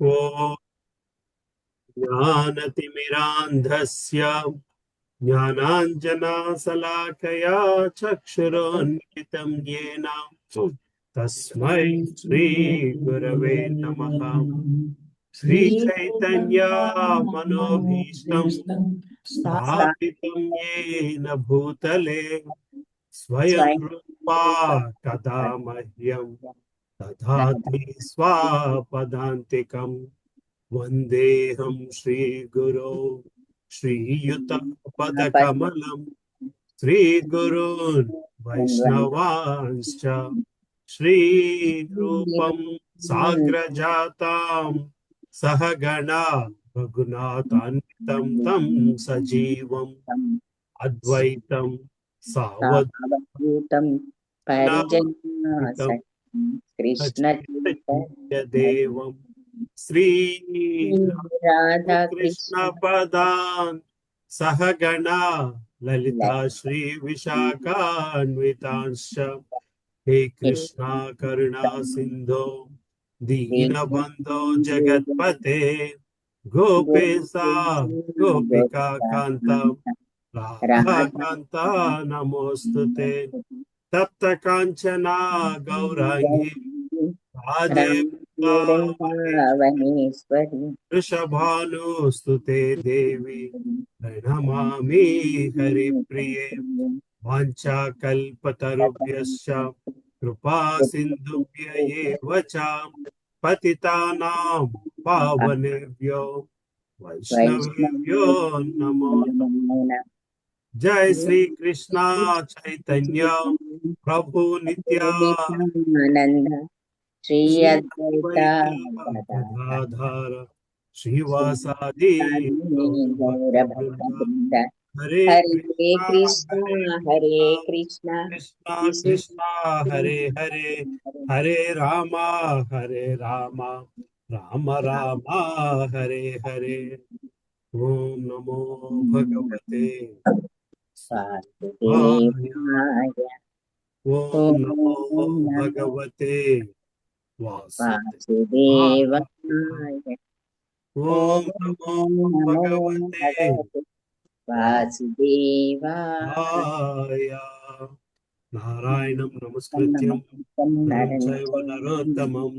ॐ ज्ञानतिमिरान्धस्य ज्ञानाञ्जनशलाकया चक्षुरोन्मिलितं येन तस्मै श्रीगुरवे नमः। श्रीचैतन्य मनोभीष्टं स्थापितं येन भूतले स्वयं रूपा कदा मह्यं ददाति स्वापदान्तिकम्। वन्देऽहं श्रीगुरो श्रीयुतपदकमलं श्रीगुरून् वैष्णवांश्च श्रीरूपं साग्रजातां सहगणा रघुनाथान्वितं तं सजीवम् अद्वैतं सावधूतं परिजनसहितं कृष्ण देवं श्री राधा कृष्ण पदान् सहगणा ललिता श्री विशाखान्वितांश्च हे कृष्णा करुणा सिंधो दीनबंधो जगत्पते गोपेशा गोपिका कांता राधा कांता नमोस्तुते तप्त कांचना गौरांगी राधे वृंदावनेश्वरी वृषभानुस्तुते देवी प्रणमामि हरिप्रिये वाञ्छाकल्पतरुभ्यश्च कृपा सिन्धुभ्य एव च पतितानां पावनेभ्यो वैष्णवेभ्यो नमो नमः। जय श्री कृष्णा चैतन्य प्रभु नित्यानंद श्री श्री अद्वैता गदाधर श्रीवासादि गौरभक्तवृंद गौरभक्तवृंद हरे हरे कृष्णा हरे कृष्णा कृष्णा कृष्णा कृष्ण कृष्णा हरे हरे हरे रामा राम राम हरे हरे। ओम नमो भगवते वासुदेवाय। वासुदेवाय ओम ॐ नमो नमो भगवते वासुदेवाय। वासुदेवाय ओम ॐ नमो नमो भगवते भगवते वासुदेवाय वासुदेवाय। नारायणं नमस्कृत्यं नरं चैव नरोत्तमं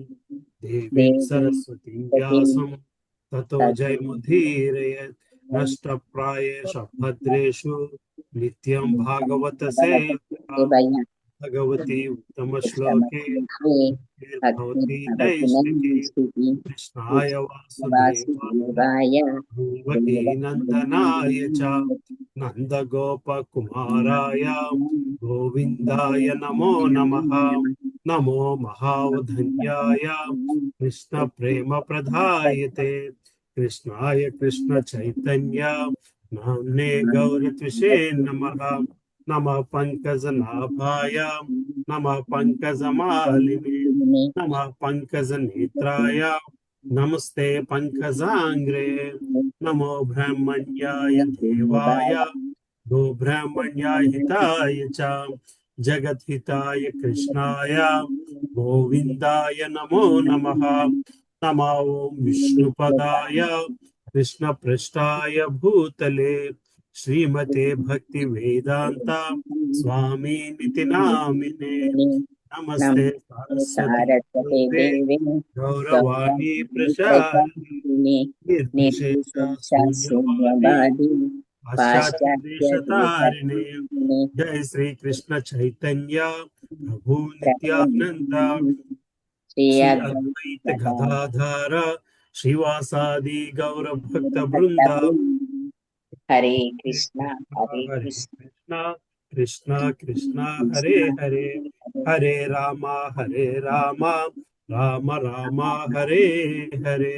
देवीं सरस्वतीं व्यासं ततो जयमुदीरयेत्। नष्टप्रायेषु भद्रेषु नित्यं भागवत सेवा भगवती उत्तमश्लोके भवती नैष्टिकी। कृष्णाय वासुदेवाय देवकी नन्दनाय च नन्दगोपकुमाराय गोविन्दाय नमो नमः। नमो महावधन्याय कृष्णप्रेमप्रदायते कृष्णाय कृष्णचैतन्य नाम्ने गौरत्विषे नमः। नमः पङ्कजनाभाय नमः पङ्कजमालिने नमः पङ्कजनेत्राय नमस्ते पंकजांग्रे। नमो ब्रह्मण्याय देवाय गो ब्रह्मण्याय हिताय च जगद्हिताय कृष्णाय गोविन्दाय नमो नमः। नमो ओं विष्णुपदाय कृष्णपृष्ठाय भूतले श्रीमते भक्ति वेदांता स्वामी निति नामिने। नमस्ते सरस्वती सारस्वते देवे देवी गौरवाणी गौरवाणी प्रचारिणे प्रचारिणे निर्विशेष शून्यवादी निर्विशेषशून्यवादी पाश्चात्य देशतारिणे। पाश्चात्यदेशतारिणे जय श्री कृष्ण चैतन्य प्रभु नित्यानंद प्रभुनित्यानन्द श्री श्री अद्वैत अद्वैत गदाधर श्रीवासादि गौर भक्त वृंद। भक्तवृंद हरे कृष्णा हरे हरे कृष्णा कृष्णा कृष्णा कृष्णा हरे हरे हरे रामा राम हरे हरे।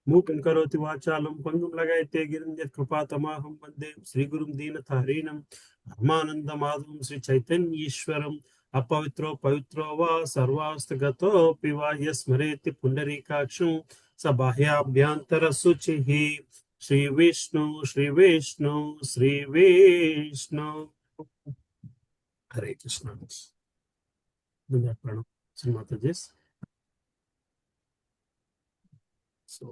मूकं करोति वाचालं पङ्गुं लगायते गिरिं यत्कृपातमाहं वन्दे श्रीगुरुं दीनतारिणं परमानन्दमाधवं श्रीचैतन्येश्वरम्। अपवित्रो पवित्रो वा सर्वास्तगतोऽपि वा यस्मरेति पुण्डरीकाक्षं स बाह्याभ्यन्तरशुचिः। श्री विष्णु हरे कृष्ण। प्रणव श्रीमाता जी। సో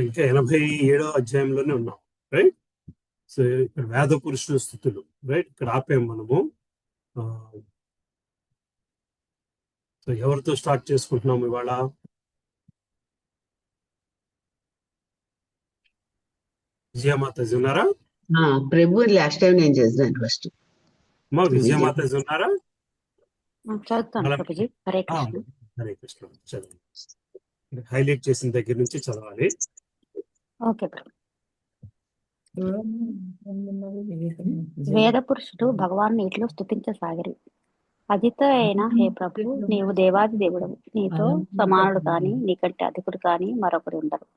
ఇంకా 87వ అధ్యాయంలోనే ఉన్నాం, రైట్. సో ఇక్కడ వేద పురుషుల స్థుతులు, రైట్, ఇక్కడ ఆపాం మనము. సో ఎవరితో స్టార్ట్ చేసుకుంటున్నాము ఇవాళ? విజయమాతాజీ ఉన్నారా? ప్రభు లాస్ట్ టైం నేను చేశాను ఫస్ట్. అమ్మా విజయమాతాజీ ఉన్నారా? చదువుతాను ప్రభుజీ. హరే కృష్ణ. హరే కృష్ణ. చదవండి. హైలైట్ చేసిన దగ్గర నుంచి చదవాలి. ఓకే ప్రభు. వేద పురుషుడు భగవాన్ ఇట్లు స్తుతించసాగిరి. అజిత అయిన హే ప్రభు, నీవు దేవాది దేవుడవు. నీతో సమానుడు కాని, నీకంటే అధికుడు కాని మరొకరు ఉండరు.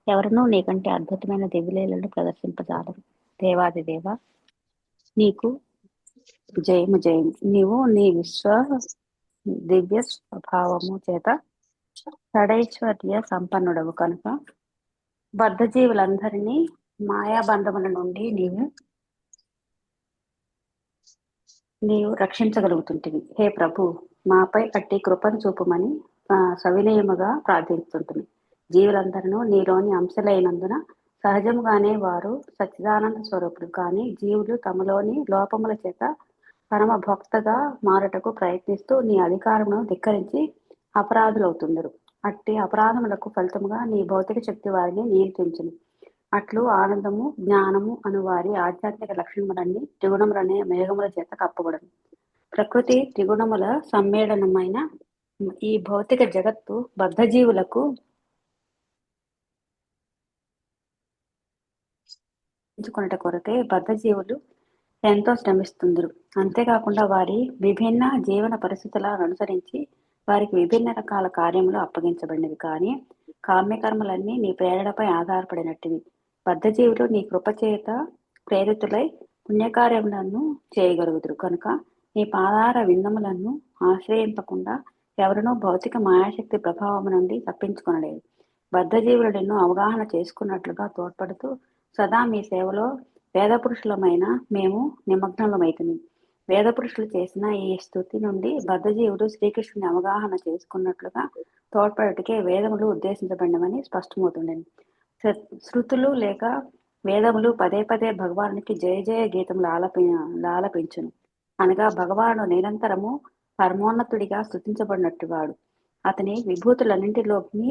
ఎవరునూ నీకంటే అద్భుతమైన దివ్యలీలను ప్రదర్శింపజాలరు. దేవాది దేవ, నీకు జయము జయము. నీవు నీ దివ్య స్వభావము చేత షడైశ్వర్య సంపన్నుడవు కనుక బద్ధజీవులందరినీ మాయాబంధముల నుండి నీవు రక్షించగలుగుతుంటివి. హే ప్రభు, మాపై అట్టి కృపను చూపుమని సవినయముగా ప్రార్థిస్తుంటుంది. జీవులందరూ నీలోని అంశలైనందున సహజముగానే వారు సచ్చిదానంద స్వరూపులు. కానీ జీవులు తమలోని లోపముల చేత పరమ భక్తగా మారుటకు ప్రయత్నిస్తూ నీ అధికారమును ధిక్కరించి అపరాధులవుతుందరు. అట్టి అపరాధములకు ఫలితముగా నీ భౌతిక శక్తి వారిని నియంత్రించును. అట్లు ఆనందము, జ్ఞానము అను వారి ఆధ్యాత్మిక లక్షణములన్నీ త్రిగుణములనే మేఘముల చేత కప్పబడను. ప్రకృతి త్రిగుణముల సమ్మేళనమైన ఈ భౌతిక జగత్తు బద్ధజీవులకు కొనట కొరకే బద్ధజీవులు ఎంతో శ్రమిస్తుందరు. అంతేకాకుండా వారి విభిన్న జీవన పరిస్థితులను అనుసరించి వారికి విభిన్న రకాల కార్యములు అప్పగించబడినవి. కానీ కామ్యకర్మలన్నీ నీ ప్రేరణపై ఆధారపడినట్టువి. బద్ధజీవులు నీ కృపచేత ప్రేరితులై పుణ్యకార్యములను చేయగలుగుదురు కనుక నీ పాదార విందములను ఆశ్రయింపకుండా ఎవరినూ భౌతిక మాయాశక్తి ప్రభావం నుండి తప్పించుకొనలేదు. బద్ధజీవులను అవగాహన చేసుకున్నట్లుగా తోడ్పడుతూ సదా మీ సేవలో వేదపురుషులమైన మేము నిమగ్నమైతుంది. వేదపురుషులు చేసిన ఈ స్తుతి నుండి బద్ధజీవుడు శ్రీకృష్ణుని అవగాహన చేసుకున్నట్లుగా తోడ్పడటకే వేదములు ఉద్దేశించబడినవని స్పష్టమవుతుండేది. శృతులు లేక వేదములు పదే పదే భగవానునికి జయ జయ గీతములు ఆలపించును. అనగా భగవానుడు నిరంతరము పరమోన్నతుడిగా స్తుతించబడినట్టు వాడు. అతని విభూతులన్నింటిలోకి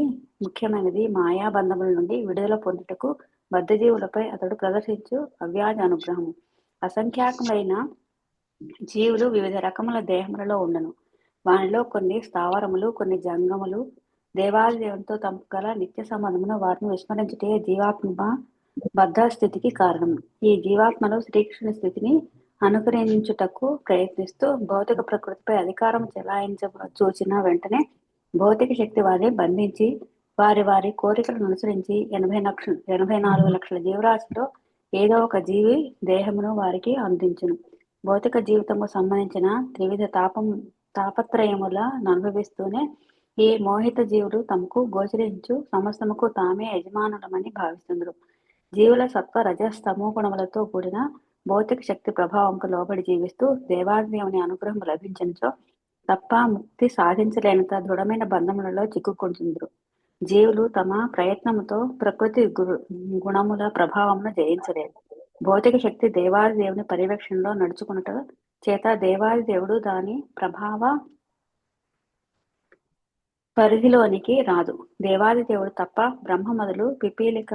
ముఖ్యమైనది మాయాబంధముల నుండి విడుదల పొందుటకు బద్ధజీవులపై అతడు ప్రదర్శించు అవ్యాజ అనుగ్రహము. అసంఖ్యాకమైన జీవులు వివిధ రకముల దేహములలో ఉండను. వానిలో కొన్ని స్థావరములు, కొన్ని జంగములు. దేవాది దేవునితో తమకు గల నిత్య సంబంధమును వారిని విస్మరించుటే జీవాత్మ బద్ధ స్థితికి కారణం. ఈ జీవాత్మలో శ్రీకృష్ణుని స్థితిని అనుకరించుటకు ప్రయత్నిస్తూ భౌతిక ప్రకృతిపై అధికారం చూచిన వెంటనే భౌతిక శక్తి వారిని బంధించి వారి వారి కోరికలను అనుసరించి 84 లక్షల జీవరాశిలో ఏదో ఒక జీవి దేహమును వారికి అందించును. భౌతిక జీవితము సంబంధించిన త్రివిధ తాపత్రయములను అనుభవిస్తూనే ఈ మోహిత జీవులు తమకు గోచరించు సమస్తముకు తామే యజమానులమని భావిస్తుందరు. జీవుల సత్వ రజస్తమో గుణములతో కూడిన భౌతిక శక్తి ప్రభావంకు లోబడి జీవిస్తూ దేవాదేవుని అనుగ్రహం లభించనిచో తప్ప ముక్తి సాధించలేనంత దృఢమైన బంధములలో చిక్కుకుంటుందరు. జీవులు తమ ప్రయత్నముతో ప్రకృతి గుణముల ప్రభావంను జయించలేదు. భౌతిక శక్తి దేవాది దేవుని పర్యవేక్షణలో నడుచుకున్నట చేత దేవాది దేవుడు దాని ప్రభావ పరిధిలోనికి రాదు. దేవాది దేవుడు తప్ప బ్రహ్మ మొదలు పిపీలిక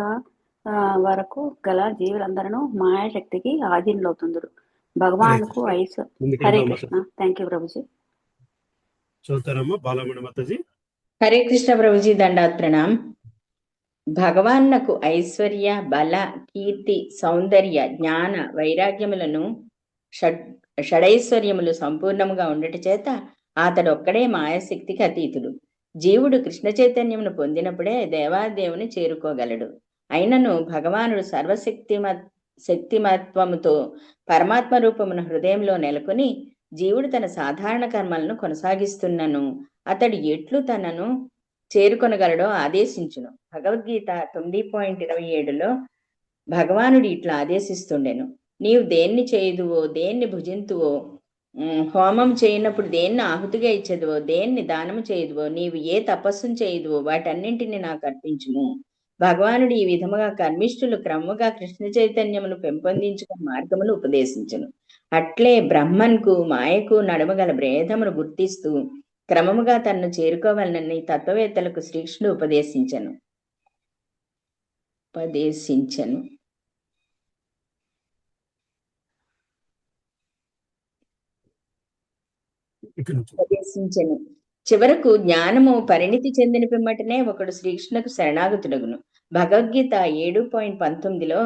వరకు గల జీవులందరూ మాయాశక్తికి ఆధీనులవుతుందరు. భగవానుకు హరే కృష్ణ. Thank you Prabhuji. హరే కృష్ణ ప్రభుజీ. దండాత్ ప్రణాం. భగవాన్నకు ఐశ్వర్య, బల, కీర్తి, సౌందర్య, జ్ఞాన, వైరాగ్యములను షడైశ్వర్యములు సంపూర్ణముగా ఉండట చేత అతడు ఒక్కడే మాయాశక్తికి అతీతుడు. జీవుడు కృష్ణ చైతన్యమును పొందినప్పుడే దేవాదేవుని చేరుకోగలడు. అయినను భగవానుడు శక్తిమత్వముతో పరమాత్మ రూపమున హృదయంలో నెలకొని జీవుడు తన సాధారణ కర్మలను కొనసాగిస్తున్నను అతడు ఎట్లు తనను చేరుకొనగలడో ఆదేశించును. భగవద్గీత 9.27లో భగవానుడు ఇట్లా ఆదేశిస్తుండెను. నీవు దేన్ని చేయుదువో, దేన్ని భుజింతువో, హోమం చేయనప్పుడు దేన్ని ఆహుతిగా ఇచ్చేదువో, దేన్ని దానము చేయుదువో, నీవు ఏ తపస్సును చేయుదువో వాటన్నింటినీ నాకు అర్పించుము. భగవానుడు ఈ విధముగా కర్మిష్ఠులు క్రమముగా కృష్ణ చైతన్యమును పెంపొందించుకున్న మార్గమును ఉపదేశించును. అట్లే బ్రహ్మన్కు మాయకు నడుమగల భేదమును గుర్తిస్తూ క్రమముగా తనను చేరుకోవాలని తత్వవేత్తలకు శ్రీకృష్ణుడు ఉపదేశించను. ఉపదేశించను. చివరకు జ్ఞానము పరిణితి చెందిన పిమ్మటనే ఒకడు శ్రీకృష్ణుకు శరణాగతుడగును. భగవద్గీత 7.19లో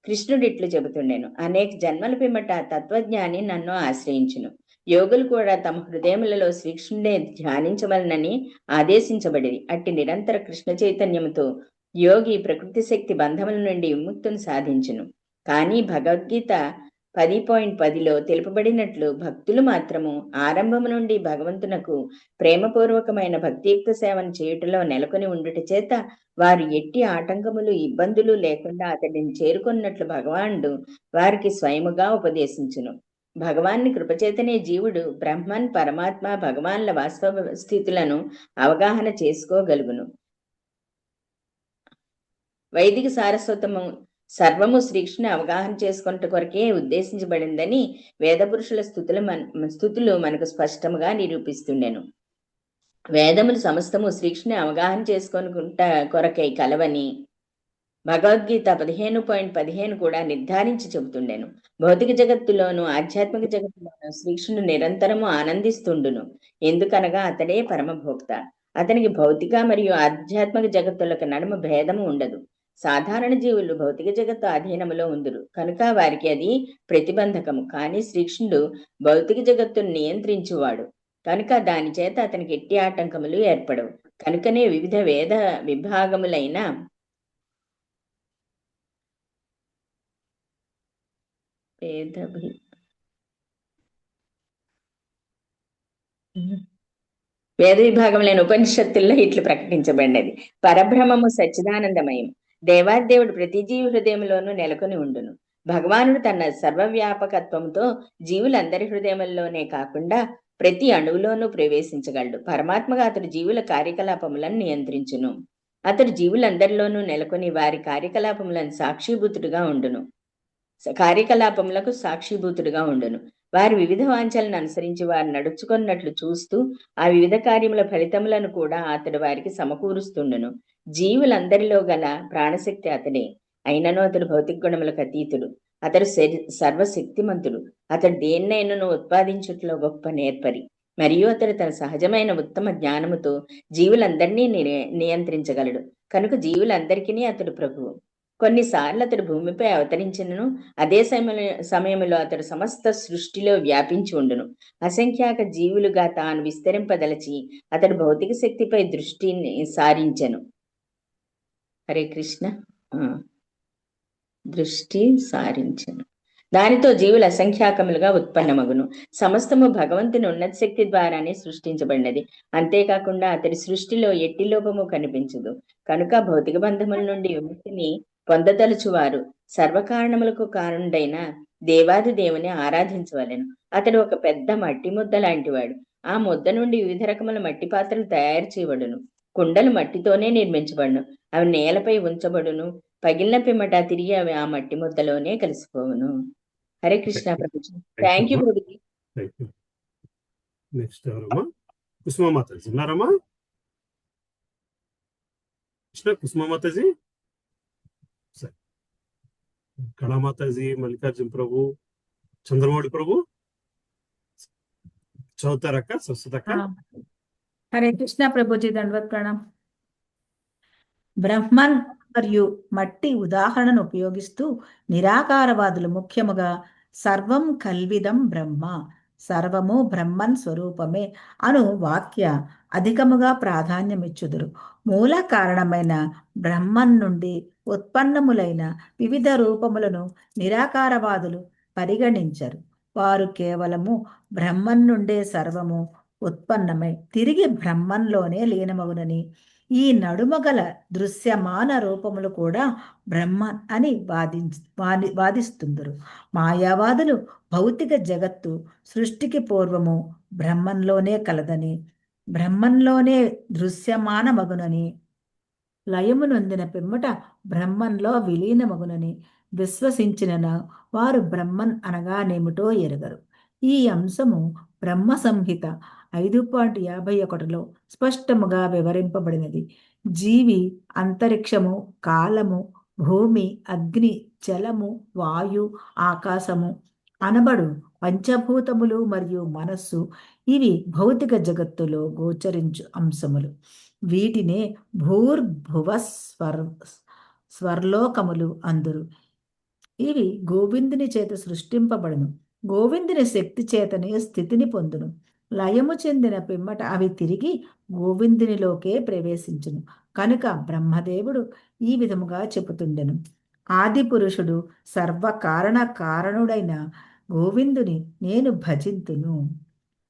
కృష్ణుడు ఇట్లు చెబుతుండెను. అనేక జన్మల పిమ్మట తత్వజ్ఞాని నన్ను ఆశ్రయించును. యోగులు కూడా తమ హృదయములలో శ్రీకృష్ణుడే ధ్యానించవలనని ఆదేశించబడిరి. అట్టి నిరంతర కృష్ణ చైతన్యముతో యోగి ప్రకృతి శక్తి బంధముల నుండి విముక్తిని సాధించును. కానీ భగవద్గీత 10.10లో తెలుపబడినట్లు భక్తులు మాత్రము ఆరంభము నుండి భగవంతునకు ప్రేమపూర్వకమైన భక్తియుక్త సేవను చేయుటలో నెలకొని ఉండుట చేత వారు ఎట్టి ఆటంకములు ఇబ్బందులు లేకుండా అతడిని చేరుకున్నట్లు భగవానుడు వారికి స్వయముగా ఉపదేశించును. భగవాన్ని కృపచేతనే జీవుడు బ్రహ్మన్, పరమాత్మ, భగవాన్ల వాస్తవ స్థితులను అవగాహన చేసుకోగలుగును. వైదిక సారస్వతము సర్వము శ్రీకృష్ణుని అవగాహన చేసుకున్నట్టు కొరకే ఉద్దేశించబడిందని వేదపురుషుల స్థుతులు మనకు స్పష్టంగా నిరూపిస్తుండెను. వేదములు సమస్తము శ్రీకృష్ణుని అవగాహన చేసుకొనుకుంట కొరకై కలవని భగవద్గీత 15.15 కూడా నిర్ధారించి చెబుతుండెను. భౌతిక జగత్తులోను ఆధ్యాత్మిక జగత్తులోను శ్రీకృష్ణుడు నిరంతరము ఆనందిస్తుండును. ఎందుకనగా అతడే పరమభోక్త. అతనికి భౌతిక మరియు ఆధ్యాత్మిక జగత్తులకు నడుమ భేదము ఉండదు. సాధారణ జీవులు భౌతిక జగత్తు అధీనములో ఉందురు కనుక వారికి అది ప్రతిబంధకము. కానీ శ్రీకృష్ణుడు భౌతిక జగత్తును నియంత్రించువాడు కనుక దాని చేత అతనికి ఎట్టి ఆటంకములు ఏర్పడవు. కనుకనే వివిధ వేద విభాగములైన వేద విభాగములైన ఉపనిషత్తుల్లో ఇట్లు ప్రకటించబడినది. పరబ్రహ్మము సచ్చిదానందమయం. దేవాదేవుడు ప్రతి జీవి హృదయంలోనూ నెలకొని ఉండును. భగవానుడు తన సర్వవ్యాపకత్వంతో జీవులందరి హృదయముల్లోనే కాకుండా ప్రతి అణువులోనూ ప్రవేశించగలడు. పరమాత్మగా అతడు జీవుల కార్యకలాపములను నియంత్రించును. అతడు జీవులందరిలోనూ నెలకొని వారి కార్యకలాపములకు సాక్షిభూతుడుగా ఉండును. వారి వివిధ వాంఛలను అనుసరించి వారు నడుచుకున్నట్లు చూస్తూ ఆ వివిధ కార్యముల ఫలితములను కూడా అతడు వారికి సమకూరుస్తుండును. జీవులందరిలో గల ప్రాణశక్తి అతడే. అయినను అతడు భౌతిక గుణములకు అతీతుడు. అతడు సర్వశక్తిమంతుడు. అతడు దేన్నైనను ఉత్పాదించుట్లో గొప్ప నేర్పరి. మరియు అతడు తన సహజమైన ఉత్తమ జ్ఞానముతో జీవులందరినీ నియంత్రించగలడు. కనుక జీవులందరికీ అతడు ప్రభువు. కొన్నిసార్లు అతడు భూమిపై అవతరించినను అదే సమయంలో అతడు సమస్త సృష్టిలో వ్యాపించి ఉండును. అసంఖ్యాక జీవులుగా తాను విస్తరింపదలచి అతడు భౌతిక శక్తిపై దృష్టిని సారించెను. హరే కృష్ణ. దృష్టి సారించెను. దానితో జీవులు అసంఖ్యాకములుగా ఉత్పన్నమగును. సమస్తము భగవంతుని ఉన్నత శక్తి ద్వారానే సృష్టించబడినది. అంతేకాకుండా అతడి సృష్టిలో ఎట్టి లోపము కనిపించదు. కనుక భౌతిక బంధముల నుండి విముక్తిని పొందదలుచువారు సర్వకారణములకు కారణుడైన దేవాది దేవుని ఆరాధించవలెను. అతడు ఒక పెద్ద మట్టి ముద్ద లాంటివాడు. ఆ ముద్ద నుండి వివిధ రకముల మట్టి పాత్రలు తయారు చేయబడును. కుండలు మట్టితోనే నిర్మించబడును. అవి నేలపై ఉంచబడును. పగిలిన పిమ్మట తిరిగి అవి ఆ మట్టి ముద్దలోనే కలిసిపోవును. Hare Krishna Prabhuji. Thank you Prabhuji. Next ఎవరమ్మా? కుసుమామాతాజీ ఉన్నారమ్మా? కృష్ణ కుసుమామాతాజీ, సరే. కళామాతాజీ, మల్లికార్జున ప్రభు, చంద్రమౌళి ప్రభు చదువుతారక్క? స్వస్థతక్క. హరే కృష్ణ ప్రభుజీ. దండవత్ ప్రణాం. బ్రహ్మన్ మరియు మట్టి ఉదాహరణను ఉపయోగిస్తూ నిరాకారవాదులు ముఖ్యముగా సర్వం కల్విదం బ్రహ్మ, సర్వము బ్రహ్మన్ స్వరూపమే అను వాక్య అధికముగా ప్రాధాన్యమిచ్చుదురు. మూల కారణమైన బ్రహ్మన్ నుండి ఉత్పన్నములైన వివిధ రూపములను నిరాకారవాదులు పరిగణించరు. వారు కేవలము బ్రహ్మన్ నుండే సర్వము ఉత్పన్నమై తిరిగి బ్రహ్మంలోనే లీనమగునని, ఈ నడుమ గల దృశ్యమాన రూపములు కూడా బ్రహ్మ అని వాదిస్తుందరు. మాయావాదులు భౌతిక జగత్తు సృష్టికి పూర్వము బ్రహ్మంలోనే కలదని, బ్రహ్మంలోనే దృశ్యమానమగునని, లయము నొందిన పిమ్మట బ్రహ్మంలో విలీనమగునని విశ్వసించిన వారు బ్రహ్మన్ అనగానేమిటో ఎరగరు. ఈ అంశము బ్రహ్మ సంహిత 5.51లో స్పష్టముగా వివరింపబడినది. జీవి అంతరిక్షము, కాలము, భూమి, అగ్ని, జలము, వాయు, ఆకాశము అనబడు పంచభూతములు మరియు మనస్సు ఇవి భౌతిక జగత్తులో గోచరించు అంశములు. వీటినే భూర్భువ స్వర్లోకములు అందురు. ఇవి గోవిందుని చేత సృష్టింపబడును. గోవిందుని శక్తి చేతనే స్థితిని పొందును. లయము చెందిన పిమ్మట అవి తిరిగి గోవిందునిలోకే ప్రవేశించును. కనుక బ్రహ్మదేవుడు ఈ విధముగా చెబుతుండెను: ఆది పురుషుడు సర్వకారణ కారణుడైన గోవిందుని నేను భజింతును.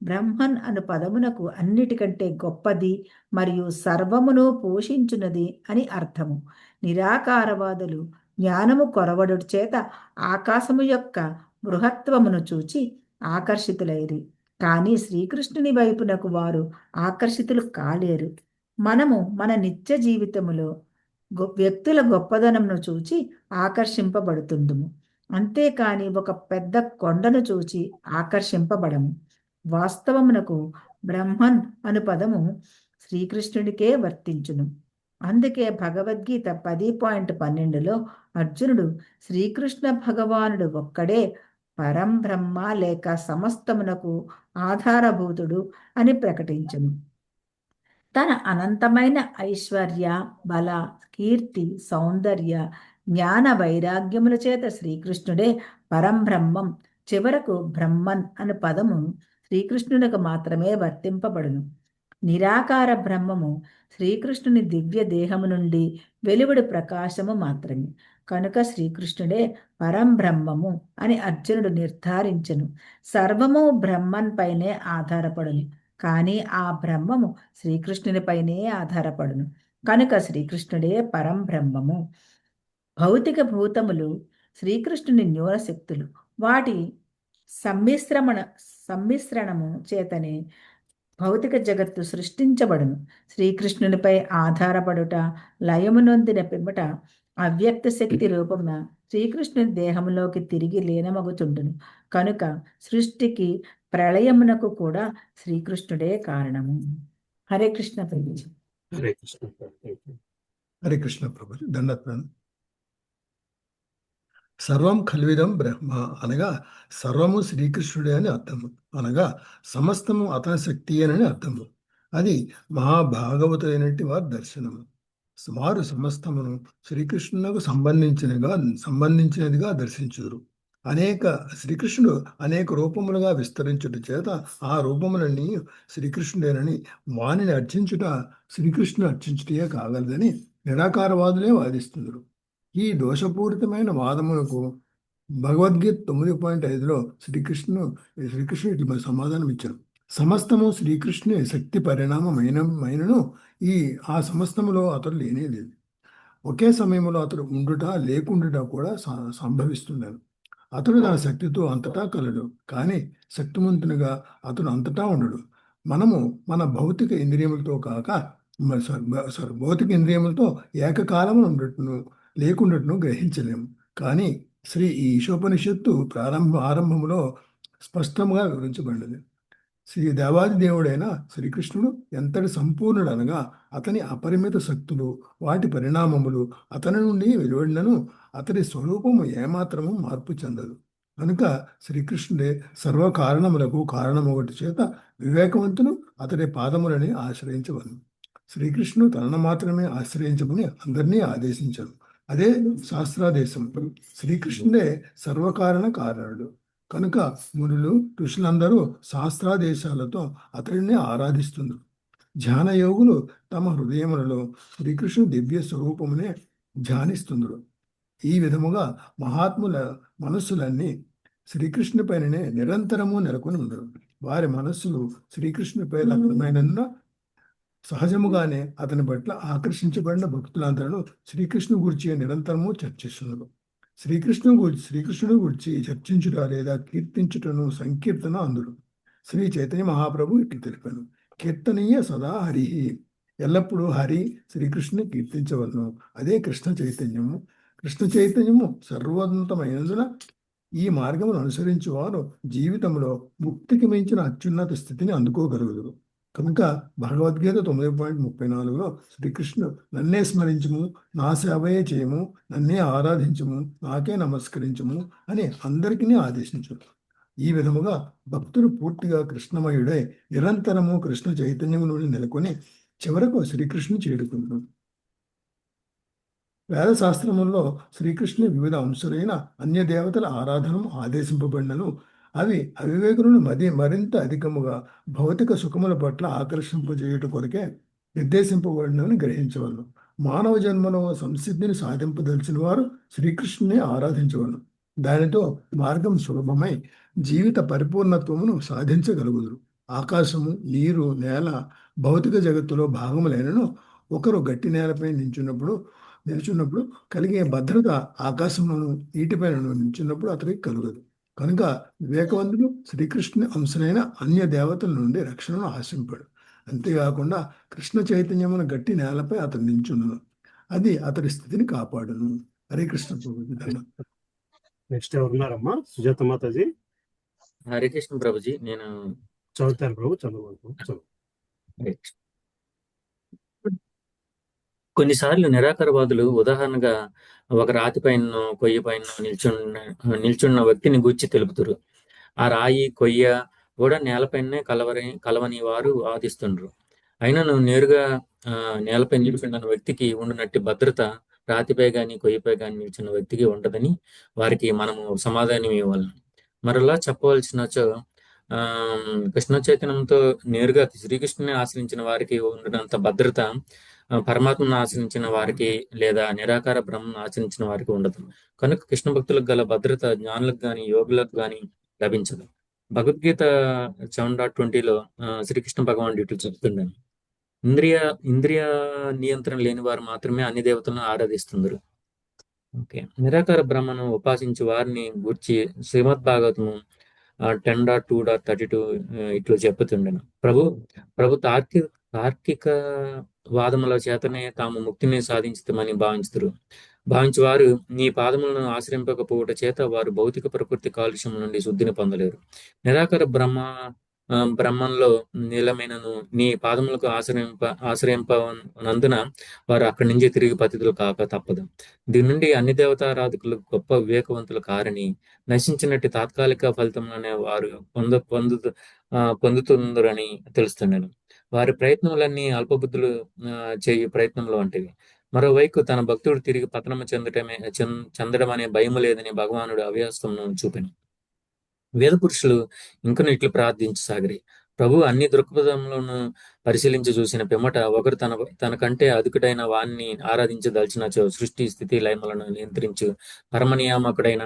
బ్రహ్మన్ అను పదమునకు అన్నిటికంటే గొప్పది మరియు సర్వమును పోషించున్నది అని అర్థము. నిరాకారవాదులు జ్ఞానము కొరవడు చేత ఆకాశము యొక్క బృహత్వమును చూచి ఆకర్షితులైరి. కానీ శ్రీకృష్ణుని వైపునకు వారు ఆకర్షితులు కాలేరు. మనము మన నిత్య జీవితములో వ్యక్తుల గొప్పదనమును చూచి ఆకర్షింపబడుతుందుము, అంతేకాని ఒక పెద్ద కొండను చూచి ఆకర్షింపబడము. వాస్తవమునకు బ్రహ్మన్ అను పదము శ్రీకృష్ణుడికే వర్తించును. అందుకే భగవద్గీత 10.12లో అర్జునుడు శ్రీకృష్ణ భగవానుడు ఒక్కడే పరం బ్రహ్మ లేక సమస్తమునకు ఆధారభూతుడు అని ప్రకటించును. తన అనంతమైన ఐశ్వర్య, బల, కీర్తి, సౌందర్య, జ్ఞాన వైరాగ్యముల చేత శ్రీకృష్ణుడే పరంబ్రహ్మం. చివరకు బ్రహ్మన్ అను పదము శ్రీకృష్ణునికి మాత్రమే వర్తింపబడును. నిరాకార బ్రహ్మము శ్రీకృష్ణుని దివ్య దేహము నుండి వెలువడి ప్రకాశము మాత్రమే. కనుక శ్రీకృష్ణుడే పరంబ్రహ్మము అని అర్జునుడు నిర్ధారించెను. సర్వము బ్రహ్మన్ పైనే ఆధారపడును, కానీ ఆ బ్రహ్మము శ్రీకృష్ణునిపైనే ఆధారపడును. కనుక శ్రీకృష్ణుడే పరంబ్రహ్మము. భౌతిక భూతములు శ్రీకృష్ణుని న్యూనశక్తులు. వాటి సమ్మిశ్రణము చేతనే భౌతిక జగత్తు సృష్టించబడును. శ్రీకృష్ణునిపై ఆధారపడుట లయము నొందిన పిమ్మట అవ్యక్త శక్తి రూపమున శ్రీకృష్ణుని దేహంలోకి తిరిగి లీనమగుతుండును. కనుక సృష్టికి ప్రళయమునకు కూడా శ్రీకృష్ణుడే కారణము. హరే కృష్ణ ప్రభుజీ. హరే కృష్ణ. హరే కృష్ణ ప్రభుజీ. దండత్వం. సర్వం ఖల్విదం బ్రహ్మ అనగా సర్వము శ్రీకృష్ణుడే అని అర్థము, అనగా సమస్తము అతని శక్తి అని అర్థము. అది మహాభాగవతులైనటువంటి వారి దర్శనము. వారు సమస్తమును శ్రీకృష్ణునకు సంబంధించినదిగా దర్శించుదురు. శ్రీకృష్ణుడు అనేక రూపములుగా విస్తరించుట చేత ఆ రూపములన్నీ శ్రీకృష్ణుడేనని, వానిని అర్చించుట శ్రీకృష్ణుని అర్చించుటే కాగలదని నిరాకారవాదులే వాదిస్తున్నారు. ఈ దోషపూరితమైన వాదములకు భగవద్గీత 9.5లో శ్రీకృష్ణుడు ఇట్లా సమాధానం ఇచ్చారు: సమస్తము శ్రీకృష్ణుని శక్తి పరిణామమైనను ఆ సమస్తములో అతడు లేనే లేదు. ఒకే సమయంలో అతడు ఉండుట లేకుండుట కూడా సంభవిస్తున్నాడు. అతడు తన శక్తితో అంతటా కలడు, కానీ శక్తివంతునిగా అతడు అంతటా ఉండడు. మనము మన భౌతిక ఇంద్రియములతో కాక భౌతిక ఇంద్రియములతో ఏకకాలము ఉండటను లేకుండాను గ్రహించలేము. కానీ ఈ ఈశోపనిషత్తు ఆరంభంలో స్పష్టంగా వివరించబడినది. శ్రీ దేవాది దేవుడైన శ్రీకృష్ణుడు ఎంతటి సంపూర్ణుడు అనగా అతని అపరిమిత శక్తులు, వాటి పరిణామములు అతని నుండి వెలువడినను అతని స్వరూపము ఏమాత్రము మార్పు చెందదు. కనుక శ్రీకృష్ణుడే సర్వకారణములకు కారణమొకటి చేత వివేకవంతులు అతడి పాదములని ఆశ్రయించవలను. శ్రీకృష్ణుడు తనను మాత్రమే ఆశ్రయించమని అందరినీ ఆదేశించరు. అదే శాస్త్రాదేశం. శ్రీకృష్ణుడే సర్వకారణ కారణుడు. కనుక మునులు, ఋషులందరూ శాస్త్రాదేశాలతో అతడిని ఆరాధిస్తున్నారు. ధ్యానయోగులు తమ హృదయములలో శ్రీకృష్ణుని దివ్య స్వరూపమునే ధ్యానిస్తున్నారు. ఈ విధముగా మహాత్ముల మనస్సులన్నీ శ్రీకృష్ణుని పైననే నిరంతరము నెలకొని ఉండరు. వారి మనస్సులు శ్రీకృష్ణునిపై లగ్నమైనందున సహజముగానే అతని పట్ల ఆకర్షించబడిన భక్తులందరూ శ్రీకృష్ణు గురించి నిరంతరము చర్చిస్తున్నారు. శ్రీకృష్ణుడు గురించి చర్చించుట లేదా కీర్తించుటను సంకీర్తన అందురు. శ్రీ చైతన్య మహాప్రభు ఇట్లు తెలిపాను, కీర్తనీయ సదా హరి. ఎల్లప్పుడూ హరి శ్రీకృష్ణుని కీర్తించవలను. అదే కృష్ణ చైతన్యము. కృష్ణ చైతన్యము సర్వోన్నతమైనందున ఈ మార్గమును అనుసరించి వారు జీవితంలో ముక్తికి మించిన అత్యున్నత స్థితిని అందుకోగలుగుతారు. కనుక భగవద్గీత 9.34లో శ్రీకృష్ణుడు నన్నే స్మరించుము, నా సేవయే చేయము, నన్నే ఆరాధించము, నాకే నమస్కరించము అని అందరికీ ఆదేశించారు. ఈ విధముగా భక్తుడు పూర్తిగా కృష్ణమయుడై నిరంతరము కృష్ణ చైతన్యమును నెలకొని చివరకు శ్రీకృష్ణుని చేరుకుంటాడు. వేదశాస్త్రముల్లో శ్రీకృష్ణుని వివిధ అంశాలైన అన్య దేవతల ఆరాధనము ఆదేశింపబడినను అవి అవివేకులను మరింత అధికముగా భౌతిక సుఖముల పట్ల ఆకర్షింపజేయుట కొరకే నిర్దేశింపబడినని గ్రహించవలను. మానవ జన్మలో సంసిద్ధిని సాధింపదలిచిన వారు శ్రీకృష్ణుని ఆరాధించవలను. దానితో మార్గం సులభమై జీవిత పరిపూర్ణత్వమును సాధించగలుగుదురు. ఆకాశము, నీరు, నేల భౌతిక జగత్తులో భాగములైనను ఒకరు గట్టి నేలపై నిల్చున్నప్పుడు కలిగే భద్రత ఆకాశంలోను నీటిపైన నిల్చున్నప్పుడు అతనికి కలుగదు. కనుక వివేకవంతుడు శ్రీకృష్ణుని అంశనైన అన్య దేవతల నుండి రక్షణను ఆశింపాడు. అంతేకాకుండా కృష్ణ చైతన్యమున గట్టి నేలపై అతను నిల్చున్నాను. అది అతడి స్థితిని కాపాడును. హరే కృష్ణ ప్రభుజీ. నెక్స్ట్ ఎవరున్నారమ్మా? సుజాత మాతాజీ హరే కృష్ణ ప్రభుజీ. నేను చదువుతాను ప్రభు, చదువు. కొన్నిసార్లు నిరాకారవాదులు ఉదాహరణగా ఒక రాతి పైన కొయ్య పైన నిల్చున్న వ్యక్తిని గూర్చి తెలుపుతారు. ఆ రాయి కొయ్య కూడా నేలపైనే కలవని వారు వాదిస్తుండ్రు. అయినను నేరుగా నేలపై నిలిచిన వ్యక్తికి ఉండినట్టు భద్రత రాతిపై కానీ కొయ్యపై కానీ నిలిచిన వ్యక్తికి ఉండదని వారికి మనము సమాధానం ఇవ్వాలి. మరలా చెప్పవలసినచో కృష్ణ చైతన్యంతో నేరుగా శ్రీకృష్ణుని ఆశ్రయించిన వారికి ఉండినంత భద్రత పరమాత్మను ఆశ్రయించిన వారికి లేదా నిరాకార బ్రహ్మను ఆశ్రయించిన వారికి ఉండదు. కనుక కృష్ణ భక్తులకు గల భద్రత జ్ఞానులకు కానీ యోగులకు కానీ లభించదు. భగవద్గీత 7.20లో శ్రీకృష్ణ భగవానుడు ఇట్లు చెప్తున్నాను, ఇంద్రియ నియంత్రణ లేని వారు మాత్రమే అన్ని దేవతలను ఆరాధిస్తున్నారు. ఓకే, నిరాకార బ్రహ్మను ఉపాసించి వారిని గూర్చి శ్రీమద్ భాగవతము 10.2.32 ఇట్లు చెప్పుతుండను. ప్రభు తార్కిక వాదముల చేతనే తాము ముక్తిని సాధించమని భావించి వారు నీ పాదములను ఆశ్రయింపకపోవట చేత వారు భౌతిక ప్రకృతి కాలుష్యం నుండి శుద్ధిని పొందలేరు. నిరాకార బ్రహ్మంలో నీలమైనను నీ పాదములకు ఆశ్రయింపనందున వారు అక్కడి నుంచి తిరిగి పతితులు కాక తప్పదు. దీని నుండి అన్ని దేవతారాధకులు గొప్ప వివేకవంతులు కారని నశించినట్టు తాత్కాలిక ఫలితంలోనే వారు పొందుతుందరని తెలుస్తున్నాను. వారి ప్రయత్నములన్నీ అల్పబుద్ధులు చేయు ప్రయత్నంలో వంటివి. మరోవైపు తన భక్తుడు తిరిగి పతనము చెందడం అనే భయము లేదని భగవానుడు అవ్యస్తమును చూపాను. వేద పురుషులు ఇంకను ఇట్లు ప్రార్థించసాగిరి. ప్రభు అన్ని దృక్పథములను పరిశీలించి చూసిన పిమ్మట ఒకరు తనకంటే అధికుడైన వాణ్ణి ఆరాధించదలిచినచో సృష్టి స్థితి లయములను నియంత్రించు పరమనియామకుడైన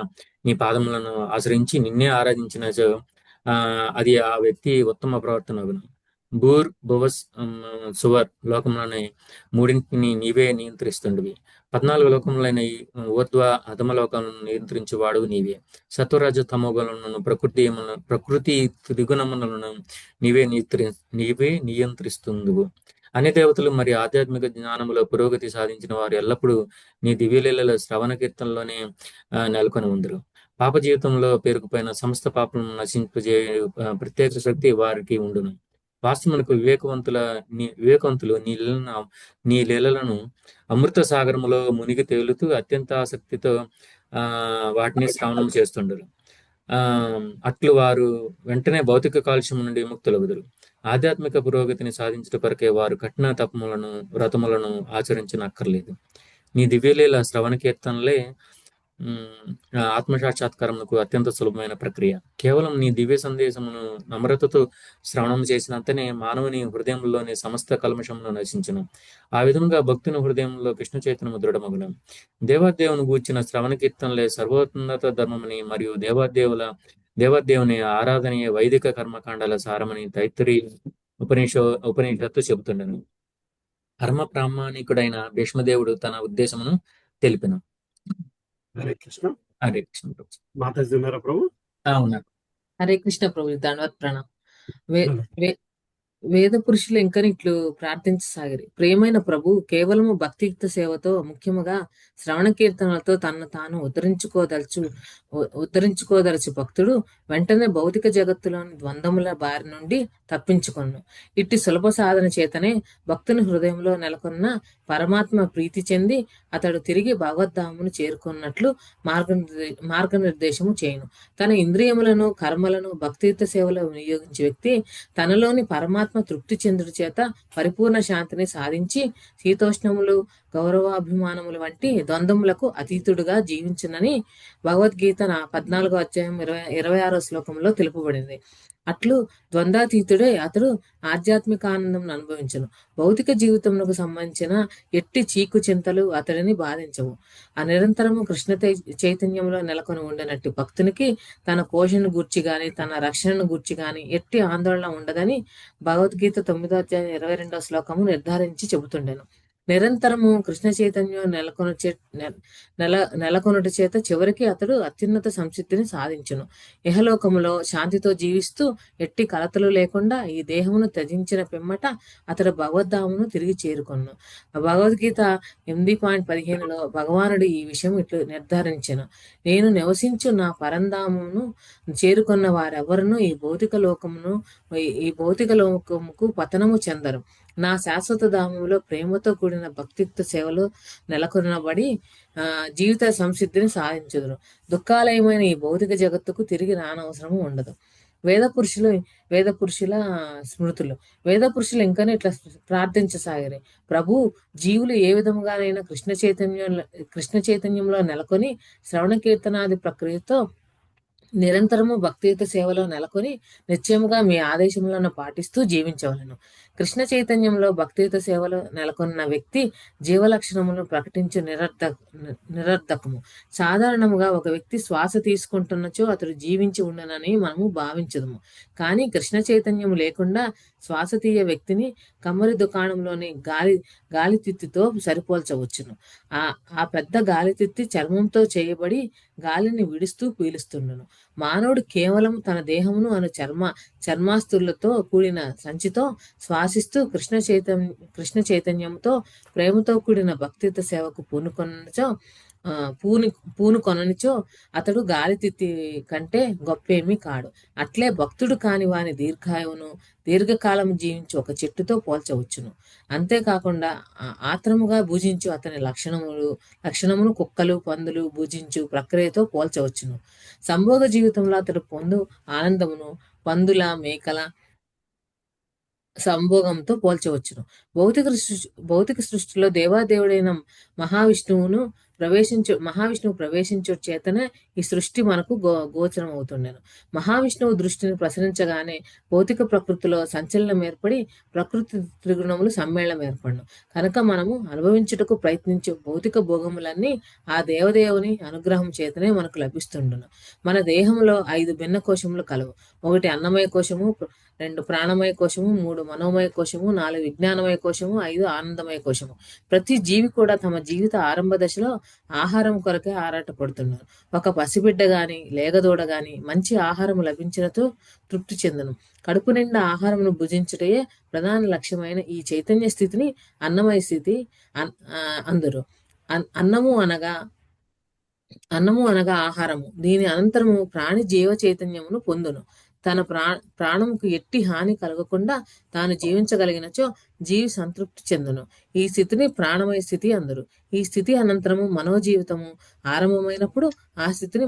నీ పాదములను ఆశ్రయించి నిన్నే ఆరాధించినచో అది ఆ వ్యక్తి ఉత్తమ ప్రవర్తనగును. భూర్ భువస్ సువర్ లోకములనే మూడింటిని నీవే నియంత్రిస్తుండవి. 14 లోకములైన ఊర్ధ్వ అధమలోకములను నియంత్రించు వాడు నీవే. సత్వరజ తమోగుణములను ప్రకృతి త్రిగుణములను నీవే నియంత్రిస్తుందువు. అన్ని దేవతలు మరి ఆధ్యాత్మిక జ్ఞానములో పురోగతి సాధించిన వారు ఎల్లప్పుడూ నీ దివ్యలీలలో శ్రవణ కీర్తనలోనే నెలకొని ఉందరు. పాప జీవితంలో పేరుకుపోయిన సమస్త పాపలను నశింపజే ప్రత్యేక శక్తి వారికి ఉండును. వాస్తవమునకు వివేకవంతులు నీ లీలలను అమృత సాగరములో మునిగి తేలుతూ అత్యంత ఆసక్తితో వాటిని శ్రవణం చేస్తుండరు. అట్లు వారు వెంటనే భౌతిక కాలుష్యం నుండి విముక్తులగుదురు. ఆధ్యాత్మిక పురోగతిని సాధించడం కొరకే వారు కఠిన తపములను వ్రతములను ఆచరించనక్కర్లేదు. నీ దివ్యలీల శ్రవణ కీర్తనలే ఆత్మసాక్షాత్కారమునకు అత్యంత సులభమైన ప్రక్రియ. కేవలం నీ దివ్య సందేశమును నమ్రతతో శ్రవణం చేసినంతనే మానవుని హృదయంలోని సమస్త కల్మషమును నశించును. ఆ విధంగా భక్తుని హృదయంలో కృష్ణ చైతన్యము దృఢమగును. దేవాదేవుని గూర్చిన శ్రవణ కీర్తనలే సర్వోన్నత ధర్మమని మరియు దేవాదేవుని ఆరాధనీయ వైదిక కర్మకాండాల సారమని తైత్తరీ ఉపనిషత్తు చెబుతుండను. పరమ ప్రామాణికుడైన భీష్మదేవుడు తన ఉద్దేశమును తెలిపెను. హరే కృష్ణ. హరే కృష్ణ ప్రభు. మాతాజీ ఉన్నారా ప్రభు? ఉన్నారు. హరే కృష్ణ ప్రభు. ధన్యవాద ప్రణాం. వే నమస్తే. వే వేద పురుషులు ఇంకని ఇట్లు ప్రార్థించసాగిరి. ప్రియమైన ప్రభు, కేవలము భక్తియుక్త సేవతో, ముఖ్యముగా శ్రవణ కీర్తనలతో తనను తాను ఉద్ధరించుకోదలచి భక్తుడు వెంటనే భౌతిక జగత్తులోని ద్వంద్వముల బారి నుండి తప్పించుకొను. ఇట్టి సులభ సాధన చేతనే భక్తుని హృదయంలో నెలకొన్న పరమాత్మ ప్రీతి చెంది అతడు తిరిగి భగవద్ధామును చేరుకున్నట్లు మార్గనిర్దేశము చేయును. తన ఇంద్రియములను కర్మలను భక్తియుక్త సేవలో వినియోగించే వ్యక్తి తనలోని పరమాత్మ తృప్తి చెందుడు చేత పరిపూర్ణ శాంతిని సాధించి శీతోష్ణములు గౌరవాభిమానములు వంటి ద్వంద్వములకు అతీతుడుగా జీవించునని భగవద్గీత 14వ అధ్యాయం 26వ శ్లోకంలో తెలుపబడింది. అట్లు ద్వంద్వాతీతుడే అతడు ఆధ్యాత్మిక ఆనందం అనుభవించను. భౌతిక జీవితమునకు సంబంధించిన ఎట్టి చీకు చింతలు అతడిని బాధించవు. ఆ నిరంతరము కృష్ణ చైతన్యంలో నెలకొని ఉండినట్టు భక్తునికి తన పోషణను గూర్చి గాని తన రక్షణను గూర్చి గాని ఎట్టి ఆందోళన ఉండదని భగవద్గీత 9వ అధ్యాయం 22వ శ్లోకము నిర్ధారించి చెబుతుండెను. నిరంతరము కృష్ణ చైతన్యం నెలకొనుట చేత చివరికి అతడు అత్యున్నత సంసిద్ధిని సాధించును. ఇహలోకములో శాంతితో జీవిస్తూ ఎట్టి కలతలు లేకుండా ఈ దేహమును త్యజించిన పిమ్మట అతడు భగవద్ధామును తిరిగి చేరుకొను. భగవద్గీత 8.15లో భగవానుడు ఈ విషయం ఇట్లు నిర్ధారించెను. నేను నివసించు నా పరంధామును చేరుకున్న వారెవరును ఈ భౌతిక లోకముకు పతనము చెందరు. నా శాశ్వత ధామంలో ప్రేమతో కూడిన భక్తియుక్త సేవలో నెలకొనబడి జీవిత సంసిద్ధిని సాధించుదురు. దుఃఖాలయమైన ఈ భౌతిక జగత్తుకు తిరిగి రానవసరము ఉండదు. వేద పురుషుల స్మృతులు. వేద పురుషులు ఇంకనే ఇట్లా ప్రార్థించసాగారు. ప్రభు, జీవులు ఏ విధముగానైనా కృష్ణ చైతన్యంలో నెలకొని శ్రవణ కీర్తనాది ప్రక్రియతో నిరంతరము భక్తియుత సేవలో నెలకొని నిత్యముగా మీ ఆదేశములను పాటిస్తూ జీవించవలను. కృష్ణ చైతన్యంలో భక్తియుత సేవలో నెలకొన్న వ్యక్తి జీవలక్షణములను ప్రకటించు నిరర్ధకము. సాధారణముగా ఒక వ్యక్తి శ్వాస తీసుకుంటున్నచో అతడు జీవించి ఉండనని మనము భావించదము. కానీ కృష్ణ చైతన్యం లేకుండా శ్వాస తీయ వ్యక్తిని కమ్మరి దుకాణంలోని గాలి తిత్తితో సరిపోల్చవచ్చును. ఆ పెద్ద గాలి తిత్తి చర్మంతో చేయబడి గాలిని విడుస్తూ పీలుస్తుండను. మానవుడు కేవలం తన దేహమును అను చర్మాస్తులతో కూడిన సంచితో శ్వాసిస్తూ కృష్ణ చైతన్యంతో ప్రేమతో కూడిన భక్తియుత సేవకు పూనుకొననిచో అతడు గాలితిత్తి కంటే గొప్పేమీ కాడు. అట్లే భక్తుడు కాని వాని దీర్ఘాయువును దీర్ఘకాలం జీవించి ఒక చెట్టుతో పోల్చవచ్చును. అంతేకాకుండా ఆత్రముగా భుజించు అతని లక్షణమును కుక్కలు పందులు భుజించు ప్రక్రియతో పోల్చవచ్చును. సంభోగ జీవితంలో అతడు పొందు ఆనందమును పందుల మేకల సంభోగంతో పోల్చవచ్చును. భౌతిక సృష్టిలో దేవాదేవుడైన మహావిష్ణువు ప్రవేశించు చేతనే ఈ సృష్టి మనకు గోచరం అవుతుండెను. మహావిష్ణువు దృష్టిని ప్రసరించగానే భౌతిక ప్రకృతిలో సంచలనం ఏర్పడి ప్రకృతి త్రిగుణములు సమ్మేళనం ఏర్పడను. కనుక మనము అనుభవించుటకు ప్రయత్నించే భౌతిక భోగములన్నీ ఆ దేవదేవుని అనుగ్రహం చేతనే మనకు లభిస్తుండును. మన దేహంలో 5 భిన్న కోశములు కలవు. 1 అన్నమయ కోశము, 2 ప్రాణమయ కోశము, 3 మనోమయ కోశము, 4 విజ్ఞానమయ కోశము, 5 ఆనందమయ కోశము. ప్రతి జీవి కూడా తమ జీవిత ఆరంభ దశలో ఆహారం కొరకే ఆరాటపడుతున్నారు. ఒక పసిబిడ్డ గాని లేగదూడ గాని మంచి ఆహారం లభించినతో తృప్తి చెందను. కడుపు నిండా ఆహారమును భుజించుటే ప్రధాన లక్ష్యమైన ఈ చైతన్య స్థితిని అన్నమయ స్థితి అందరు. అన్నము అనగా ఆహారము. దీని అనంతరము ప్రాణి జీవ చైతన్యమును పొందును. తన ప్రాణముకు ఎట్టి హాని కలగకుండా తాను జీవించగలిగినచో జీవి సంతృప్తి చెందును. ఈ స్థితిని ప్రాణమయ స్థితి అందరు. ఈ స్థితి అనంతరము మనోజీవితము ఆరంభమైనప్పుడు ఆ స్థితిని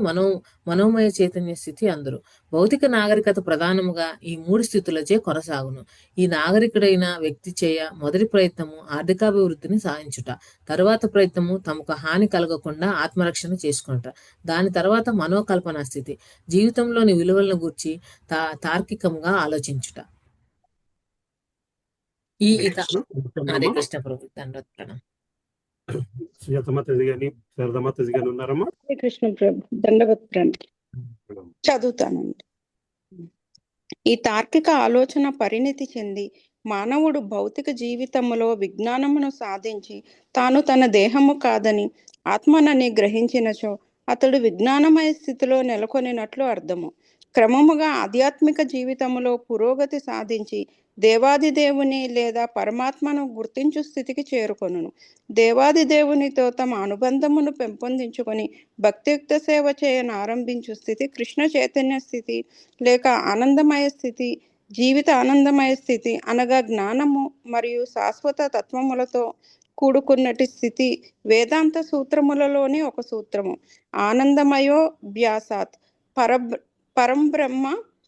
మనోమయ చైతన్య స్థితి అందరు. భౌతిక నాగరికత ప్రధానముగా ఈ 3 స్థితులచే కొనసాగును. ఈ నాగరికుడైన వ్యక్తి చేయ మొదటి ప్రయత్నము ఆర్థికాభివృద్ధిని సాధించుట, తరువాత ప్రయత్నము తమకు హాని కలగకుండా ఆత్మరక్షణ చేసుకుంట, దాని తర్వాత మనోకల్పన స్థితి జీవితంలోని విలువలను గూర్చి తార్కికంగా ఆలోచించుట. హరే కృష్ణ ప్రభు. దండోత్ప్రణం. సుజాతమాతాజీ గాని శారదామాతాజీ గాని ఉన్నారమ్మా? కృష్ణ ప్రభు. దండవత్ప్రణం. చదువుతానండి. ఈ తార్కిక ఆలోచన పరిణితి చెంది మానవుడు భౌతిక జీవితములో విజ్ఞానమును సాధించి తాను తన దేహము కాదని ఆత్మనని గ్రహించినచో అతడు విజ్ఞానమయ స్థితిలో నెలకొనినట్లు అర్థము. క్రమముగా ఆధ్యాత్మిక జీవితములో పురోగతి సాధించి దేవాది దేవుని లేదా పరమాత్మను గుర్తించు స్థితికి చేరుకొనును. దేవాది దేవునితో తమ అనుబంధమును పెంపొందించుకొని భక్తియుక్త సేవ చేయను ఆరంభించు స్థితి కృష్ణ చైతన్య స్థితి లేక ఆనందమయ స్థితి. జీవిత ఆనందమయ స్థితి అనగా జ్ఞానము మరియు శాశ్వత తత్వములతో కూడుకున్నటి స్థితి వేదాంత సూత్రములలోని ఒక సూత్రము. ఆనందమయో వ్యాసాత్ పరంబ్రహ్మ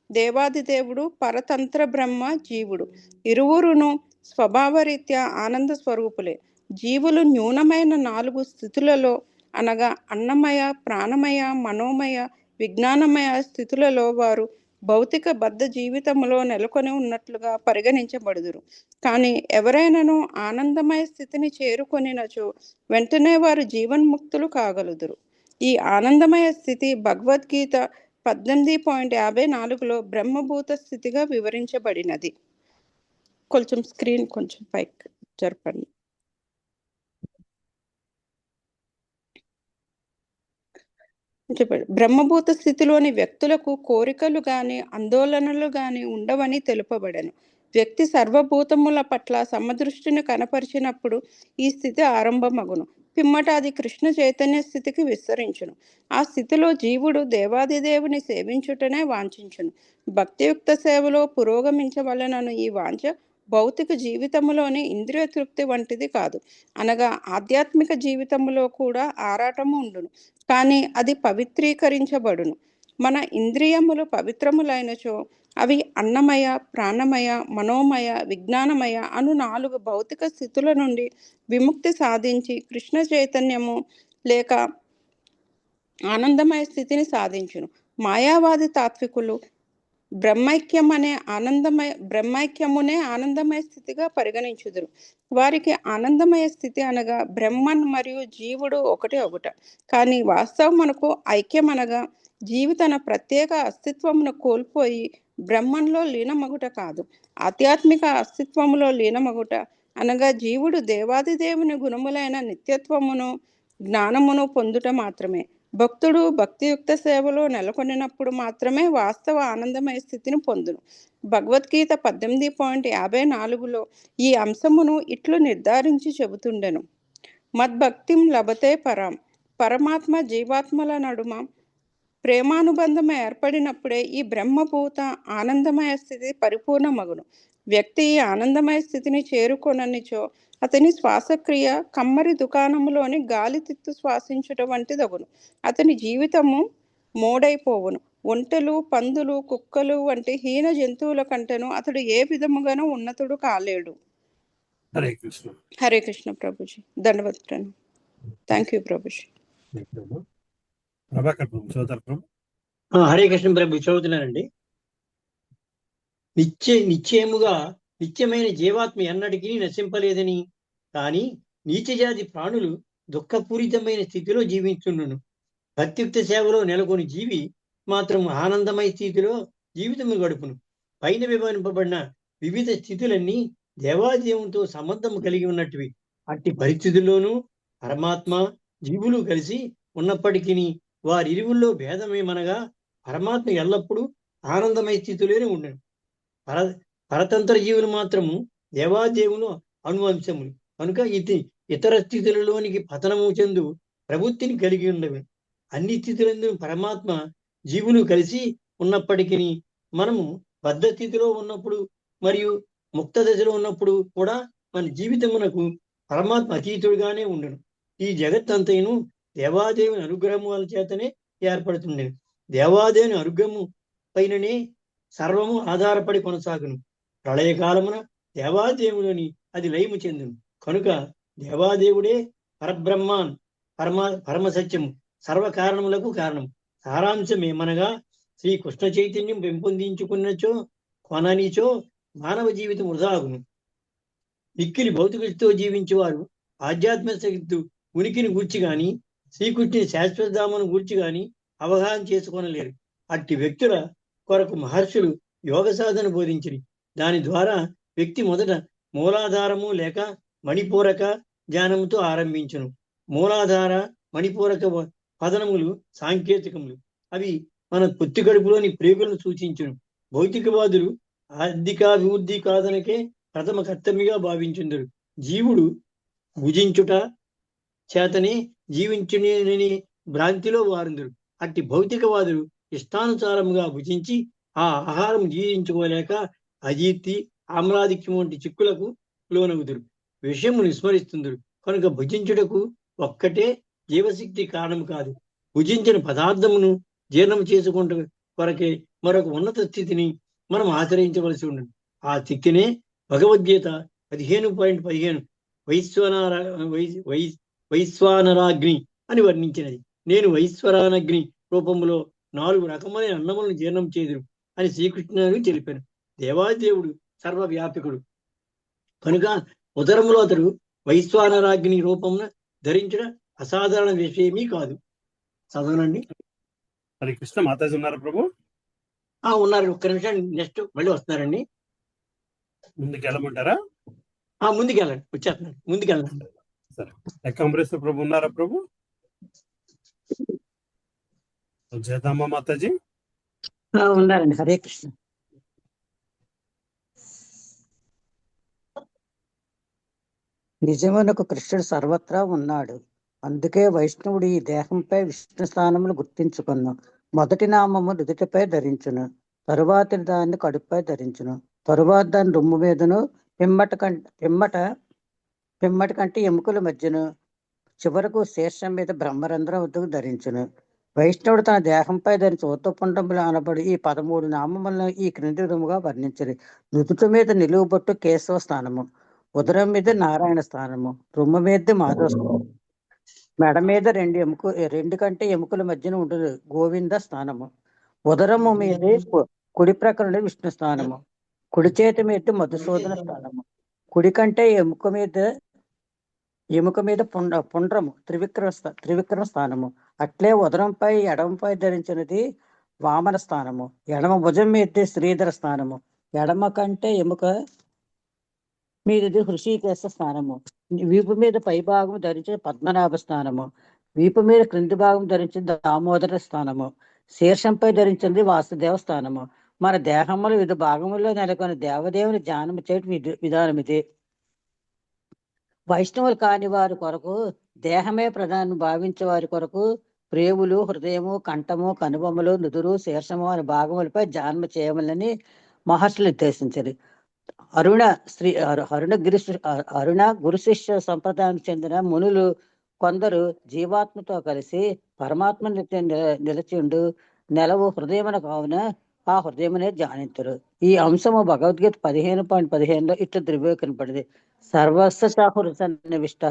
దేవాది దేవుడు, పరతంత్ర బ్రహ్మ జీవుడు ఇరువురును స్వభావరీత్యా ఆనంద స్వరూపులే. జీవులు న్యూనమైన 4 స్థితులలో అనగా అన్నమయ, ప్రాణమయ, మనోమయ, విజ్ఞానమయ స్థితులలో వారు భౌతిక బద్ధ జీవితములో నెలకొని ఉన్నట్లుగా పరిగణించబడుదురు. కానీ ఎవరైనాను ఆనందమయ స్థితిని చేరుకొనినచో వెంటనే వారు జీవన్ముక్తులు కాగలుదురు. ఈ ఆనందమయ స్థితి భగవద్గీత 18.54లో బ్రహ్మభూత స్థితిగా వివరించబడినది. కొంచెం స్క్రీన్ కొంచెం పైకి జరపండి. చెప్పండి. బ్రహ్మభూత స్థితిలోని వ్యక్తులకు కోరికలు గాని ఆందోళనలు గాని ఉండవని తెలుపబడెను. వ్యక్తి సర్వభూతముల పట్ల సమదృష్టిని కనపరిచినప్పుడు ఈ స్థితి ఆరంభమగును. పిమ్మట అది కృష్ణ చైతన్య స్థితికి విస్తరించును. ఆ స్థితిలో జీవుడు దేవాది దేవుని సేవించుటనే వాంఛించును. భక్తియుక్త సేవలో పురోగమించవలనను ఈ వాంఛ భౌతిక జీవితములోని ఇంద్రియ తృప్తి వంటిది కాదు. అనగా ఆధ్యాత్మిక జీవితములో కూడా ఆరాటము ఉండును, కానీ అది పవిత్రీకరించబడును. మన ఇంద్రియములు పవిత్రములైనచో అవి అన్నమయ, ప్రాణమయ, మనోమయ, విజ్ఞానమయ అను 4 భౌతిక స్థితుల నుండి విముక్తి సాధించి కృష్ణ చైతన్యము లేక ఆనందమయ స్థితిని సాధించును. మాయావాది తాత్వికులు బ్రహ్మైక్యమునే ఆనందమయ స్థితిగా పరిగణించుదురు. వారికి ఆనందమయ స్థితి అనగా బ్రహ్మన్ మరియు జీవుడు ఒకట. కానీ వాస్తవమునకు ఐక్యం అనగా జీవి తన ప్రత్యేక అస్తిత్వమును కోల్పోయి బ్రహ్మంలో లీనమగుట కాదు. ఆధ్యాత్మిక అస్తిత్వములో లీనమగుట అనగా జీవుడు దేవాది దేవుని గుణములైన నిత్యత్వమును జ్ఞానమును పొందుట మాత్రమే. భక్తుడు భక్తియుక్త సేవలో నెలకొనినప్పుడు మాత్రమే వాస్తవ ఆనందమయ స్థితిని పొందును. భగవద్గీత 18.54లో ఈ అంశమును ఇట్లు నిర్ధారించి చెబుతుండెను. మద్భక్తిం లభతే పరాం. పరమాత్మ జీవాత్మల నడుమ ప్రేమానుబంధం ఏర్పడినప్పుడే ఈ బ్రహ్మభూత ఆనందమయ స్థితి పరిపూర్ణమగును. వ్యక్తి ఈ ఆనందమయ స్థితిని చేరుకొననిచో అతని శ్వాసక్రియ కమ్మరి దుకాణములోని గాలి తిత్తు శ్వాసించుట వంటిదగును. అతని జీవితము మోడైపోవును. ఒంటెలు, పందులు, కుక్కలు వంటి హీన జంతువుల కంటేను అతడు ఏ విధముగానూ ఉన్నతుడు కాలేడు. హరే కృష్ణ. హరే కృష్ణ ప్రభుజీ. దండవత్ ప్రణామం. Thank you Prabhuji. ప్రభాకర్ ప్రభు చదువుతారు ప్రభు. హరే కృష్ణ ప్రభు చదువుతున్నానండి. నిశ్చయముగా నిత్యమైన జీవాత్మ ఎన్నటికీ నశింపలేదని, కానీ నీచజాతి ప్రాణులు దుఃఖపూరితమైన స్థితిలో జీవించుండును. భక్తియుక్త సేవలో నెలకొని జీవి మాత్రం ఆనందమయ స్థితిలో జీవితము గడుపును. పైన వివరింపబడిన వివిధ స్థితులన్నీ దేవాదేవునితో సంబంధం కలిగి ఉన్నట్టువి. అట్టి పరిస్థితుల్లోనూ పరమాత్మ జీవులు కలిసి ఉన్నప్పటికీ వారిరువుల్లో భేదమేమనగా పరమాత్మ ఎల్లప్పుడూ ఆనందమయ స్థితిలోనే ఉండను. పరతంత్ర జీవులు మాత్రము దేవాదేవును అనువంశములు కనుక ఇతర స్థితులలోనికి పతనము చెందు ప్రవృత్తిని కలిగి ఉండవు. అన్ని స్థితులందు పరమాత్మ జీవులు కలిసి ఉన్నప్పటికీ మనము బద్ధ స్థితిలో ఉన్నప్పుడు మరియు ముక్త దశలో ఉన్నప్పుడు కూడా మన జీవితమునకు పరమాత్మ అతీతుడుగానే ఉండను. ఈ జగత్తంతయును దేవాదేవుని అనుగ్రహము వల్ల చేతనే ఏర్పడుతుండేది. దేవాదేవుని అనుగ్రహము పైననే సర్వము ఆధారపడి కొనసాగును. ప్రళయకాలమున దేవాదేవుని అది లయము చెందును. కనుక దేవాదేవుడే పరబ్రహ్మాన్ పరమ సత్యము, సర్వకారణములకు కారణం. సారాంశం ఏమనగా శ్రీకృష్ణ చైతన్యం పెంపొందించుకున్నచో కొననిచో మానవ జీవితం వృధాగును. మిక్కిలి భౌతికతో జీవించేవారు ఆధ్యాత్మిక ఉనికిని గూర్చి గాని శ్రీకృష్ణుని శాశ్వతధామను గూర్చి గాని అవగాహన చేసుకొనలేరు. అట్టి వ్యక్తుల కొరకు మహర్షులు యోగ సాధన బోధించిరి. దాని ద్వారా వ్యక్తి మొదట మూలాధారము లేక మణిపూరక ధ్యానముతో ఆరంభించును. మూలాధార మణిపూరక పదనములు సాంకేతికములు. అవి మన పొత్తి కడుపులోని ప్రేగులను సూచించును. భౌతికవాదులు ఆర్థికాభివృద్ధి కాదనకే ప్రథమ కర్తవ్యంగా భావించుందరు. జీవుడు భుజించుట చేతనే జీవించుని భ్రాంతిలో వారుందరు. అట్టి భౌతికవాదులు ఇష్టానుసారముగా భుజించి ఆ ఆహారం జీవించుకోలేక అజీర్తి, ఆమ్లాదిక్యం వంటి చిక్కులకు లోనవుదురు. విషయము విస్మరిస్తుందరు. కనుక భుజించుటకు ఒక్కటే జీవశక్తి కారణం కాదు. భుజించిన పదార్థమును జీర్ణం చేసుకుంట కొరకే మరొక ఉన్నత స్థితిని మనం ఆశ్రయించవలసి ఉండదు. ఆ స్థితినే భగవద్గీత 15.15 వైశ్వానరాగ్ని అని వర్ణించినది. నేను వైశ్వరానగ్ని రూపంలో 4 రకమైన అన్నములను జీర్ణం చేదురు అని శ్రీకృష్ణుడు తెలిపాను. దేవాదేవుడు సర్వవ్యాపకుడు కనుక ఉదరములో అతడు వైశ్వానరాగ్ని రూపమున ధరించడం అసాధారణ విషయమీ కాదు. చదవనండి. హరే కృష్ణ. మాతాజీ ఉన్నారా ప్రభు? ఉన్నారు. ఒక్క నిమిషం, నెక్స్ట్ మళ్ళీ వస్తున్నారండి. ముందుకు వెళ్ళమంటారా? ముందుకెళ్ళండి, వచ్చేస్తున్నాను. ముందుకెళ్ళండి. సరే. ఏకాంబరేశ్వర ప్రభు ఉన్నారా ప్రభు? చేద్దామా మాతాజీ? ఉన్నారండి. హరే కృష్ణ. నిజమునకు కృష్ణుడు సర్వత్రా ఉన్నాడు. అందుకే వైష్ణవుడు ఈ దేహంపై విష్ణు స్థానములు గుర్తించుకున్నాం. మొదటి నామము నుదుటిపై ధరించును, తరువాతి దాన్ని కడుపుపై ధరించును, తరువాత దాన్ని రొమ్ము మీదను, పిమ్మటి కంటే ఎముకల మధ్యను, చివరకు శీర్షం మీద బ్రహ్మరంధ్రం వద్దకు ధరించును. వైష్ణవుడు తన దేహంపై ధరించి ఊతపుండములు అనబడి ఈ 13 నామములను ఈ క్రింది విధముగా వర్ణించరు. నుదుటి మీద నిలువుబొట్టు కేశవ స్థానము, ఉదరం మీద నారాయణ స్థానము, రొమ్ము మీద మాధవ స్థానము, మెడ మీద 2 కంటే ఎముకల మధ్యన ఉండు గోవింద స్థానము, ఉదరము మీద కుడి ప్రక్కన విష్ణు స్థానము, కుడి చేతి మీద మధుసూదన స్థానము, కుడి కంటే ఎముక మీద పుండ్రము త్రివిక్రమ స్థానము. అట్లే ఉదరంపై ఎడమపై ధరించినది వామన స్థానము, ఎడమ భుజం మీద శ్రీధర స్థానము, ఎడమ కంటే ఎముక మీదది హృషికేశ స్థానము, వీపు మీద పై భాగం ధరించిన పద్మనాభ స్థానము, వీపు మీద క్రింది భాగం ధరించిన దామోదర స్థానము, శీర్షంపై ధరించింది వాసుదేవ స్థానము. మన దేహములు వివిధ భాగముల్లో నెలకొని దేవదేవుని ధ్యానము చేయటం విధానం ఇది. వైష్ణవులు కాని వారి కొరకు, దేహమే ప్రధానం భావించే వారి కొరకు ప్రేవులు, హృదయము, కంఠము, కనుబొమ్మలు, నుదురు, శీర్షము అనే భాగములపై ధ్యానం చేయమని మహర్షులు నిర్దేశించారు. అరుణ గురు శిష్య సంప్రదాయానికి చెందిన మునులు కొందరు జీవాత్మతో కలిసి పరమాత్మ నిలచిండు నెలవు హృదయమున కావున ఆ హృదయమునే ధ్యానించరు. ఈ అంశము భగవద్గీత 15.15 ఇట్లు ధృవీకరింపబడింది. సర్వస్వచాహురుసన్నివిష్ట,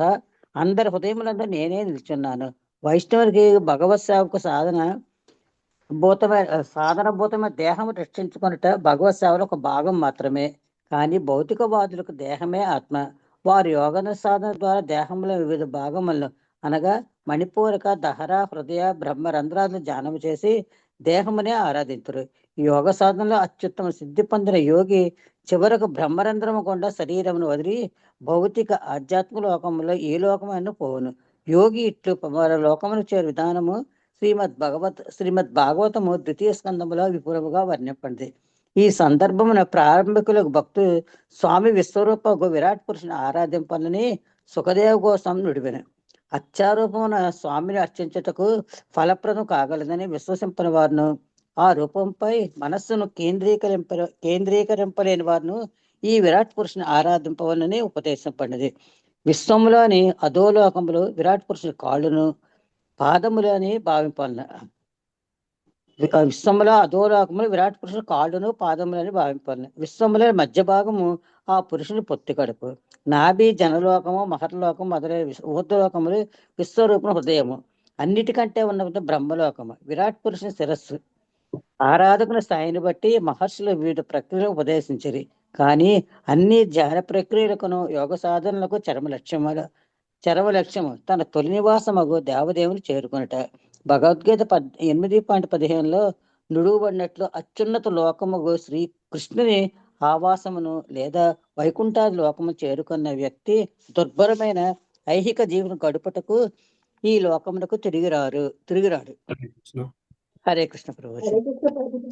అందరి హృదయములందరూ నేనే నిల్చున్నాను. వైష్ణవునికి భగవత్ సేవకు సాధనభూతమైన దేహము రక్షించుకున్నట భగవత్ సేవలో ఒక భాగం మాత్రమే. కానీ భౌతికవాదులకు దేహమే ఆత్మ. వారు యోగ సాధన ద్వారా దేహంలో వివిధ భాగములను అనగా మణిపూరక, దహర, హృదయ, బ్రహ్మరంధ్రాలను ధ్యానము చేసి దేహమునే ఆరాధించరు. ఈ యోగ సాధనలో అత్యుత్తమ సిద్ధి పొందిన యోగి చివరకు బ్రహ్మరంధ్రము గుండా శరీరమును వదిలి భౌతిక ఆధ్యాత్మిక లోకములో ఏ లోకమైన పోవును. యోగి ఇట్లు మరో లోకమును చేరు విధానము శ్రీమద్ భాగవతము 2వ స్కందములో విపులముగా వర్ణింపబడింది. ఈ సందర్భమున ప్రారంభికులకు భక్తులు స్వామి విశ్వరూప విరాట్ పురుషుని ఆరాధింపాలని సుఖదేవ కోసం నుడివెను. అత్యారూపమున స్వామిని అర్చించుటకు ఫలప్రదం కాగలదని విశ్వసింపని వారును, ఆ రూపంపై మనస్సును కేంద్రీకరింపలేని వారును ఈ విరాట్ పురుషుని ఆరాధింపవలని ఉపదేశింపడినది. విశ్వంలోని అధోలోకములు విరాట్ పురుషుని కాళ్ళును పాదములని భావింపాలన. విశ్వములో అధోలోకములు విరాట్ పురుషుని కాళ్ళును పాదములని భావింపాలన. విశ్వములో మధ్య భాగము ఆ పురుషుని పొత్తి కడుపు, నాభి జనలోకము, మహర్లోకము మొదలైన ఊర్ధ్వలోకములు విశ్వరూపం హృదయము, అన్నిటికంటే ఉన్న బ్రహ్మలోకము విరాట్ పురుషుని శిరస్సు. ఆరాధకుల స్థాయిని బట్టి మహర్షులు వివిధ ప్రక్రియలు ఉపదేశించరి. కానీ అన్ని ధ్యాన ప్రక్రియలకును యోగ సాధనలకు చరమ లక్ష్యము తన తొలి నివాసమగు దేవదేవుని చేరుకునట. భగవద్గీత 8.15లో నుడువబడినట్లు అత్యున్నత లోకముగు శ్రీ కృష్ణుని ఆవాసమును లేదా వైకుంఠాది లోకము చేరుకున్న వ్యక్తి దుర్భరమైన ఐహిక జీవనం గడుపుటకు ఈ లోకమునకు తిరిగిరాడు. హరే కృష్ణ. హరే కృష్ణ ప్రభు.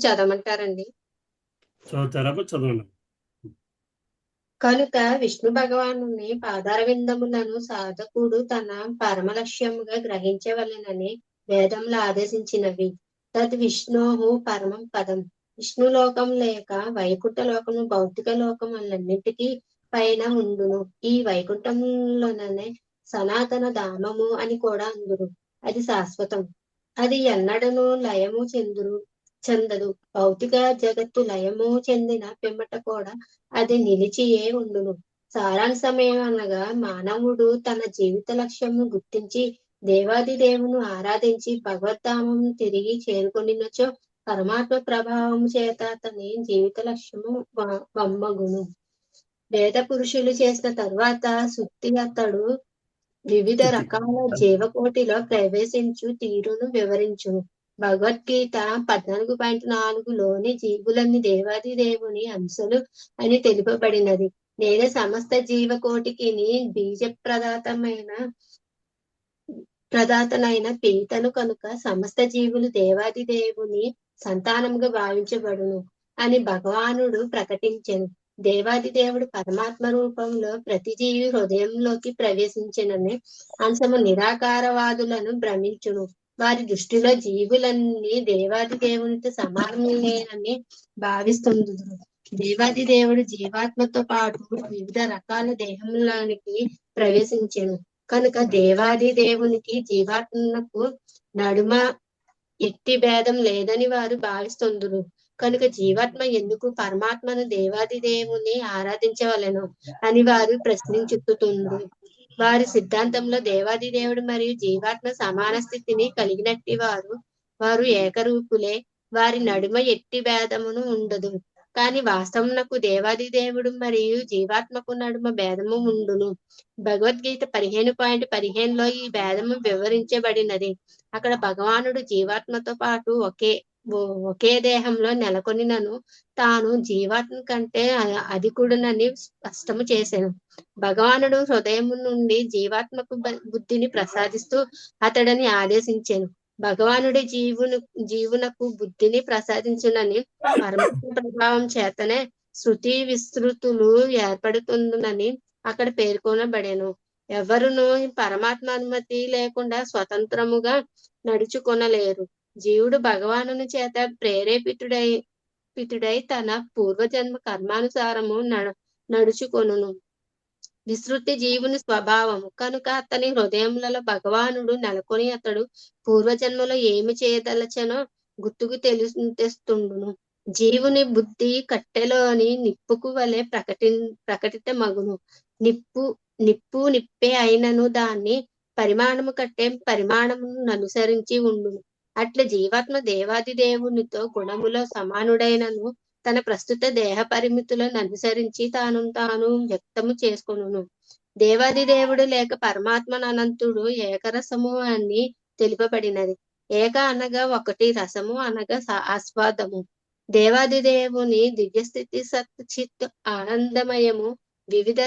చదవమంటారండి. చదువుతారా? చదవండి. కనుక విష్ణు భగవాను పాదార విందములను సాధకుడు తన పరమ లక్ష్యముగా గ్రహించవలెనని వేదములు ఆదేశించినవి. తద్ విష్ణోహు పరమం పదం. విష్ణు లోకం లేక వైకుంఠ లోకము భౌతిక లోకములన్నిటికీ పైన ఉండును. ఈ వైకుంఠంలోనే సనాతన ధామము అని కూడా అందురు. అది శాశ్వతం. అది ఎన్నడను లయము చెందదు. భౌతిక జగత్తు లయము చెందిన పిమ్మట కూడా అది నిలిచియే ఉండును. సారాంశమేమనగా మానవుడు తన జీవిత లక్ష్యము గుర్తించి దేవాది దేవుని ఆరాధించి భగవద్ధామము తిరిగి చేరుకొనినచో పరమాత్మ ప్రభావం చేత అతని జీవిత లక్ష్యము వమ్మగును. వేద పురుషులు చేసిన తర్వాత శుద్ధి అతడు వివిధ రకాల జీవకోటిలో ప్రవేశించు తీరును వివరించును. భగవద్గీత 14.4లోని జీవులన్నీ దేవాది దేవుని అంశలు అని తెలుపబడినది. నేను సమస్త జీవకోటికి బీజ ప్రదాతనైన పీతను కనుక సమస్త జీవులు దేవాది దేవుని సంతానముగా భావించబడును అని భగవానుడు ప్రకటించెను. దేవాది దేవుడు పరమాత్మ రూపంలో ప్రతి జీవి హృదయంలోకి ప్రవేశించినని అంశము నిరాకారవాదులను భ్రమించును. వారి దృష్టిలో జీవులన్నీ దేవాది దేవునితో సమానమేనని భావిస్తుందురు. దేవాది దేవుడు జీవాత్మతో పాటు వివిధ రకాల దేహంలోనికి ప్రవేశించెను కనుక దేవాది దేవునికి జీవాత్మకు నడుమ ఎట్టి భేదం లేదని వారు భావిస్తుందురు. కనుక జీవాత్మ ఎందుకు పరమాత్మను దేవాది దేవుని ఆరాధించవలెను అని వారు ప్రశ్నించుతుండ్రు. వారి సిద్ధాంతంలో దేవాది దేవుడు మరియు జీవాత్మ సమాన స్థితిని కలిగినట్టి వారు ఏకరూపులే. వారి నడుమ ఎట్టి భేదమును ఉండదు. కానీ వాస్తవమునకు దేవాది దేవుడు మరియు జీవాత్మకు నడుమ భేదము ఉండును. భగవద్గీత 15.15లో ఈ భేదము వివరించబడినది. అక్కడ భగవానుడు జీవాత్మతో పాటు ఒకే దేహంలో నెలకొనినను తాను జీవాత్మ కంటే అధికుడునని స్పష్టము చేశాను. భగవానుడు హృదయం నుండి జీవాత్మకు బుద్ధిని ప్రసాదిస్తూ అతడిని ఆదేశించాను. భగవానుడి జీవునకు బుద్ధిని ప్రసాదించునని పరమాత్మ ప్రభావం చేతనే శృతి విస్తృతులు ఏర్పడుతుందని అక్కడ పేర్కొనబడెను. ఎవరును పరమాత్మ అనుమతి లేకుండా స్వతంత్రముగా నడుచుకొనలేరు. జీవుడు భగవానుని చేత ప్రేరేపితుడై తన పూర్వజన్మ కర్మానుసారము నడుచుకొనును. విస్తృతి జీవుని స్వభావము కనుక అతని హృదయములలో భగవానుడు నెలకొని అతడు పూర్వజన్మలో ఏమి చేయదలచనో గుర్తుకు తెస్తుండును. జీవుని బుద్ధి కట్టెలోని నిప్పుకు వలె ప్రకటిత మగును. నిప్పే అయినను దాన్ని పరిమాణము కట్టే పరిమాణమును అనుసరించి ఉండును. అట్లా జీవాత్మ దేవాది దేవునితో గుణములో సమానుడైనను తన ప్రస్తుత దేహ పరిమితులను అనుసరించి తాను వ్యక్తము చేసుకొనును. దేవాది దేవుడు లేక పరమాత్మను అనంతుడు ఏకరసము అని తెలుపబడినది. ఏక అనగా ఒకటి, రసము అనగా ఆస్వాదము. దేవాది దేవుని దివ్యస్థితి సచ్చిత్ ఆనందమయము వివిధ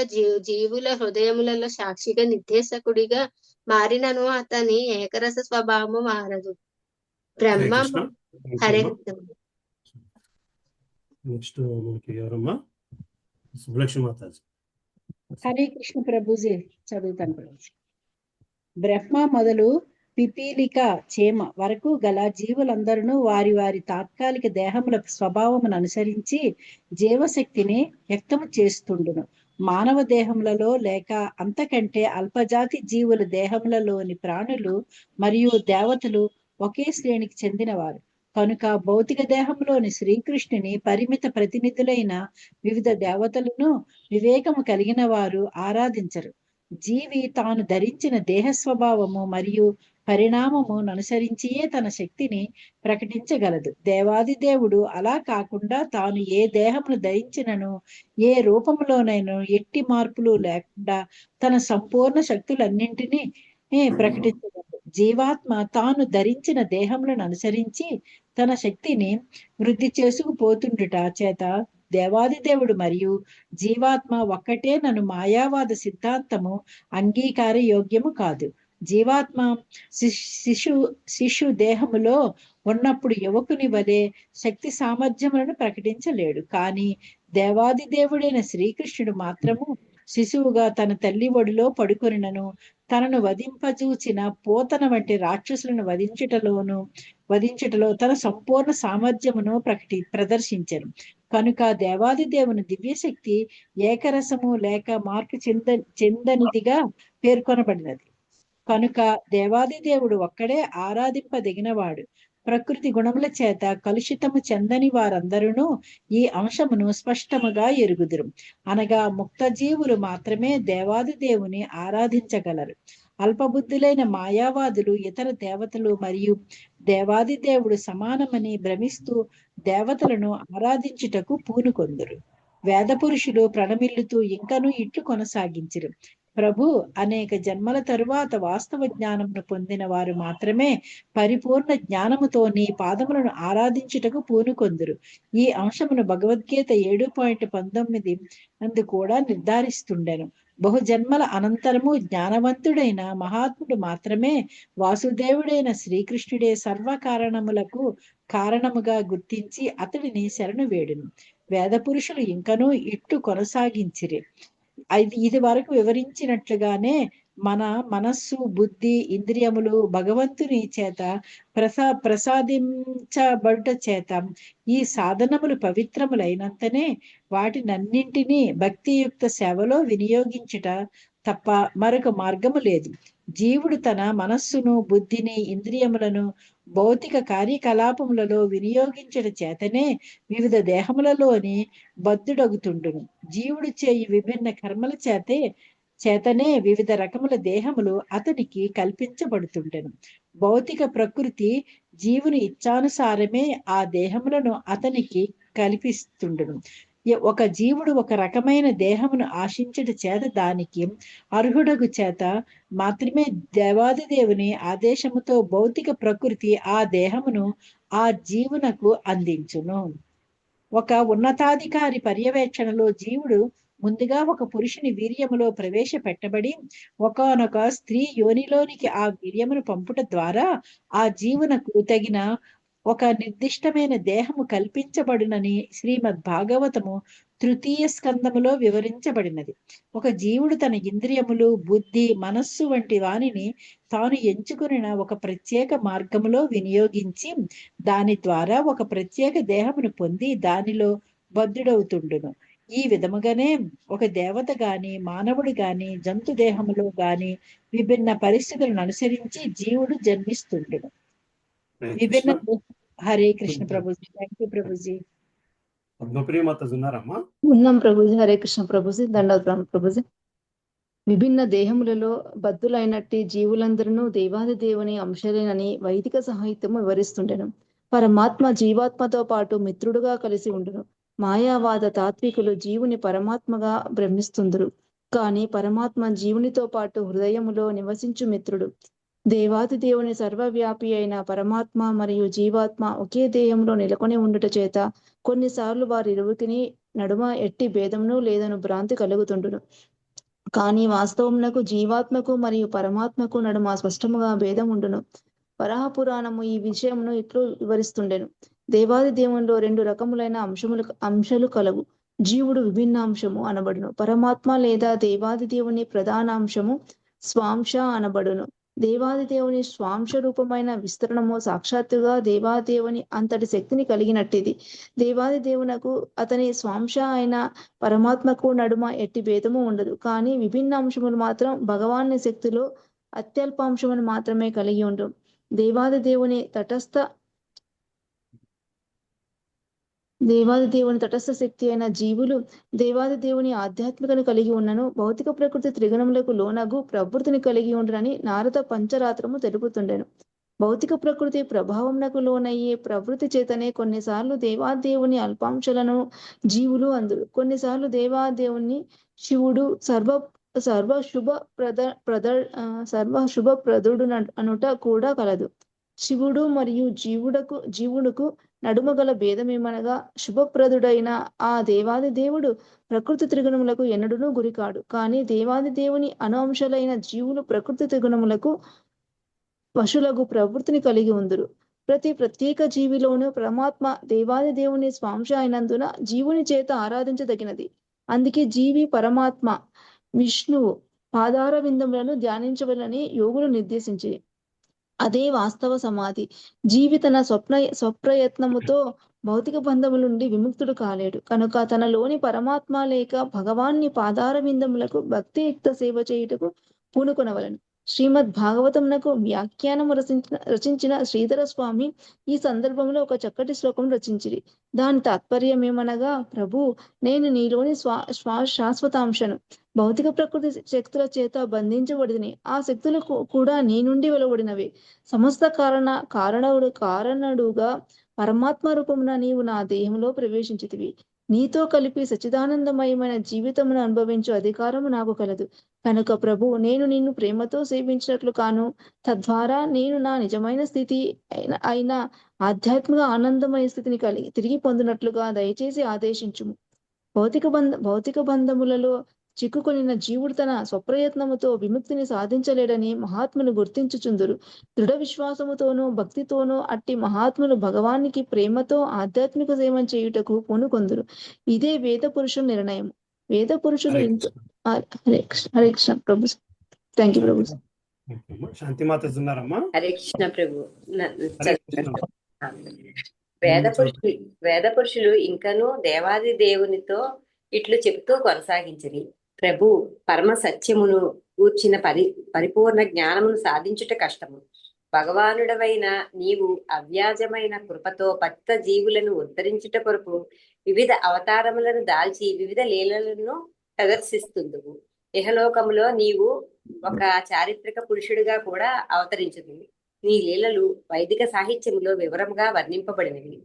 జీవుల హృదయములలో సాక్షిగా నిర్దేశకుడిగా మారినను అతని ఏకరస స్వభావము మారదు. బ్రహ్మ హరే నెక్స్ట్ మనకి ఎవరమ్మా? సుబ్బలక్ష్మి మాతాజీ. హరే కృష్ణ ప్రభుజీ చదువుతాను ప్రభుజీ. బ్రహ్మ మొదలు పిపీలిక చీమ వరకు గల జీవులందరూ వారి వారి తాత్కాలిక దేహముల స్వభావమును అనుసరించి జీవశక్తిని వ్యక్తము చేస్తుండును. మానవ దేహములలో లేక అంతకంటే అల్పజాతి జీవుల దేహములలోని ప్రాణులు మరియు దేవతలు ఒకే శ్రేణికి చెందినవారు కనుక భౌతిక దేహంలోని శ్రీకృష్ణుని పరిమిత ప్రతినిధులైన వివిధ దేవతలను వివేకము కలిగిన వారు ఆరాధించరు. జీవి తాను ధరించిన దేహ స్వభావము మరియు పరిణామమును అనుసరించియే తన శక్తిని ప్రకటించగలదు. దేవాది దేవుడు అలా కాకుండా తాను ఏ దేహమును ధరించినను ఏ రూపంలోనైనా ఎట్టి మార్పులు లేకుండా తన సంపూర్ణ శక్తులన్నింటినీ ప్రకటించగలదు. జీవాత్మ తాను ధరించిన దేహములను అనుసరించి తన శక్తిని వృద్ధి చేసుకుపోతుండుట చేత దేవాది దేవుడు మరియు జీవాత్మ ఒక్కటే నన్ను మాయావాద సిద్ధాంతము అంగీకార యోగ్యము కాదు. జీవాత్మ శిశు దేహములో ఉన్నప్పుడు యువకుని వలె శక్తి సామర్థ్యములను ప్రకటించలేడు. కానీ దేవాది దేవుడైన శ్రీకృష్ణుడు మాత్రము శిశువుగా తన తల్లి ఒడిలో పడుకొనినను తనను వధింపజూచిన పోతన వంటి రాక్షసులను వధించుటలో తన సంపూర్ణ సామర్థ్యమును ప్రదర్శించను. కనుక దేవాది దేవుని దివ్యశక్తి ఏకరసము లేక మార్పు చెందనిదిగా పేర్కొనబడినది. కనుక దేవాది దేవుడు ఒక్కడే ఆరాధింపదగినవాడు. ప్రకృతి గుణముల చేత కలుషితము చెందని వారందరూ ఈ అంశమును స్పష్టముగా ఎరుగుదురు. అనగా ముక్త జీవులు మాత్రమే దేవాది దేవుని ఆరాధించగలరు. అల్పబుద్ధులైన మాయావాదులు ఇతర దేవతలు మరియు దేవాది దేవుడు సమానమని భ్రమిస్తూ దేవతలను ఆరాధించుటకు పూనుకొందురు. వేద పురుషులు ప్రణమిల్లుతూ ఇంకనూ ఇట్లు కొనసాగించరు. ప్రభు అనేక జన్మల తరువాత వాస్తవ జ్ఞానమును పొందిన వారు మాత్రమే పరిపూర్ణ జ్ఞానముతో నీ పాదములను ఆరాధించుటకు పూనుకొందురు. ఈ అంశమును భగవద్గీత 7:19 అందు కూడా నిర్ధారిస్తుండెను. బహుజన్మల అనంతరము జ్ఞానవంతుడైన మహాత్ముడు మాత్రమే వాసుదేవుడైన శ్రీకృష్ణుడే సర్వకారణములకు కారణముగా గుర్తించి అతడిని శరణు వేడును. వేద పురుషులు ఇంకనూ ఇట్లు కొనసాగించిరి. ఇది వరకు వివరించినట్లుగానే మన మనస్సు, బుద్ధి, ఇంద్రియములు భగవంతుని చేత ప్రసాదించబడ్డ చేత ఈ సాధనములు పవిత్రములైనంతనే వాటినన్నింటినీ భక్తియుక్త సేవలో వినియోగించుట తప్ప మరొక మార్గము లేదు. జీవుడు తన మనస్సును, బుద్ధిని, ఇంద్రియములను భౌతిక కార్యకలాపములలో వినియోగించట చేతనే వివిధ దేహములలోని బద్ధుడగుతుండును. జీవుడు చేయు విభిన్న కర్మల చేతనే వివిధ రకముల దేహములు అతనికి కల్పించబడుతుండెను. భౌతిక ప్రకృతి జీవుని ఇచ్చానుసారమే ఆ దేహములను అతనికి కల్పిస్తుండును. ఒక జీవుడు ఒక రకమైన దేహమును ఆశించట చేత దానికి అర్హుడగు చేత మాత్రమే దేవాది దేవుని ఆదేశముతో భౌతిక ప్రకృతి ఆ దేహమును ఆ జీవునకు అందించును. ఒక ఉన్నతాధికారి పర్యవేక్షణలో జీవుడు ముందుగా ఒక పురుషుని వీర్యములో ప్రవేశపెట్టబడి ఒకానొక స్త్రీ యోనిలోనికి ఆ వీర్యమును పంపుట ద్వారా ఆ జీవునకు తగిన ఒక నిర్దిష్టమైన దేహము కల్పించబడునని శ్రీమద్ భాగవతము 3వ స్కందములో వివరించబడినది. ఒక జీవుడు తన ఇంద్రియములు, బుద్ధి, మనస్సు వంటి వానిని తాను ఎంచుకున్న ఒక ప్రత్యేక మార్గములో వినియోగించి దాని ద్వారా ఒక ప్రత్యేక దేహమును పొంది దానిలో బద్ధుడవుతుండును. ఈ విధముగానే ఒక దేవత గాని, మానవుడు గాని, జంతు దేహములో గాని విభిన్న పరిస్థితులను అనుసరించి జీవుడు జన్మిస్తుండును. విభిన్న హరే కృష్ణ ప్రభుజీ. Thank you Prabhuji. పద్మప్రియమాత ఉన్నారమ్మా? ఉన్నాం ప్రభుజీ. హరే కృష్ణ ప్రభుజీ. దండోత్సవం ప్రభుజీ. విభిన్న దేహములలో బద్ధులైనట్టి జీవులందరూ దేవాది దేవుని అంశలేనని వైదిక సాహిత్యము వివరిస్తుండెను. పరమాత్మ జీవాత్మతో పాటు మిత్రుడుగా కలిసి ఉండును. మాయావాద తాత్వికులు జీవుని పరమాత్మగా భ్రమిస్తుందురు. కాని పరమాత్మ జీవునితో పాటు హృదయములో నివసించు మిత్రుడు. దేవాది దేవుని సర్వవ్యాపి అయిన పరమాత్మ మరియు జీవాత్మ ఒకే దేహంలో నెలకొని ఉండుట చేత కొన్నిసార్లు వారిరువుకిని నడుమ ఎట్టి భేదమును లేదను భ్రాంతి కలుగుతుండును. కానీ వాస్తవమునకు జీవాత్మకు మరియు పరమాత్మకు నడుమ స్పష్టముగా భేదం ఉండును. వరాహ పురాణము ఈ విషయమును ఇట్లు వివరిస్తుండెను. దేవాది దేవునిలో 2 రకములైన అంశాలు కలవు. జీవుడు విభిన్న అంశము అనబడును. పరమాత్మ లేదా దేవాది దేవుని ప్రధాన అంశము స్వాంశ అనబడును. దేవాది దేవుని స్వాంశ రూపమైన విస్తరణము సాక్షాత్తుగా దేవాదేవుని అంతటి శక్తిని కలిగినట్టిది. దేవాది దేవునకు అతని స్వాంశ అయిన పరమాత్మకు నడుమ ఎట్టి భేదము ఉండదు. కానీ విభిన్న అంశములు మాత్రం భగవాన్ని శక్తిలో అత్యల్ప అంశమును మాత్రమే కలిగి ఉండు. దేవాది దేవుని తటస్థ శక్తి అయిన జీవులు దేవాది దేవుని ఆధ్యాత్మికను కలిగి ఉన్నను భౌతిక ప్రకృతి త్రిగుణములకు లోనగు ప్రవృత్తిని కలిగి ఉండునని నారద పంచరాత్రము తెలుపుతుండెను. భౌతిక ప్రకృతి ప్రభావమునకు లోనయ్యే ప్రవృత్తి చేతనే కొన్నిసార్లు దేవాదేవుని అల్పాంశాలను జీవులు అందురు. కొన్నిసార్లు దేవాదేవుని శివుడు సర్వశుభప్రదుడు అనుట కూడా కలదు. శివుడు మరియు జీవుడుకు నడుమగల భేదమేమనగా శుభప్రదుడైన ఆ దేవాది దేవుడు ప్రకృతి త్రిగుణములకు ఎన్నడూనూ గురికాడు. కానీ దేవాది దేవుని అణువంశులైన జీవులు ప్రకృతి త్రిగుణములకు వశులగు ప్రవృత్తిని కలిగి ఉందురు. ప్రతి ప్రత్యేక జీవిలోనూ పరమాత్మ దేవాది దేవుని స్వాంశ అయినందున జీవుని చేత ఆరాధించదగినది. అందుకే జీవి పరమాత్మ విష్ణువు పాదార విందములను ధ్యానించవలని యోగులు నిర్దేశించి అదే వాస్తవ సమాధి. జీవి తన స్వప్రయత్నముతో భౌతిక బంధముల నుండి విముక్తుడు కాలేడు. కనుక తనలోని పరమాత్మ లేక భగవాన్ని పాదార విందములకు భక్తియుక్త సేవ చేయుటకు పూనుకొనవలను. శ్రీమద్ భాగవతమునకు వ్యాఖ్యానము రచించిన శ్రీధర స్వామి ఈ సందర్భంలో ఒక చక్కటి శ్లోకం రచించిరి. దాని తాత్పర్యమేమనగా, ప్రభు, నేను నీలోని శాశ్వతాంశను. భౌతిక ప్రకృతి శక్తుల చేత బంధించబడినవి. ఆ శక్తులు కూడా నీ నుండి వెలువడినవే. సమస్త కారణుడుగా పరమాత్మ రూపమున నీవు నా దేహంలో ప్రవేశించితివి. నీతో కలిపి సచ్చిదానందమయమైన జీవితమును అనుభవించు అధికారము నాకు కలదు. కనుక ప్రభు, నేను నిన్ను ప్రేమతో సేవించినట్లు కాను, తద్వారా నేను నా నిజమైన స్థితి అయిన ఆధ్యాత్మిక ఆనందమయ స్థితిని తిరిగి పొందినట్లుగా దయచేసి ఆదేశించుము. భౌతిక బంధములలో చిక్కుకొనిన జీవుడు తన స్వప్రయత్నముతో విముక్తిని సాధించలేడని మహాత్ములు గుర్తించుచుందురు. దృఢ విశ్వాసముతోనూ భక్తితోనూ అట్టి మహాత్ములు భగవానికి ప్రేమతో ఆధ్యాత్మిక సేవం చేయుటకు పూనుకొందురు. ఇదే వేద పురుషుల నిర్ణయం. వేద పురుషులు హరే కృష్ణ ప్రభు. థ్యాంక్ యూ ప్రభు. శాంతిమాత ఉన్నారమ్మా? హరే కృష్ణ ప్రభు. హరే కృష్ణ. వేద పురుషులు ఇంకనూ దేవాది దేవునితో ఇట్లు చెబుతూ కొనసాగించని, ప్రభు, పరమ సత్యమును కూర్చిన పరిపూర్ణ జ్ఞానమును సాధించుట కష్టము. భగవానుడవైన నీవు అవ్యాజమైన కృపతో పతిత జీవులను ఉద్ధరించుట కొరకు వివిధ అవతారములను దాల్చి వివిధ లీలలను ప్రదర్శిస్తుందువు. ఇహలోకములో నీవు ఒక చారిత్రక పురుషుడిగా కూడా అవతరించుతుంది. నీ లీలలు వైదిక సాహిత్యములో వివరంగా వర్ణింపబడినవి.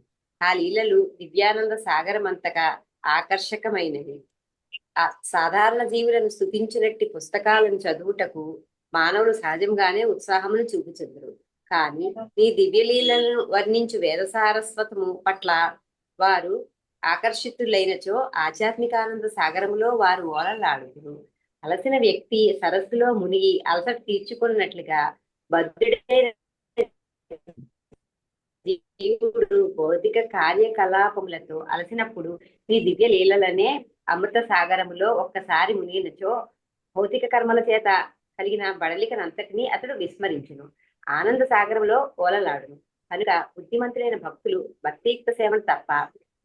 ఆ లీలలు దివ్యానంద సాగరమంతగా ఆకర్షకమైనవి. సాధారణ జీవులను స్తుతించినట్టి పుస్తకాలను చదువుటకు మానవులు సహజంగానే ఉత్సాహమును చూపుచుందరు. కానీ నీ దివ్యలీలను వర్ణించు వేద సారస్వతము పట్ల వారు ఆకర్షితులైనచో ఆధ్యాత్మికానంద సాగరములో వారు ఓలలాడుదురు. అలసిన వ్యక్తి సరస్సులో మునిగి అలసట తీర్చుకున్నట్లుగా బద్ధుడైన జీవుడు భౌతిక కార్యకలాపములతో అలసినప్పుడు నీ దివ్య లీలలనే అమృత సాగరములో ఒక్కసారి మునిగినచో భౌతిక కర్మల చేత కలిగిన బడలికనంతటినీ అతడు విస్మరించును, ఆనంద సాగరంలో ఓలలాడును. కనుక బుద్ధిమంతులైన భక్తులు భక్తియుక్త సేవను తప్ప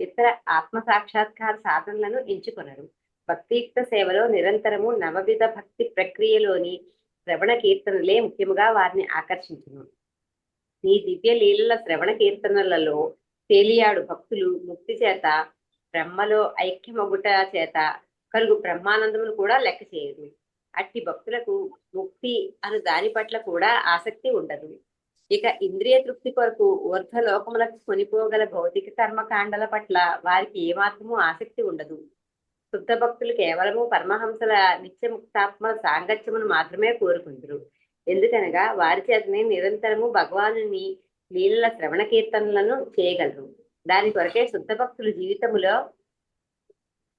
ఇతర ఆత్మ సాక్షాత్కార సాధనలను ఎంచుకొనరు. భక్తియుక్త సేవలో నిరంతరము నవవిధ భక్తి ప్రక్రియలోని శ్రవణ కీర్తనలే ముఖ్యముగా వారిని ఆకర్షించును. నీ దివ్య లీలల శ్రవణ కీర్తనలలో తేలియాడు భక్తులు ముక్తి చేత బ్రహ్మలో ఐక్యమగుట చేత కలుగు బ్రహ్మానందమును కూడా లెక్క చేయరు. అట్టి భక్తులకు ముక్తి అను దాని పట్ల కూడా ఆసక్తి ఉండదు. ఇక ఇంద్రియ తృప్తి కొరకు ఊర్ధ్వలోకములకు కొనిపోగల భౌతిక కర్మకాండల పట్ల వారికి ఏమాత్రము ఆసక్తి ఉండదు. శుద్ధ భక్తులు కేవలము పరమహంసల నిత్యముక్తాత్మ సాంగత్యమును మాత్రమే కోరుకుందరు. ఎందుకనగా వారి చేతనే నిరంతరము భగవానుని లీలల శ్రవణ కీర్తనలను చేయగలరు. దాని కొరకే శుద్ధ భక్తులు జీవితములో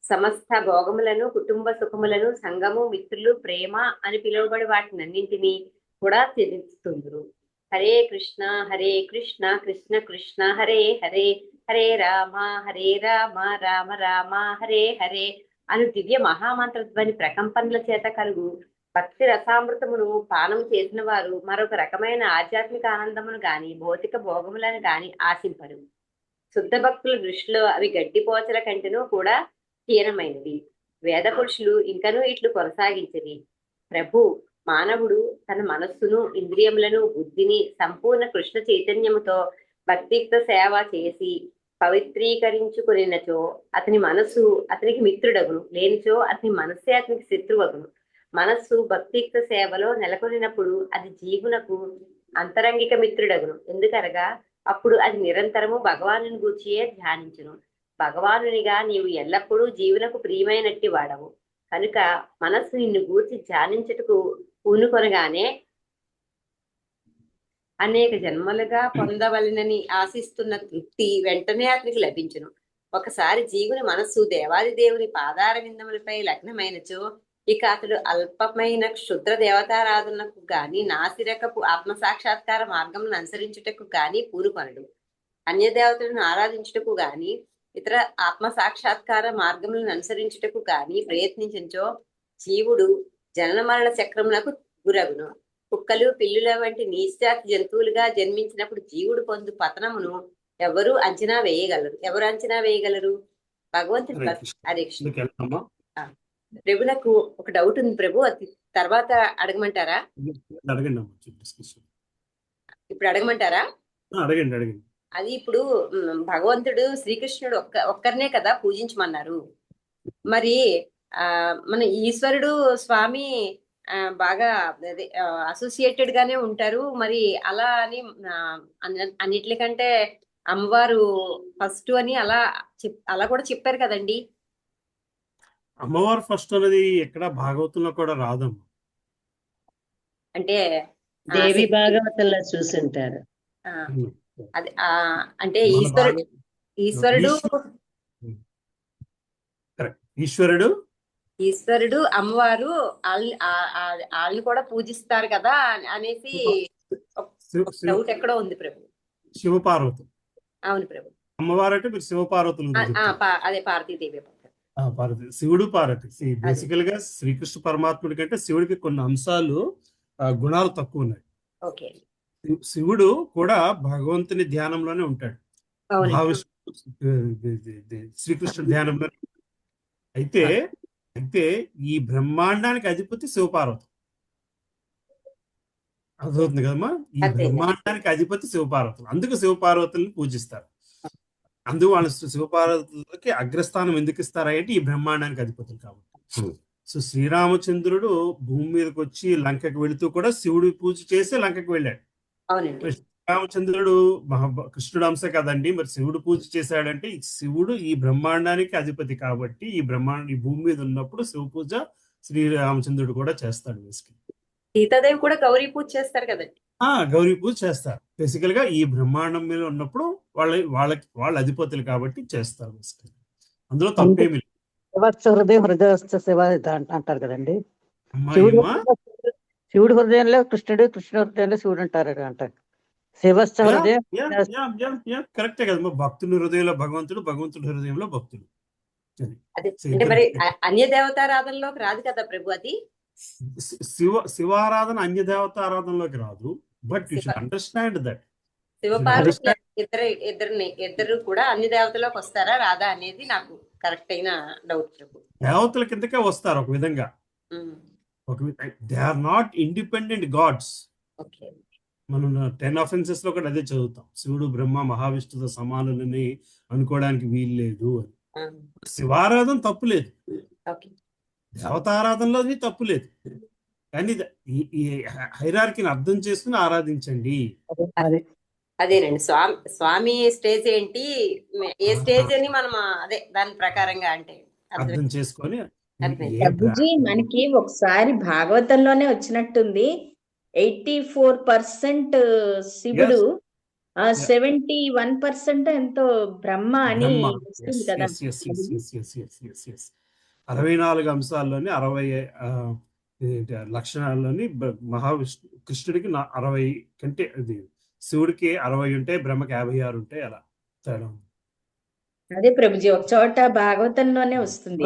సమస్త భోగములను, కుటుంబ సుఖములను, సంగము, మిత్రులు, ప్రేమ అని పిలువబడి వాటినన్నింటినీ కూడా త్యజిస్తుందరు. హరే కృష్ణ కృష్ణ కృష్ణ హరే హరే, హరే రామ రామ రామ హరే హరే అను దివ్య మహామంత్రధ్వని ప్రకంపనల చేత కలుగు భక్తి రసామృతమును పానము చేసిన వారు మరొక రకమైన ఆధ్యాత్మిక ఆనందమును గాని భౌతిక భోగములను గాని ఆశింపరు. శుద్ధ భక్తుల దృష్టిలో అవి గడ్డిపోచల కంటెను కూడా హీనమైనవి. వేద పురుషులు ఇంకనూ ఇట్లు కొనసాగించది, ప్రభు, మానవుడు తన మనస్సును, ఇంద్రియములను, బుద్ధిని సంపూర్ణ కృష్ణ చైతన్యముతో భక్తియుక్త సేవ చేసి పవిత్రీకరించుకునినచో అతని మనస్సు అతనికి మిత్రుడగును, లేనిచో అతని మనస్సే అతనికి శత్రువగును. మనస్సు భక్తియుక్త సేవలో నెలకొనినప్పుడు అది జీవునకు అంతరంగిక మిత్రుడగును. ఎందుకనగా అప్పుడు అది నిరంతరము భగవానుని గూర్చియే ధ్యానించును. భగవానునిగా నీవు ఎల్లప్పుడూ జీవునకు ప్రియమైనట్టి వాడవు. కనుక మనస్సు నిన్ను గూర్చి ధ్యానించుటకు పూనుకొనగానే అనేక జన్మలుగా పొందవలనని ఆశిస్తున్న తృప్తి వెంటనే అతనికి లభించును. ఒకసారి జీవుని మనస్సు దేవాది దేవుని పాదార విందములపై లగ్నమైనచో ఇక అతడు అల్పమైన క్షుద్ర దేవతారాధనకు గాని నాసిరకపు ఆత్మసాక్షాత్కార మార్గమును అనుసరించుటకు గాని పూనుకొనడు. అన్య దేవతలను ఆరాధించుటకు గాని ఇతర ఆత్మ సాక్షాత్కార మార్గములను అనుసరించుటకు గాని ప్రయత్నించో జీవుడు జనన మరణ చక్రములకు గురగును. కుక్కలు పిల్లుల వంటి నీచాతి జంతువులుగా జన్మించినప్పుడు జీవుడు పొందు పతనమును ఎవరు అంచనా వేయగలరు? భగవంతుడు. హరే కృష్ణ. ప్రభు, నాకు ఒక డౌట్ ఉంది ప్రభు, అది తర్వాత అడగమంటారా? ఇప్పుడు అడగమంటారా? అడగండి. అది ఇప్పుడు భగవంతుడు శ్రీకృష్ణుడు ఒక్కరినే కదా పూజించమన్నారు. మరి మన ఈశ్వరుడు స్వామి బాగా అసోసియేటెడ్ గానే ఉంటారు. మరి అలా అని అన్నిటికంటే అమ్మవారు ఫస్ట్ అని అలా కూడా చెప్పారు కదండి. అమ్మవారు ఫస్ట్ అనేది ఎక్కడ భాగవతంలో కూడా రాదమ్మా. అంటే దేవి భాగవతంలో చూసుంటారు. అది అంటే ఈశ్వరుడు అమ్మవారు వాళ్ళని కూడా పూజిస్తారు కదా అనేసి డౌట్ ఎక్కడో ఉంది ప్రభు. శివపార్వతి. అవును ప్రభు. అమ్మవారు అంటే మీరు శివపార్వతులు. అదే పార్వతీదేవి. పార్వతి, శివుడు పార్వతి. బేసికల్ గా శ్రీకృష్ణ పరమాత్ముడి కంటే శివుడికి కొన్ని అంశాలు గుణాలు తక్కువ ఉన్నాయి. ఓకే. శివుడు కూడా భగవంతుని ధ్యానంలోనే ఉంటాడు, శ్రీకృష్ణుడు ధ్యానంలో. అయితే ఈ బ్రహ్మాండానికి అధిపతి శివపార్వతి. అర్థమవుతుంది కదమ్మా? ఈ బ్రహ్మాండానికి అధిపతి శివపార్వతులు. అందుకు శివపార్వతుల్ని పూజిస్తారు. అందుకు వాళ్ళు శివపార్వతులకి అగ్రస్థానం ఎందుకు ఇస్తారా అంటే ఈ బ్రహ్మాండానికి అధిపతులు కాబట్టి. సో శ్రీరామచంద్రుడు భూమి మీదకి వచ్చి లంకకి వెళుతూ కూడా శివుడు పూజ చేసి లంకకి వెళ్ళాడు. శ్రీరామచంద్రుడు కృష్ణుడు అంశ కదండి, మరి శివుడు పూజ చేశాడంటే శివుడు ఈ బ్రహ్మాండానికి అధిపతి కాబట్టి ఈ భూమి మీద ఉన్నప్పుడు శివ పూజ శ్రీరామచంద్రుడు కూడా చేస్తాడు. బేసికల్ సీతాదేవి కూడా గౌరీ పూజ చేస్తారు కదండి. గౌరీ పూజ చేస్తారు. బేసికల్ గా ఈ బ్రహ్మాండం మీద ఉన్నప్పుడు వాళ్ళ అధిపతులు కాబట్టి చేస్తారు. బేసికల్ అందులో తప్పేమి లేదు. అంటారు కదండి. శివుడు హృదయంలో కృష్ణుడు, కృష్ణ హృదయంలో శివుడు అంటారు అంటారు. శివస్థ హృదయం కరెక్టే కదమ్మా. భక్తుని హృదయంలో భగవంతుడు, భగవంతుడి హృదయంలో భక్తుడు. అంటే మరి అన్య దేవతారాధనలోకి రాదు కదా ప్రభు. అది శివారాధన అన్య దేవతారాధనలోకి రాదు. But you should understand that ఇద్దరు కూడా అన్ని దేవతలోకి వస్తారా రాదా అనేది నాకు కరెక్ట్ అయిన డౌట్ ప్రభు. దేవతల కిందకే వస్తారు ఒక విధంగా. They are not independent gods. మనం 10 offenses లో కూడా అదే చదువుతాం. శివుడు బ్రహ్మ మహావిష్ణుతో సమానులని అనుకోవడానికి వీలు లేదు అని. శివారాధన తప్పు లేదు, దేవతారాధనలో తప్పు లేదు. కానీ ఈ హైరార్కీని అర్థం చేసుకుని ఆరాధించండి. అదేనండి. స్వామి స్టేజ్ ఏంటి, ఏ స్టేజ్ అని మనం అదే దాని ప్రకారంగా అంటే అర్థం చేసుకొని. మనకి ఒకసారి భాగవతంలోనే వచ్చినట్టుంది 84% శివుడు, 71% ఎంతో బ్రహ్మ అని వస్తుంది కదా. 64 అంశాల్లోని 60 లక్షణాల్లోని మహావిష్ణు కృష్ణుడికి 60 కంటే అది శివుడికి 60 ఉంటాయి, బ్రహ్మకి 56 ఉంటాయి. అలా తేడా ఉంది. అదే ప్రభుజీ ఒక చోట భాగవతంలోనే వస్తుంది.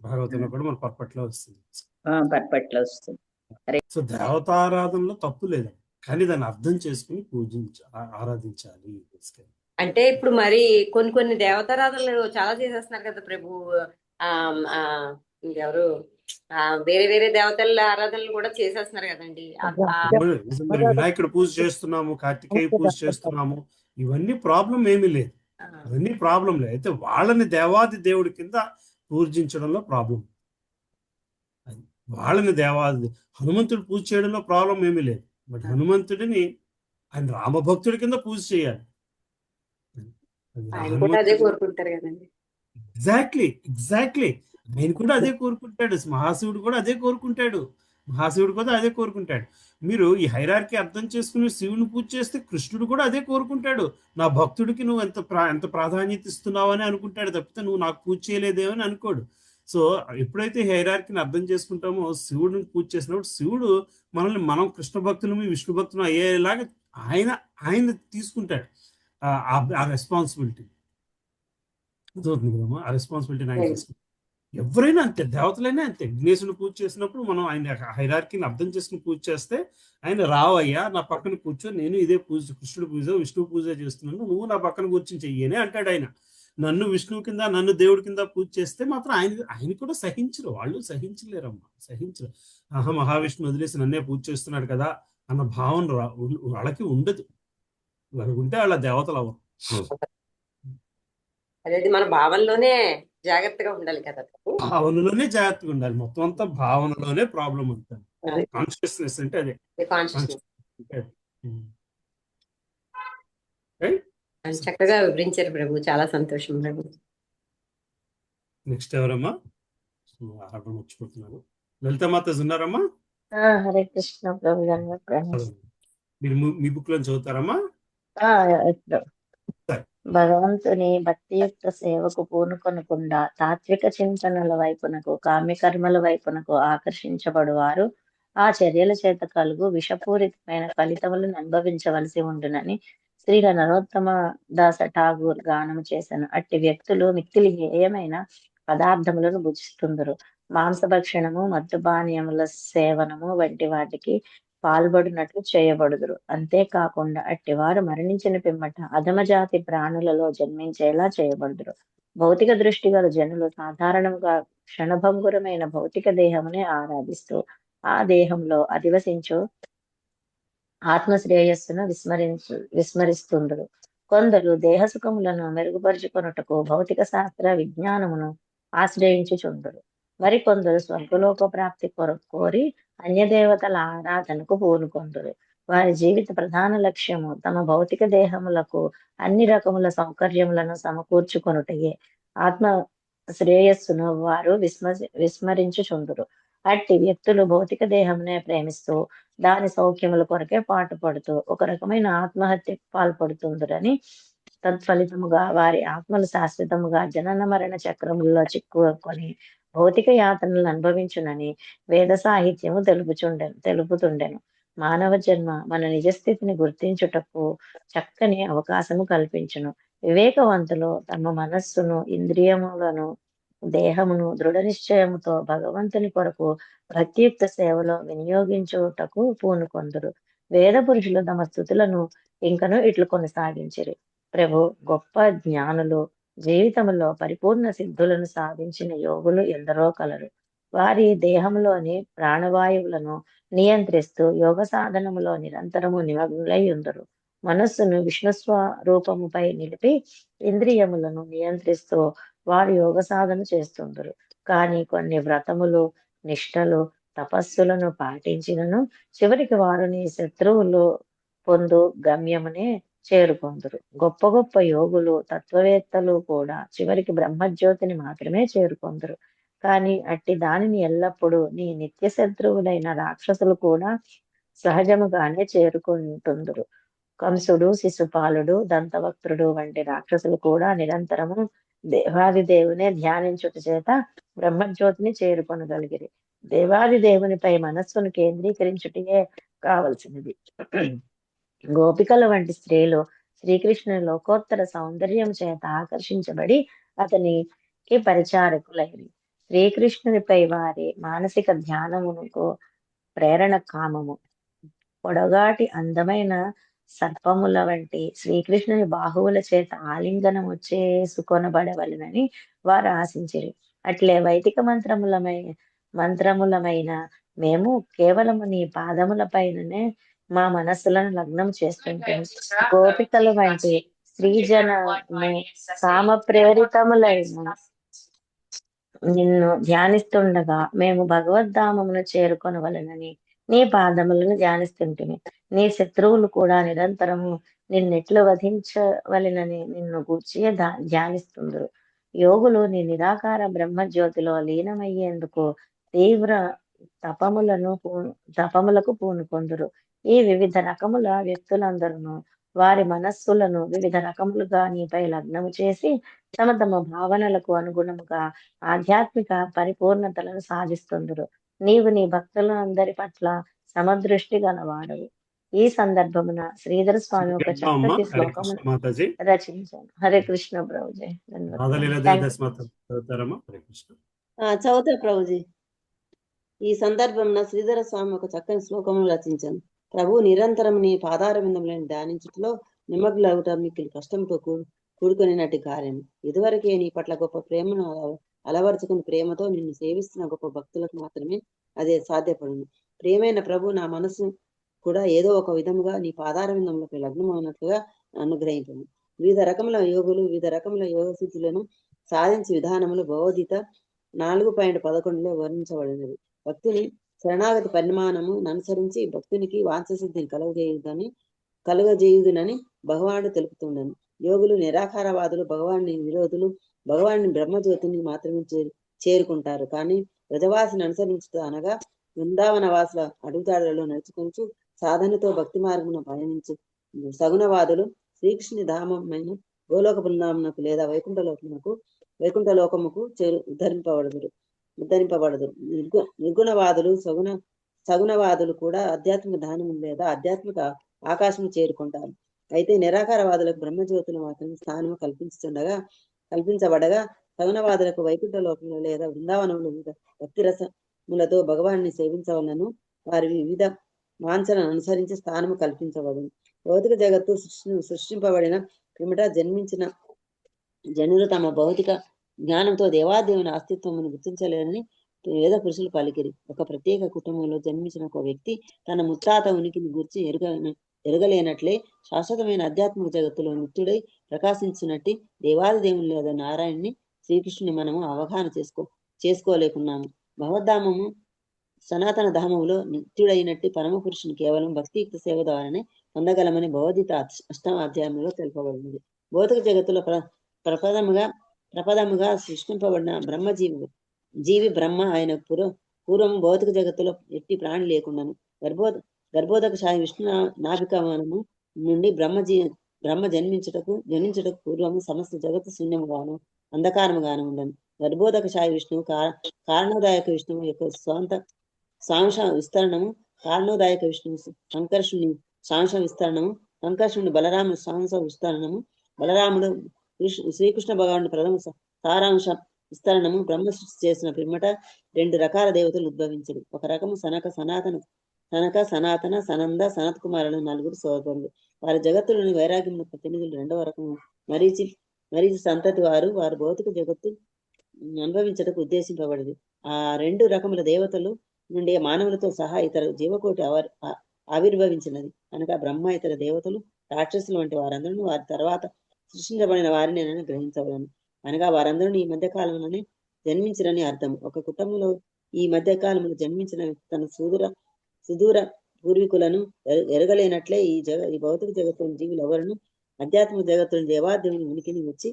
భాగవతంలో కూడా మన పర్పట్లో వస్తుంది. సో దేవతారాధనలో తప్పు లేదు, కానీ దాన్ని అర్థం చేసుకుని ఆరాధించాలి. అంటే ఇప్పుడు మరి కొన్ని దేవతారాధనలు చాలా చేసేస్తున్నారు కదా ప్రభు. ఇంకెవరు వేరే వేరే దేవతల ఆరాధనలు కూడా చేసేస్తున్నారు కదండి. వినాయకుడు పూజ చేస్తున్నాము, కార్తికేయ పూజ చేస్తున్నాము, ఇవన్నీ ప్రాబ్లం ఏమీ లేదు. అవన్నీ ప్రాబ్లం లేదు. అయితే వాళ్ళని దేవాది దేవుడి కింద పూజించడంలో ప్రాబ్లం. వాళ్ళని దేవాది హనుమంతుడు పూజ చేయడంలో ప్రాబ్లం ఏమీ లేదు. బట్ హనుమంతుడిని ఆయన రామభక్తుడి కింద పూజ చేయాలి. ఎగ్జాక్ట్లీ ఆయన కూడా అదే కోరుకుంటాడు. మహాశివుడు కూడా అదే కోరుకుంటాడు. మహాశివుడు కూడా అదే కోరుకుంటాడు. మీరు ఈ హైరార్కీ అర్థం చేసుకుని శివుని పూజ చేస్తే కృష్ణుడు కూడా అదే కోరుకుంటాడు. నా భక్తుడికి నువ్వు ఎంత ప్రాధాన్యత ఇస్తున్నావు అని అనుకుంటాడు తప్పితే నువ్వు నాకు పూజ చేయలేదేమో అని అనుకోడు. సో ఎప్పుడైతే హైరార్కీని అర్థం చేసుకుంటామో శివుడిని పూజ చేసినప్పుడు శివుడు మనం కృష్ణ భక్తులము విష్ణు భక్తులు అయ్యేలాగా ఆయన తీసుకుంటాడు ఆ రెస్పాన్సిబిలిటీ. అర్థమవుతుంది కదమ్మా? ఆ రెస్పాన్సిబిలిటీని ఆయన తీసుకుంటాడు. ఎవరైనా అంతే, దేవతలైనా అంతే. విఘ్నేశుని పూజ చేసినప్పుడు మనం ఆయన హైరార్కీని అర్థం చేసుకుని పూజ చేస్తే ఆయన రావయ్యా నా పక్కన కూర్చో, నేను ఇదే పూజ కృష్ణుడు పూజ విష్ణువు పూజ చేస్తున్నాను, నువ్వు నా పక్కన కూర్చొని చెయ్యనే అంటాడు ఆయన. నన్ను విష్ణువు కింద నన్ను దేవుడి కింద పూజ చేస్తే మాత్రం ఆయన కూడా సహించరు, వాళ్ళు సహించలేరమ్మా, సహించరు. ఆహా మహావిష్ణువు వదిలేసి నన్నే పూజ చేస్తున్నాడు కదా అన్న భావన వాళ్ళకి ఉండదు. వాళ్ళకి ఉంటే వాళ్ళ దేవతలు అవ్వరు. అదే మన భావనలోనే జాగ్రత్తగా ఉండాలి కదా. భావనలోనే జాగ్రత్తగా ఉండాలి. మొత్తం అంతా భావనలోనే ప్రాబ్లం ఉంటుంది. కాన్షియస్నెస్ అంటే అదే. చక్కగా వివరించారు ప్రభు, చాలా సంతోషం ప్రభు. నెక్స్ట్ ఎవరమ్మా? ఆర్డర్ మర్చిపోతున్నారు. లలిత మాత ఉన్నారమ్మా? హరే కృష్ణ ప్రభు. మీరు మీ బుక్ లో చదువుతారమ్మా? భగవంతుని భక్తియుక్త సేవకు పూనుకొనకుండా తాత్విక చింతనల వైపునకు కామ్యకర్మల వైపునకు ఆకర్షించబడువారు ఆ చర్యల చేత కలుగు విషపూరితమైన ఫలితములను అనుభవించవలసి ఉండునని శ్రీ నరోత్తమ దాస ఠాగూర్ గానం చేశాను. అట్టి వ్యక్తులు మిక్కిలి హేయమైన పదార్థములను భుజిస్తుందరు. మాంసభక్షణము మద్దుపానీయముల సేవనము వంటి వాటికి పాల్పడినట్లు చేయబడుదురు. అంతేకాకుండా అట్టివారు మరణించిన పిమ్మట అధమజాతి ప్రాణులలో జన్మించేలా చేయబడుదురు. భౌతిక దృష్టి గల జనులు సాధారణంగా క్షణభంగురమైన భౌతిక దేహమునే ఆరాధిస్తూ ఆ దేహంలో అధివసించు ఆత్మశ్రేయస్సును విస్మరిస్తుందరు. కొందరు దేహసుఖములను మెరుగుపరుచుకొనుటకు భౌతిక శాస్త్ర విజ్ఞానమును ఆశ్రయించుచుందరు. మరికొందరు స్వర్గలోక ప్రాప్తి కోరి అన్యదేవతల ఆరాధనకు పూనుకొందురు. వారి జీవిత ప్రధాన లక్ష్యము తమ భౌతిక దేహములకు అన్ని రకముల సౌకర్యములను సమకూర్చుకొనుటయే. ఆత్మ శ్రేయస్సును వారు విస్మరించుచుందురు. అట్టి వ్యక్తులు భౌతిక దేహమునే ప్రేమిస్తూ దాని సౌఖ్యముల కొరకే పాటుపడుతూ ఒక రకమైన ఆత్మహత్యకు పాల్పడుతుందరని తత్ఫలితముగా వారి ఆత్మలు శాశ్వతముగా జనన మరణ చక్రములలో చిక్కుకొని భౌతిక యాతనలు అనుభవించునని వేద సాహిత్యము తెలుపుతుండెను. మానవ జన్మ మన నిజస్థితిని గుర్తించుటకు చక్కని అవకాశము కల్పించును. వివేకవంతులు తమ మనస్సును ఇంద్రియములను దేహమును దృఢ నిశ్చయముతో భగవంతుని కొరకు భక్తియుక్త సేవలో వినియోగించుటకు పూనుకొందురు. వేద పురుషులు తమ స్థుతులను ఇంకను ఇట్లు కొనసాగించిరి. ప్రభు గొప్ప జ్ఞానులు జీవితంలో పరిపూర్ణ సిద్ధులను సాధించిన యోగులు ఎందరో కలరు. వారి దేహంలోని ప్రాణవాయువులను నియంత్రిస్తూ యోగ సాధనములో నిరంతరము నిమగ్నులై ఉందరు. మనస్సును విష్ణు స్వరూపముపై నిలిపి ఇంద్రియములను నియంత్రిస్తూ వారు యోగ సాధన చేస్తుందరు. కానీ కొన్ని వ్రతములు నిష్టలు తపస్సులను పాటించినను చివరికి వారు నీ శత్రువులు పొందు గమ్యమునే చేరుకొందురు. గొప్ప గొప్ప యోగులు తత్వవేత్తలు కూడా చివరికి బ్రహ్మజ్యోతిని మాత్రమే చేరుకొందురు. కానీ అట్టి దానిని ఎల్లప్పుడూ నీ నిత్య శత్రువులైన రాక్షసులు కూడా సహజముగానే చేరుకుంటుందురు. కంసుడు, శిశుపాలుడు, దంతవక్త్రుడు వంటి రాక్షసులు కూడా నిరంతరము దేవాది దేవునే ధ్యానించుట చేత బ్రహ్మజ్యోతిని చేరుకొనగలిగిరి. దేవాది దేవునిపై మనస్సును కేంద్రీకరించుటే కావలసినది. గోపికల వంటి స్త్రీలు శ్రీకృష్ణుని లోకోత్తర సౌందర్యం చేత ఆకర్షించబడి అతనికి పరిచారకులైరి. శ్రీకృష్ణునిపై వారి మానసిక ధ్యానమునకు ప్రేరణ కామము. పొడగాటి అందమైన సర్పముల వంటి శ్రీకృష్ణుని బాహువుల చేత ఆలింగనము చేసుకొనబడవలనని వారు ఆశించిరి. అట్లే వైదిక మంత్రములమైన మేము కేవలము నీ పాదముల పైననే మా మనస్సులను లగ్నం చేస్తుంటాం. గోపికల వంటి స్త్రీజనము కామ ప్రేరితములైన నిన్ను ధ్యానిస్తుండగా మేము భగవద్ధామమును చేరుకొనవలనని నీ పాదములను ధ్యానిస్తుంటిమి. నీ శత్రువులు కూడా నిరంతరము నిన్నెట్లు వధించవలనని నిన్ను గూర్చి ధ్యానిస్తుందరు. యోగులు నీ నిరాకార బ్రహ్మజ్యోతిలో లీనమయ్యేందుకు తీవ్ర తపములకు పూనుకొందురు. ఈ వివిధ రకముల వ్యక్తులందరూ వారి మనస్సులను వివిధ రకములుగా నీపై లగ్నము చేసి తమ తమ భావనలకు అనుగుణముగా ఆధ్యాత్మిక పరిపూర్ణతలను సాధిస్తుందురు. నీవు నీ భక్తులందరి పట్ల సమదృష్టి గలవాడవు. ఈ సందర్భమున శ్రీధర స్వామి ఒక అమ్మా చక్కటి హరే కృష్ణ శ్లోకమును మాతాజీ. రచించాను. హరే కృష్ణ ప్రభుజీ. రాధలీల థ్యాంక్ దేవదాస్ మాత చదువుతారమ్మా. హరే కృష్ణ. చదువుతా ప్రభుజీ. ఈ సందర్భంన శ్రీధర స్వామి ఒక చక్కని శ్లోకమును రచించాను. ప్రభు నిరంతరం నీ పాదార విందములను ధ్యానించుటలో నిమగ్నులవుట మిక్కిలి కష్టంతో కూడుకొనినట్టి కార్యం. ఇదివరకే నీ పట్ల గొప్ప ప్రేమను అలవరుచుకుని ప్రేమతో నిన్ను సేవిస్తున్న గొప్ప భక్తులకు మాత్రమే అదే సాధ్యపడును. ప్రియమైన ప్రభు, నా మనసు కూడా ఏదో ఒక విధముగా నీ పాదార విందములపై లగ్నమైనట్లుగా అనుగ్రహించను. వివిధ రకముల యోగులు వివిధ రకముల యోగ స్థితులను సాధించే విధానములు భగవద్గీత 4.11 వర్ణించబడినది. భక్తుని శరణాగతి పరిమాణము అనుసరించి భక్తునికి వాంఛసిద్ధిని కలుగజేయుదునని భగవానుడు తెలుపుతుండను. యోగులు నిరాకారవాదులు, భగవాన్ని విరోధులు భగవాన్ని బ్రహ్మజ్యోతిని మాత్రమే చేరుకుంటారు. కానీ వ్రజవాసిని అనుసరించుట అనగా బృందావన వాసుల అడుగుదాడులలో నడుచుకొంచు సాధనతో భక్తి మార్గమున పయనించు సగుణవాదులు శ్రీకృష్ణుని ధామమైన గోలోక బృందామునకు లేదా వైకుంఠ లోకముకు ఉద్ధరింపబడదు. నిర్గుణవాదులు సగుణవాదులు కూడా ఆధ్యాత్మిక ధానము లేదా ఆధ్యాత్మిక ఆకాశము చేరుకుంటారు. అయితే నిరాకారవాదులకు బ్రహ్మజ్యోతులు మాత్రమే స్థానము కల్పించబడగా సగుణవాదులకు వైకుంఠ లోకంలో లేదా బృందావనంలో వివిధ భక్తి రసములతో భగవాన్ని సేవించవలను వారి వివిధ వాంఛలను అనుసరించి స్థానము కల్పించబడదు. భౌతిక జగత్తు సృష్టింపబడిన పిమ్మట జన్మించిన జనులు తమ భౌతిక జ్ఞానంతో దేవాదేవుని అస్తిత్వమును గుర్తించలేరని వేద పురుషులు పలికిరి. ఒక ప్రత్యేక కుటుంబంలో జన్మించిన ఒక వ్యక్తి తన ముత్తాత ఉనికిని గురించి ఎరగలేనట్లే శాశ్వతమైన ఆధ్యాత్మిక జగత్తులో నిత్యుడై ప్రకాశించినట్టు దేవాదిదేవుని లేదా నారాయణుని శ్రీకృష్ణుని మనము అవగాహన చేసుకోలేకున్నాము. భగవద్ధామము సనాతన ధామములో నిత్యుడైనట్టు పరమ పురుషుని కేవలం భక్తియుక్త సేవ ద్వారానే పొందగలమని భగవద్గీత 8వ అధ్యాయంలో తెలుపబడినది. భౌతిక జగత్తులో ప్రపదముగా సృష్టింపబడిన జీవి బ్రహ్మ ఆయన పూర్వము భౌతిక జగత్తులో ఎట్టి ప్రాణి లేకుండాను గర్భోదకశాయి విష్ణు నాభికమనము నుండి బ్రహ్మ జన్మించుటకు పూర్వము సమస్త జగత్తు శూన్యముగాను అంధకారముగాను ఉండను. గర్భోదకశాయి విష్ణువు కారణోదాయక విష్ణువు యొక్క స్వంత సాంశ విస్తరణము, కారణోదాయక విష్ణువు సంకర్షుని సాంశ విస్తరణము, సంకర్షుని బలరాముని సాంశ విస్తరణము, బలరాముడు శ్రీకృష్ణ భగవానుడి ప్రథమ సారాంశ విస్తరణము. బ్రహ్మ సృష్టి చేసిన పిమ్మట 2 రకాల దేవతలు ఉద్భవించరు. ఒక రకము సనక సనాతన సనంద సనత్ కుమారులు 4 సోదరులు. వారి జగత్తులోని వైరాగ్యముల ప్రతినిధులు. 2వ రకము మరీచి సంతతి వారు భౌతిక జగత్తు అనుభవించటకు ఉద్దేశింపబడింది. ఆ 2 రకముల దేవతలు నుండి మానవులతో సహా ఇతర జీవకోటి ఆవిర్భవించినది కనుక బ్రహ్మ ఇతర దేవతలు రాక్షసులు వంటి వారందరూ వారి తర్వాత సృష్టించబడిన వారిని నేను గ్రహించవలను. అనగా వారందరూ ఈ మధ్య కాలంలోనే జన్మించరని అర్థం. ఒక కుటుంబంలో ఈ మధ్య కాలంలో జన్మించిన తన సుదూర పూర్వీకులను ఎరగలేనట్లే ఈ భౌతిక జగత్తులోని జీవులు ఎవరును ఆధ్యాత్మిక జగత్తులోని దేవాదేవుని ఉనికిని వచ్చి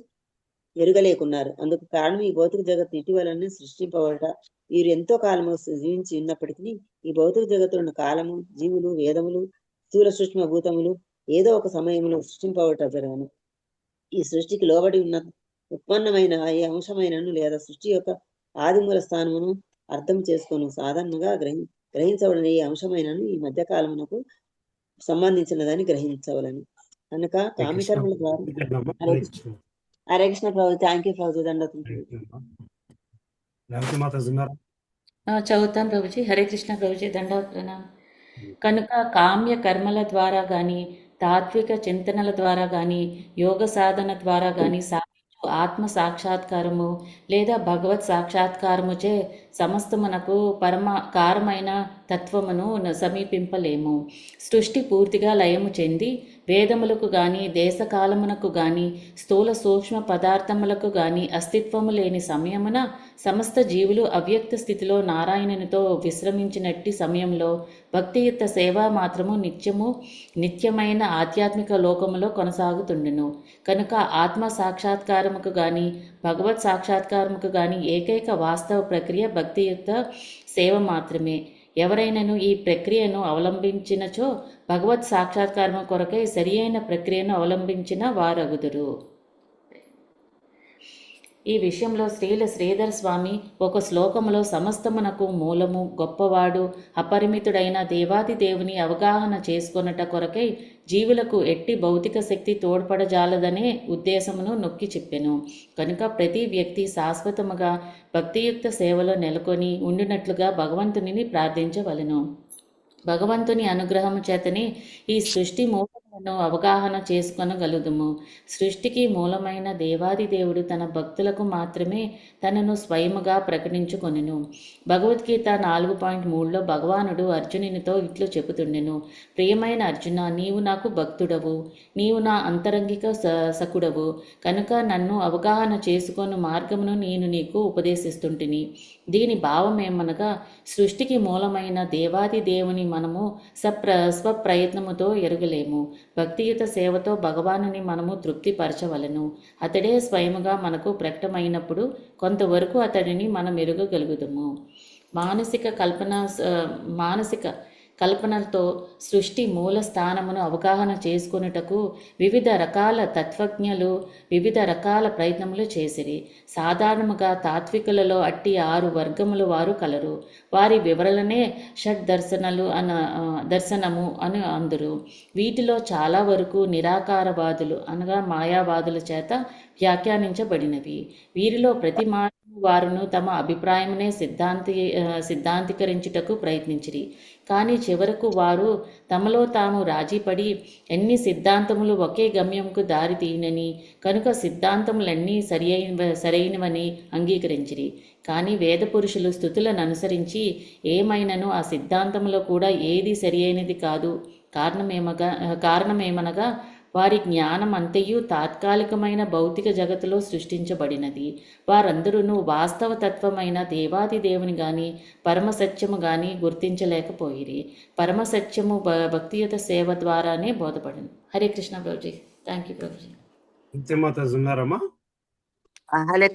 ఎరుగలేకున్నారు. అందుకు కారణం ఈ భౌతిక జగత్తు ఇటీవలనే సృష్టింపబడట. వీరు ఎంతో కాలము జీవించి ఉన్నప్పటికీ ఈ భౌతిక జగత్తున్న కాలము, జీవులు, వేదములు, స్థూల సూక్ష్మ భూతములు ఏదో ఒక సమయంలో సృష్టింపబడట జరగను. ఈ సృష్టికి లోబడి ఉన్న ఉత్పన్నమైన ఈ అంశమైనను లేదా సృష్టి యొక్క ఆదిమూల స్థానమును అర్థం చేసుకొని సాధారణంగా గ్రహించబడిన ఈ అంశమైనను ఈ మధ్య కాలమునకు సంబంధించినదని గ్రహించవలను. కనుక కామికర్మల ద్వారా హరే కృష్ణ ప్రభు. థ్యాంక్ యూ ప్రభు. చదువుతాను ప్రభుజీ. హరే కృష్ణ ప్రభుజీ. దండవత్నం. కనుక కామ్య కర్మల ద్వారా గాని, తాత్విక చింతనల ద్వారా గాని, యోగ సాధన ద్వారా గాని సాధించు ఆత్మ సాక్షాత్కారము లేదా భగవత్ సాక్షాత్కారముచే సమస్తమునకు పరమకారమైన తత్వమును సమీపింపలేము. సృష్టి పూర్తిగా లయము చెంది వేదములకు గాని దేశకాలమునకు గాని స్థూల సూక్ష్మ పదార్థములకు గాని అస్తిత్వము లేని సమయమున సమస్త జీవులు అవ్యక్త స్థితిలో నారాయణునితో విశ్రమించినట్టి సమయంలో భక్తియుక్త సేవ మాత్రము నిత్యమైన ఆధ్యాత్మిక లోకములో కొనసాగుతుండెను. కనుక ఆత్మ సాక్షాత్కారముకు గాని భగవత్ సాక్షాత్కారముకు గాని ఏకైక వాస్తవ ప్రక్రియ భక్తియుక్త సేవ మాత్రమే. ఎవరైనాను ఈ ప్రక్రియను అవలంబించినచో భగవత్ సాక్షాత్కారము కొరకై సరి అయిన ప్రక్రియను అవలంబించిన వారగుదురు. ఈ విషయంలో శ్రీధర స్వామి ఒక శ్లోకములో సమస్తమునకు మూలము గొప్పవాడు అపరిమితుడైన దేవాది దేవుని అవగాహన చేసుకొనుట కొరకై జీవులకు ఎట్టి భౌతిక శక్తి తోడ్పడజాలదనే ఉద్దేశమును నొక్కి చెప్పెను. కనుక ప్రతి వ్యక్తి శాశ్వతముగా భక్తియుక్త సేవలో నెలకొని ఉండినట్లుగా భగవంతునిని ప్రార్థించవలెను. భగవంతుని అనుగ్రహము చేతనే ఈ సృష్టి మూలములను అవగాహన చేసుకొనగలుగుము. సృష్టికి మూలమైన దేవాది దేవుడు తన భక్తులకు మాత్రమే తనను స్వయముగా ప్రకటించుకొనెను. భగవద్గీత 4.3లో భగవానుడు అర్జునునితో ఇట్లు చెబుతుండెను. ప్రియమైన అర్జున, నీవు నాకు భక్తుడవు, నీవు నా అంతరంగిక సకుడవు కనుక నన్ను అవగాహన చేసుకొను మార్గమును నేను నీకు ఉపదేశిస్తుంటిని. దీని భావమేమనగా సృష్టికి మూలమైన దేవాది దేవుని మనము స్వప్రయత్నముతో ఎరుగలేము. భక్తియుత సేవతో భగవానుని మనము తృప్తిపరచవలను. అతడే స్వయముగా మనకు ప్రకటమైనప్పుడు కొంతవరకు అతడిని మనం ఎరుగగలుగుతాము. మానసిక కల్పనలతో సృష్టి మూల స్థానమును అవగాహన చేసుకొనుటకు వివిధ రకాల తత్వజ్ఞులు వివిధ రకాల ప్రయత్నములు చేసిరి. సాధారణముగా తాత్వికులలో అట్టి 6 వర్గములు వారు కలరు. వారి వివరణనే దర్శనము అని అందురు. వీటిలో చాలా వరకు నిరాకారవాదులు అనగా మాయావాదుల చేత వ్యాఖ్యానించబడినవి. వీరిలో ప్రతి వారును తమ అభిప్రాయమునే సిద్ధాంతీకరించుటకు ప్రయత్నించిరి. కానీ చివరకు వారు తమలో తాము రాజీపడి ఎన్ని సిద్ధాంతములు ఒకే గమ్యంకు దారి తీయనని కనుక సిద్ధాంతములన్నీ సరైనవని అంగీకరించిరి. కానీ వేద పురుషులు స్థుతులను అనుసరించి ఏమైనను ఆ సిద్ధాంతములో కూడా ఏది సరి అయినది కాదు. కారణమేమనగా వారి జ్ఞానం అంతయు తాత్కాలికమైన భౌతిక జగత్తులో సృష్టించబడినది. వారందరూ వాస్తవ తత్వమైన దేవాది దేవుని గాని పరమసత్యము గాని గుర్తించలేకపోయిరి. పరమసత్యము భక్తియుత సేవ ద్వారానే బోధపడింది. హరే కృష్ణ ప్రభుజీ. Thank you Prabhuji. ఉన్నారమ్మా?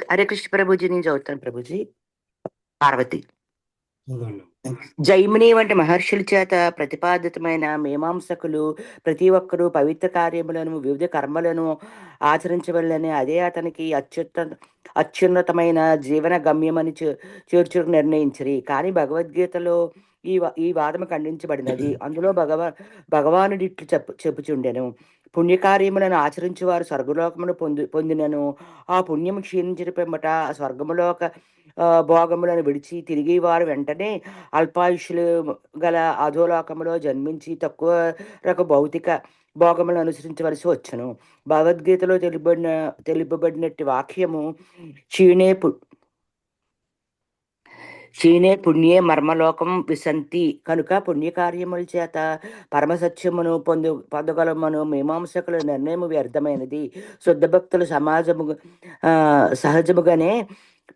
హరే కృష్ణ ప్రభుజీ. నేను చదువుతాను ప్రభుజీ. పార్వతి. జైమిని వంటి మహర్షుల చేత ప్రతిపాదితమైన మీమాంసకులు ప్రతి ఒక్కరూ పవిత్ర కార్యములను వివిధ కర్మలను ఆచరించవలని అదే అతనికి అత్యున్నతమైన జీవన గమ్యమని చేర్చుకు నిర్ణయించిరి. కానీ భగవద్గీతలో ఈ వాదము ఖండించబడినది. అందులో భగవానుడి ఇట్లు చెప్పుచుండెను. పుణ్యకార్యములను ఆచరించి వారు స్వర్గలోకమును పొందినను ఆ పుణ్యము క్షీణించిన పిమ్మట స్వర్గములోక భోగములను విడిచి తిరిగి వారు వెంటనే అల్పాయుష్యులు గల అధోలోకములో జన్మించి తక్కువ రక భౌతిక భోగములను అనుసరించవలసి వచ్చును. భగవద్గీతలో తెలుపబడినట్టు వాక్యము క్షీణే పుణ్యే మర్మలోకం విశంతి. కనుక పుణ్యకార్యముల చేత పరమసత్యమును పొందగలమను మీమాంసకుల నిర్ణయము వ్యర్థమైనది. శుద్ధ భక్తులు సహజముగానే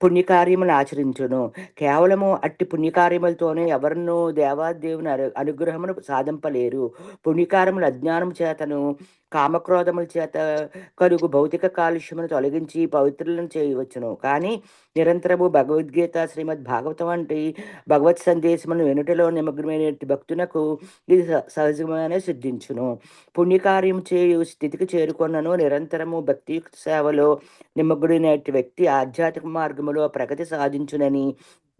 పుణ్యకార్యములు ఆచరించును. కేవలము అట్టి పుణ్యకార్యములతోనే ఎవరినూ దేవాదేవుని అనుగ్రహమును సాధింపలేరు. పుణ్యకార్యములు అజ్ఞానము చేతను కామక్రోధముల చేత కలుగు భౌతిక కాలుష్యమును తొలగించి పవిత్రులను చేయవచ్చును. కానీ నిరంతరము భగవద్గీత శ్రీమద్ భాగవతం వంటి భగవత్ సందేశమును వెనుటలో నిమగ్నమైన భక్తునకు ఇది సహజంగానే సిద్ధించును. పుణ్యకార్యం చేయు స్థితికి చేరుకొన్నను నిరంతరము భక్తియుక్త సేవలో నిమగ్నుడైన వ్యక్తి ఆధ్యాత్మిక మార్గములో ప్రగతి సాధించునని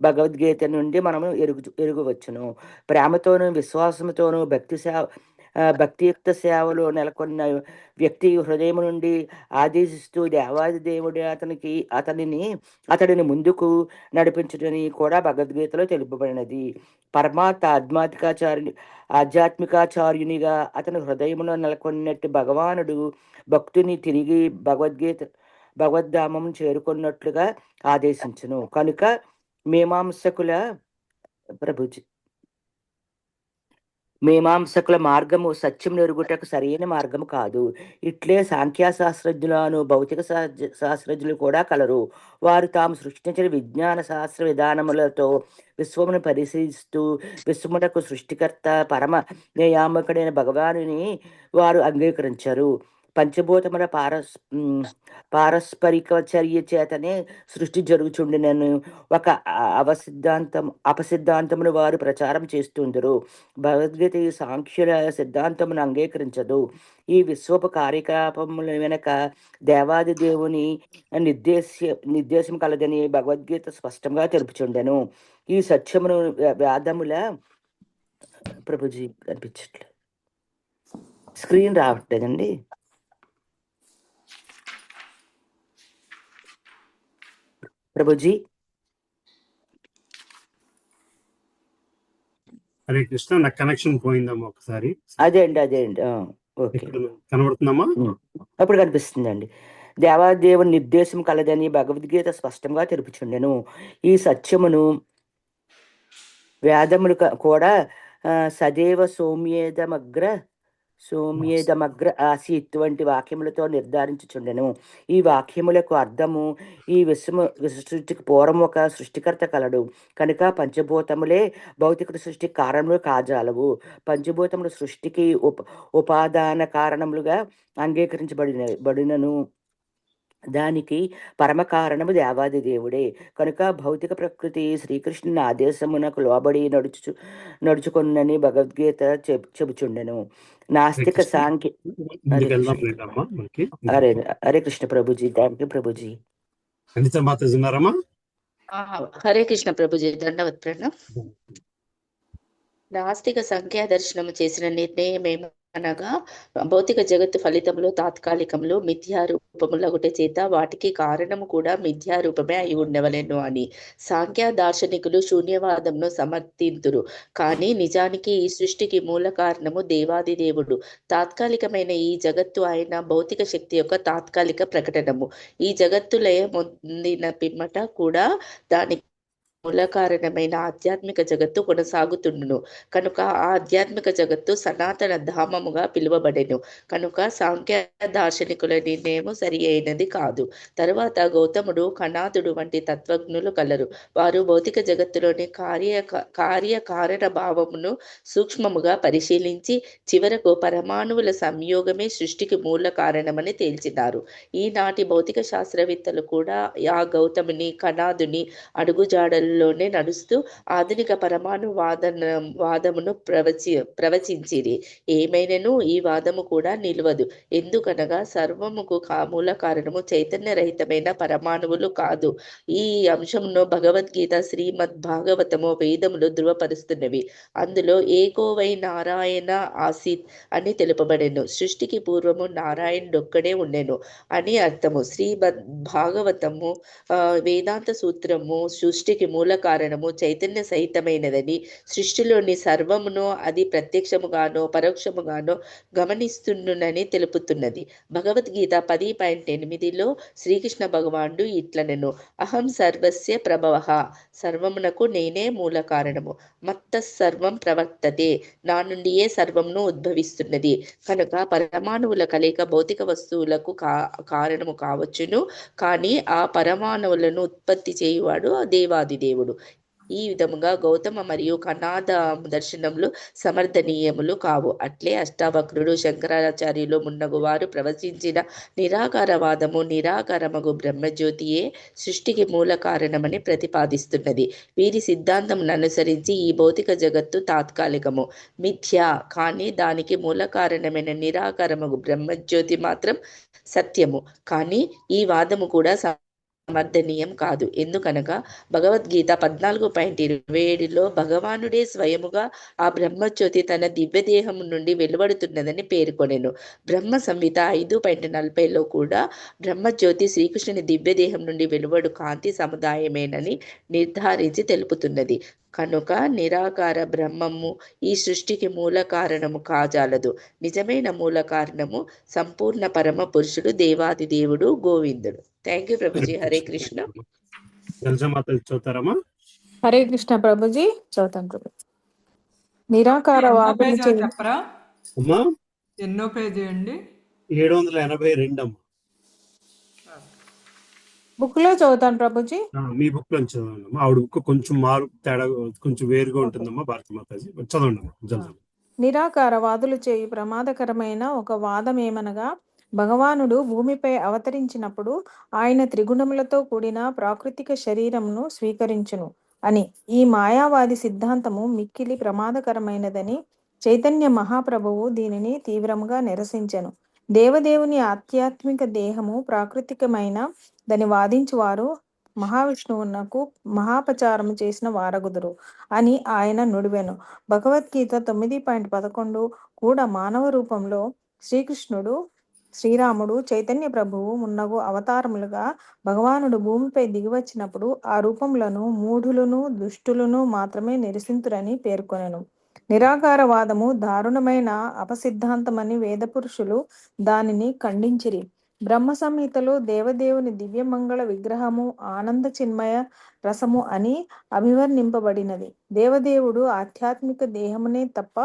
భగవద్గీత నుండి మనము ఎరుగవచ్చును. ప్రేమతోనూ విశ్వాసముతోనూ భక్తియుక్త సేవలో నెలకొన్న వ్యక్తి హృదయం నుండి ఆదేశిస్తూ దేవాది దేవుడు అతడిని ముందుకు నడిపించుటని కూడా భగవద్గీతలో తెలుపబడినది. పరమాత్మ ఆధ్యాత్మికాచార్యునిగా అతని హృదయంలో నెలకొన్నట్టు భగవానుడు భక్తుని తిరిగి భగవద్ధామం చేరుకున్నట్లుగా ఆదేశించును. కనుక మీమాంసకుల ప్రభుజీ మీమాంసకుల మార్గము సత్యం నెరుగుటకు సరైన మార్గము కాదు. ఇట్లే సాంఖ్యశాస్త్రజ్ఞులను భౌతిక శాస్త్రజ్ఞులు కూడా కలరు. వారు తాము సృష్టించిన విజ్ఞాన శాస్త్ర విధానములతో విశ్వమును పరిశీలిస్తూ విశ్వమునకు సృష్టికర్త పరమ నియామకుడైన భగవానుని వారు అంగీకరించరు. పంచభూతముల పారస్పరిక చర్య చేతనే సృష్టి జరుగుచుండినను ఒక అపసిద్ధాంతమును వారు ప్రచారం చేస్తుందరు. భగవద్గీత ఈ సాంఖ్యుల సిద్ధాంతమును అంగీకరించదు. ఈ విశ్వపు కార్యకలాపముల వెనక దేవాది దేవుని నిర్దేశం కలదని భగవద్గీత స్పష్టంగా తెలుపుచుండెను. ఈ సత్యమును వేదముల ప్రభుజీ కనిపించట్లేదు, స్క్రీన్ రావట్లేదండి. ప్రభుజీ హరే కృష్ణ, నాకు కనెక్షన్ పోయిందమ్మా ఒకసారి. అదే అండి ఓకే, కనబడుతుందమ్మా? అప్పుడు కనిపిస్తుందండి. దేవాదేవుని నిర్దేశం కలదని భగవద్గీత స్పష్టంగా తెలుపుచుండెను. ఈ సత్యమును వేదములు కూడా సదేవ సౌమ్యేదమగ్ర ఆసీత్ వంటి వాక్యములతో నిర్ధారించుచుండెను. ఈ వాక్యములకు అర్థము ఈ సృష్టికి పూర్వం ఒక సృష్టికర్త కలడు కనుక పంచభూతములే భౌతిక సృష్టికి కారణములు కాజాలవు. పంచభూతములు సృష్టికి ఉపాదాన కారణములుగా అంగీకరించబడినను దానికి పరమ కారణము దేవాది దేవుడే. కనుక భౌతిక ప్రకృతి శ్రీకృష్ణుని ఆదేశమునకు లోబడి నడుచుకొనని భగవద్గీత చెబుచుండెను. నాస్తిక సాంఖ్య హరే కృష్ణ ప్రభుజీ. Thank you Prabhuji. హరే కృష్ణ ప్రభుజీ, దండవత్ ప్రణం. నాస్తిక సంఖ్యా దర్శనము చేసిన నిర్ణయం అనగా భౌతిక జగత్తు ఫలితములు తాత్కాలికములు మిథ్యారూపములగుట చేత వాటికి కారణము కూడా మిథ్యారూపమే అయి ఉండవలెను అని సాంఖ్య దార్శనికులు శూన్యవాదంను సమర్థింతురు. కానీ నిజానికి ఈ సృష్టికి మూల కారణము దేవాది దేవుడు. తాత్కాలికమైన ఈ జగత్తు ఆయన భౌతిక శక్తి యొక్క తాత్కాలిక ప్రకటనము. ఈ జగత్తు లయమొందిన పిమ్మట కూడా దానికి మూల కారణమైన ఆధ్యాత్మిక జగత్తు కొనసాగుతుండును కనుక ఆ ఆధ్యాత్మిక జగత్తు సనాతన ధామముగా పిలువబడెను. కనుక సాంఖ్య దార్శనికుల నిర్ణయము సరి అయినది కాదు. తరువాత గౌతముడు, కణాదుడు వంటి తత్వజ్ఞులు కలరు. వారు భౌతిక జగత్తులోని కార్యకారణ భావమును సూక్ష్మముగా పరిశీలించి చివరకు పరమాణువుల సంయోగమే సృష్టికి మూల కారణమని తేల్చినారు. ఈనాటి భౌతిక శాస్త్రవేత్తలు కూడా ఆ గౌతముని, కణాదుని అడుగుజాడలు లోనే నడుస్తూ ఆధునిక పరమాణు వాదమును ప్రవచించిరి. ఏమైనను ఈ వాదము కూడా నిలవదు. ఎందుకనగా సర్వముకు మూల కారణము చైతన్య రహితమైన పరమాణువులు కాదు. ఈ అంశమును భగవద్గీత, శ్రీమద్ భాగవతము, వేదములు ధృవపరుస్తున్నవి. అందులో ఏకోవై నారాయణ ఆసీత్ అని తెలుపబడెను. సృష్టికి పూర్వము నారాయణుడొక్కడే ఉండెను అని అర్థము. శ్రీమద్ భాగవతము వేదాంత సూత్రము సృష్టికి మూల కారణము చైతన్య సహితమైనదని, సృష్టిలోని సర్వమును అది ప్రత్యక్షముగానో పరోక్షముగానో గమనిస్తుండునని తెలుపుతున్నది. భగవద్గీత 10.8లో శ్రీకృష్ణ భగవానుడు ఇట్లనెను: అహం సర్వస్య ప్రభవః, సర్వమునకు నేనే మూల కారణము. మత్త సర్వం ప్రవర్తతే, నా నుండియే సర్వమును ఉద్భవిస్తున్నది. కనుక పరమాణువుల కలయిక భౌతిక వస్తువులకు కారణము కావచ్చును, కానీ ఆ పరమాణువులను ఉత్పత్తి చేయువాడు దేవాది దేవుడు. ఈ విధముగా గౌతమ మరియు కణాద దర్శనములు సమర్థనీయములు కావు. అట్లే అష్టావక్రుడు, శంకరాచార్యులు మున్నగు వారు ప్రవచించిన నిరాకారవాదము నిరాకారమగు బ్రహ్మజ్యోతియే సృష్టికి మూల కారణమని ప్రతిపాదిస్తున్నది. వీరి సిద్ధాంతమును అనుసరించి ఈ భౌతిక జగత్తు తాత్కాలికము, మిథ్య. కానీ దానికి మూల కారణమైన నిరాకారమగు బ్రహ్మజ్యోతి మాత్రం సత్యము. కానీ ఈ వాదము కూడా సమర్థనీయం కాదు. ఎందుకనగా భగవద్గీత 14.27లో భగవానుడే స్వయముగా ఆ బ్రహ్మజ్యోతి తన దివ్యదేహము నుండి వెలువడుతున్నదని పేర్కొనెను. బ్రహ్మ సంహిత 5.40లో కూడా బ్రహ్మజ్యోతి శ్రీకృష్ణుని దివ్యదేహం నుండి వెలువడు కాంతి సముదాయమేనని నిర్ధారించి తెలుపుతున్నది. కనుక నిరాకార బ్రహ్మము ఈ సృష్టికి మూల కారణము కాజాలదు. నిజమైన మూల కారణము సంపూర్ణ పరమ పురుషుడు దేవాది దేవుడు గోవిందుడు. Thank you Prabhuji. హరే కృష్ణ. చదువుతారమ్మా? హరే కృష్ణ ప్రభుజీ, చదువుతాం ప్రభు. నిరాకారవాదులు పేజా చేయి చెప్పరా? అమ్మా ఎన్నో పేజీ అండి? 782 అమ్మా. బుక్ లో చదువుతాను ప్రభుజీ. మీ బుక్ లో చదవండి అమ్మా. ఆవిడ బుక్ కొంచెం తేడా కొంచెం వేరుగా ఉంటుందమ్మా. భారత మాతాజీ చదవండి అమ్మా జల్దీ. నిరాకారవాదులు చేయు ప్రమాదకరమైన ఒక వాదమేమనగా, భగవానుడు భూమిపై అవతరించినప్పుడు ఆయన త్రిగుణములతో కూడిన ప్రాకృతిక శరీరమును స్వీకరించును అని. ఈ మాయావాది సిద్ధాంతము మిక్కిలి ప్రమాదకరమైనదని చైతన్య మహాప్రభువు దీనిని తీవ్రంగా నిరసించెను. దేవదేవుని ఆధ్యాత్మిక దేహము ప్రాకృతికమైన దాన్ని వాదించువారు మహావిష్ణువునకు మహాపచారము చేసిన వారగుదురు అని ఆయన నుడివెను. భగవద్గీత 9.11 కూడా మానవ రూపంలో శ్రీరాముడు చైతన్య ప్రభువు మున్నగు అవతారములుగా భగవానుడు భూమిపై దిగివచ్చినప్పుడు ఆ రూపములను మూఢులను దుష్టులను మాత్రమే నిరసింతురని పేర్కొనెను. నిరాకారవాదము దారుణమైన అపసిద్ధాంతమని వేదపురుషులు దానిని ఖండించిరి. బ్రహ్మ సంహితలో దేవదేవుని దివ్యమంగళ విగ్రహము ఆనంద చిన్మయ రసము అని అభివర్ణింపబడినది. దేవదేవుడు ఆధ్యాత్మిక దేహమునే తప్ప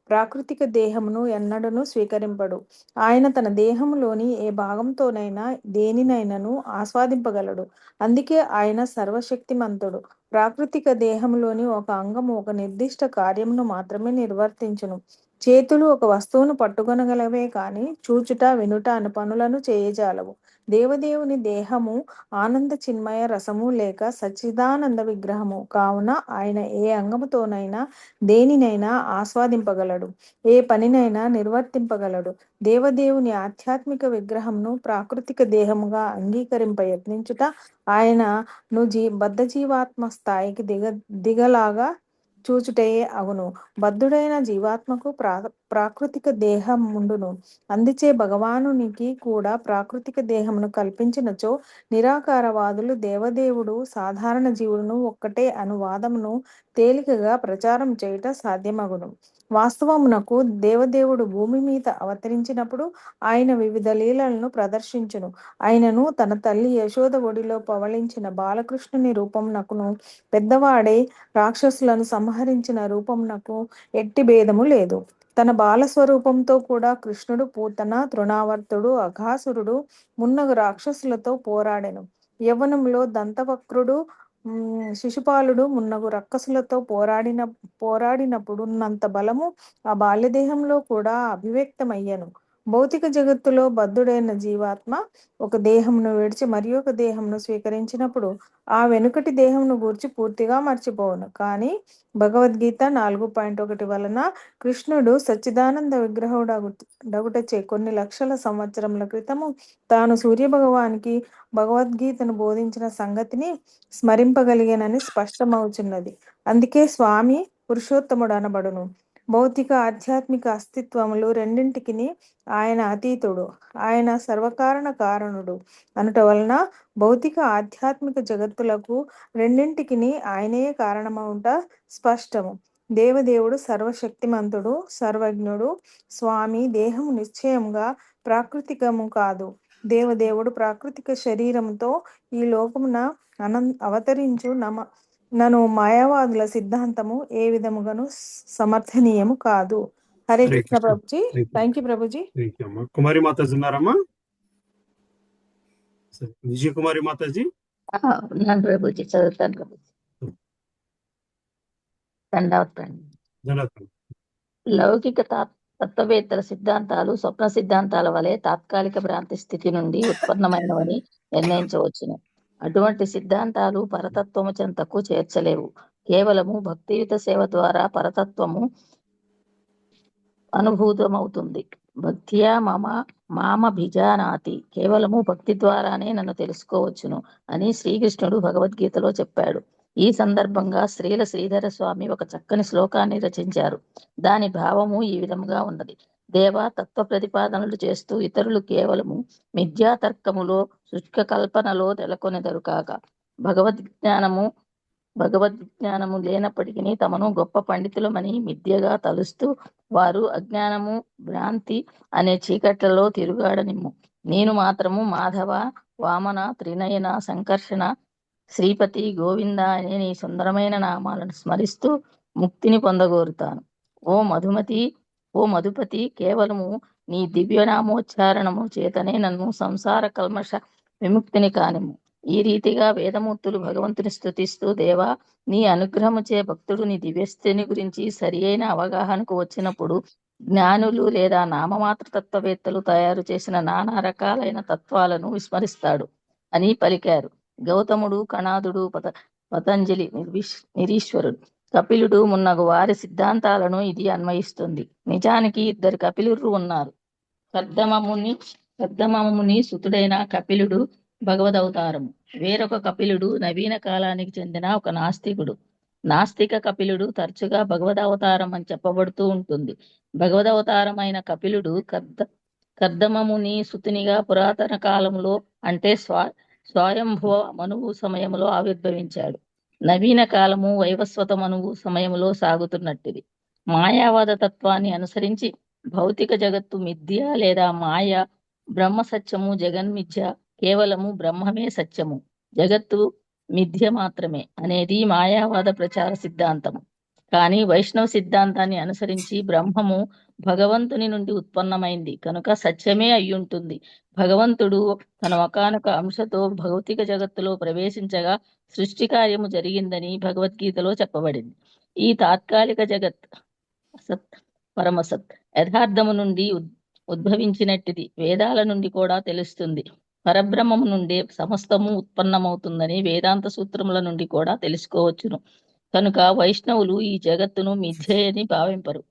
ప్రాకృతిక దేహమును ఎన్నడను స్వీకరింపడు. ఆయన తన దేహములోని ఏ భాగంతోనైనా దేనినైనను ఆస్వాదింపగలడు. అందుకే ఆయన సర్వశక్తిమంతుడు. ప్రాకృతిక దేహంలోని ఒక అంగము ఒక నిర్దిష్ట కార్యమును మాత్రమే నిర్వర్తించును. చేతులు ఒక వస్తువును పట్టుకొనగలవే కాని చూచుట వినుట అను పనులను చేయజాలవు. దేవదేవుని దేహము ఆనంద చిన్మయ రసము లేక సచ్చిదానంద విగ్రహము కావున ఆయన ఏ అంగముతోనైనా దేనినైనా ఆస్వాదింపగలడు, ఏ పనినైనా నిర్వర్తింపగలడు. దేవదేవుని ఆధ్యాత్మిక విగ్రహంను ప్రాకృతిక దేహముగా అంగీకరింప యత్నించుట ఆయనను బద్ధజీవాత్మ స్థాయికి దిగలాగా చూచుటయే అగును. బద్ధుడైన జీవాత్మకు ప్రాకృతిక దేహం ఉండును. అందుచే భగవానునికి కూడా ప్రాకృతిక దేహమును కల్పించినచో నిరాకారవాదులు దేవదేవుడు సాధారణ జీవుడును ఒక్కటే అను వాదమును తేలికగా ప్రచారం చేయుట సాధ్యమగును. వాస్తవమునకు దేవదేవుడు భూమి మీద అవతరించినప్పుడు ఆయన వివిధ లీలలను ప్రదర్శించును. ఆయనను తన తల్లి యశోద ఒడిలో పవళించిన బాలకృష్ణుని రూపమునకును పెద్దవాడై రాక్షసులను సంహరించిన రూపమునకు ఎట్టి భేదము లేదు. తన బాలస్వరూపంతో కూడా కృష్ణుడు పూతన, తృణావర్తుడు, అఘాసురుడు మున్నగు రాక్షసులతో పోరాడెను. యవ్వనంలో దంతవక్రుడు, శిశుపాలుడు మున్నగు రక్కసులతో పోరాడినప్పుడున్నంత బలము ఆ బాల్యదేహంలో కూడా అభివ్యక్తమయ్యను. భౌతిక జగత్తులో బద్ధుడైన జీవాత్మ ఒక దేహమును విడిచి మరి ఒక దేహమును స్వీకరించినప్పుడు ఆ వెనుకటి దేహమును గూర్చి పూర్తిగా మర్చిపోవును. కానీ భగవద్గీత 4.1 వలన కృష్ణుడు సచ్చిదానంద విగ్రహుడగుటచే కొన్ని లక్షల సంవత్సరముల క్రితము తాను సూర్యభగవానికి భగవద్గీతను బోధించిన సంగతిని స్మరింపగలిగేనని స్పష్టమవుచున్నది. అందుకే స్వామి పురుషోత్తముడు అనబడును. భౌతిక ఆధ్యాత్మిక అస్తిత్వములు రెండింటికి ఆయన అతీతుడు, ఆయన సర్వకారణ కారణుడు అనుట వలన భౌతిక ఆధ్యాత్మిక జగత్తులకు రెండింటికి ఆయనే కారణమవుట స్పష్టము. దేవదేవుడు సర్వశక్తిమంతుడు, సర్వజ్ఞుడు. స్వామి దేహము నిశ్చయముగా ప్రాకృతికము కాదు. దేవదేవుడు ప్రాకృతిక శరీరముతో ఈ లోకమున అవతరించు నను మాయావాదుల సిద్ధాంతము ఏ విధముగాను సమర్థనీయము కాదు. హరే కృష్ణ ప్రభుజీ. Thank you Prabhuji. కుమారి మాతాజీ ఉన్నారమ్మా? విజయ కుమారి మాతాజీ ఉన్నాను ప్రభుజీ, చదువుతాను ప్రభుజీ. లౌకిక తత్వవేత్తల సిద్ధాంతాలు స్వప్న సిద్ధాంతాల వలె తాత్కాలిక భ్రాంతి స్థితి నుండి ఉత్పన్నమైనవని నిర్ణయించవచ్చును. అటువంటి సిద్ధాంతాలు పరతత్వము చెంతకు చేర్చలేవు. కేవలము భక్తియుత సేవ ద్వారా పరతత్వము అనుభూతమవుతుంది. భక్తియా మామ భిజానాతి, కేవలము భక్తి ద్వారానే నన్ను తెలుసుకోవచ్చును అని శ్రీకృష్ణుడు భగవద్గీతలో చెప్పాడు. ఈ సందర్భంగా శ్రీధర స్వామి ఒక చక్కని శ్లోకాన్ని రచించారు. దాని భావము ఈ విధముగా ఉన్నది. దేవా తత్వ ప్రతిపాదనలు చేస్తూ ఇతరులు కేవలము మిథ్యాతర్కములో శుష్క కల్పనలో నెలకొనెదరు కాక భగవద్జ్ఞానము లేనప్పటికీ తమను గొప్ప పండితులమని మిథ్యగా తలుస్తూ వారు అజ్ఞానము భ్రాంతి అనే చీకట్లలో తిరుగాడనిమ్ము. నేను మాత్రము మాధవ, వామన, త్రినయన, సంకర్షణ, శ్రీపతి, గోవింద అనే నీ సుందరమైన నామాలను స్మరిస్తూ ముక్తిని పొందగోరుతాను. ఓ మధుపతి, కేవలము నీ దివ్యనామోచ్చారణము చేతనే నన్ను సంసార కల్మష విముక్తిని కానిము. ఈ రీతిగా వేదమూర్తులు భగవంతుని స్తుతిస్తూ, దేవా, నీ అనుగ్రహముచే భక్తుడు నీ దివ్యస్థితిని గురించి సరి అయిన అవగాహనకు వచ్చినప్పుడు జ్ఞానులు లేదా నామమాత్ర తత్వవేత్తలు తయారు చేసిన నానా రకాలైన తత్వాలను విస్మరిస్తాడు అని పలికారు. గౌతముడు, కణాదుడు, పతంజలి, నిరీశ్వరుడు, కపిలుడు మున్నగు వారి సిద్ధాంతాలను ఇది అన్వయిస్తుంది. నిజానికి ఇద్దరు కపిలురు ఉన్నారు. కర్దమముని సుతుడైన కపిలుడు భగవదవతారము. వేరొక కపిలుడు నవీన కాలానికి చెందిన ఒక నాస్తికుడు. నాస్తిక కపిలుడు తరచుగా భగవదవతారం అని చెప్పబడుతూ ఉంటుంది. భగవదవతారమైన కపిలుడు కర్దమముని సుతునిగా పురాతన కాలంలో, అంటే స్వయంభవ మనువు సమయంలో ఆవిర్భవించాడు. నవీన కాలము వైవస్వత మనువు సమయంలో సాగుతున్నట్టిది. మాయావాద తత్వాన్ని అనుసరించి భౌతిక జగత్తు మిథ్య లేదా మాయ, బ్రహ్మ సత్యము, జగన్మిథ్య, కేవలము బ్రహ్మమే సత్యము, జగత్తు మిథ్య మాత్రమే అనేది మాయావాద ప్రచార సిద్ధాంతము. కానీ వైష్ణవ సిద్ధాంతాన్ని అనుసరించి బ్రహ్మము భగవంతుని నుండి ఉత్పన్నమైంది కనుక సత్యమే అయ్యుంటుంది. భగవంతుడు తన ఒకానొక అంశతో భౌతిక జగత్తులో ప్రవేశించగా సృష్టి కార్యము జరిగిందని భగవద్గీతలో చెప్పబడింది. ఈ తాత్కాలిక జగత్ అసత్ పరమసత్ యథార్థము నుండి ఉద్భవించినట్టిది వేదాల నుండి కూడా తెలుస్తుంది. పరబ్రహ్మము నుండి సమస్తము ఉత్పన్నమవుతుందని వేదాంత సూత్రముల నుండి కూడా తెలుసుకోవచ్చును. కనుక వైష్ణవులు ఈ జగత్తును మిథ్యని భావింపరు.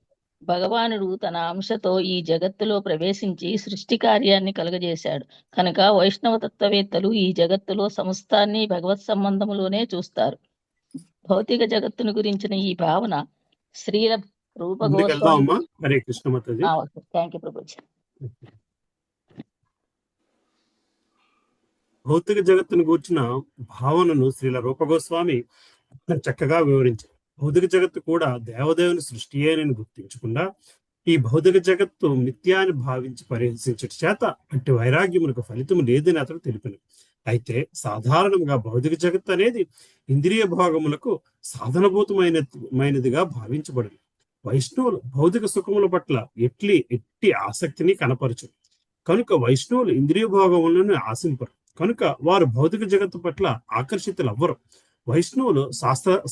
భగవానుడు తన అంశతో ఈ జగత్తులో ప్రవేశించి సృష్టి కార్యాన్ని కలుగజేశాడు కనుక వైష్ణవ తత్వవేత్తలు ఈ జగత్తులో సమస్తాన్ని భగవత్ సంబంధములోనే చూస్తారు. భౌతిక జగత్తును గురించిన ఈ భావన శ్రీల రూప గోస్వామి. హరే కృష్ణ మాతాజీ. Thank you Prabhuji. భౌతిక జగత్తును గూర్చిన భావనను శ్రీల రూప గోస్వామి చక్కగా వివరించారు. భౌతిక జగత్తు కూడా దేవదేవుని సృష్టియేనని గుర్తించకుండా ఈ భౌతిక జగత్తు మిథ్యాన్ని భావించి పరిహసించట చేత అట్టి వైరాగ్యమునకు ఫలితం లేదని అతడు తెలిపిన. అయితే సాధారణంగా భౌతిక జగత్తు అనేది ఇంద్రియ భోగములకు సాధనభూతమైనదిగా భావించబడింది. వైష్ణవులు భౌతిక సుఖముల పట్ల ఎట్టి ఆసక్తిని కనపరచరు కనుక వైష్ణవులు ఇంద్రియ భోగములను ఆశింపరు కనుక వారు భౌతిక జగత్తు పట్ల ఆకర్షితులు అవ్వరు. వైష్ణవులు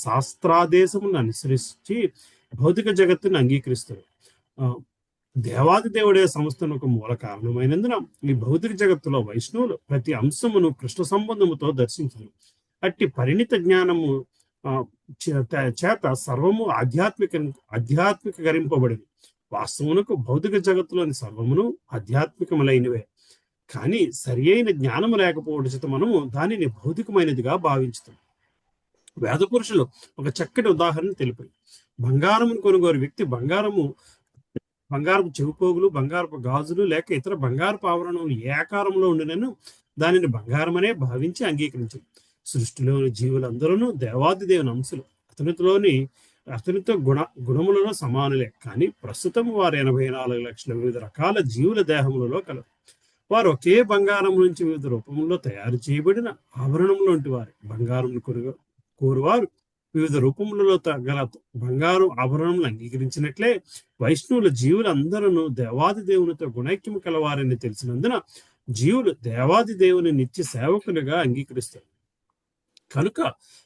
శాస్త్రాదేశములను అనుసరించి భౌతిక జగత్తును అంగీకరిస్తారు. దేవాది దేవుడే సంస్థనకు మూల కారణమైనందున ఈ భౌతిక జగత్తులో వైష్ణవులు ప్రతి అంశమును కృష్ణ సంబంధముతో దర్శించరు. అట్టి పరిణిత జ్ఞానము చేత సర్వము ఆధ్యాత్మికరింపబడింది. వాస్తవమునకు భౌతిక జగత్తులోని సర్వమును ఆధ్యాత్మికములైనవే. కానీ సరి అయిన జ్ఞానము లేకపోవడం చేత మనము దానిని భౌతికమైనదిగా భావించుతాం. వేద పురుషులు ఒక చక్కటి ఉదాహరణ తెలిపారు. బంగారమును కొనుగోరు వ్యక్తి బంగారపు చెవిపోగులు, బంగారపు గాజులు లేక ఇతర బంగారపు ఆవరణం ఏ ఆకారంలో ఉండినను దానిని బంగారమనే భావించి అంగీకరించారు. సృష్టిలోని జీవులందరూ దేవాది దేవుని అంశులు. అతనితో గుణములలో సమానులే. కానీ ప్రస్తుతం వారు 84 లక్షల వివిధ రకాల జీవుల దేహములలో కలరు. వారు ఒకే బంగారం నుంచి వివిధ రూపంలో తయారు చేయబడిన ఆభరణములు వంటి వారు. బంగారం కోరువారు వివిధ రూపములలో గల బంగారు ఆభరణములు అంగీకరించినట్లే వైష్ణవుల జీవులందరూ దేవాది దేవునితో గుణైక్యము కలవారని తెలిసినందున జీవులు దేవాది దేవుని నిత్య సేవకులుగా అంగీకరిస్తారు. కనుక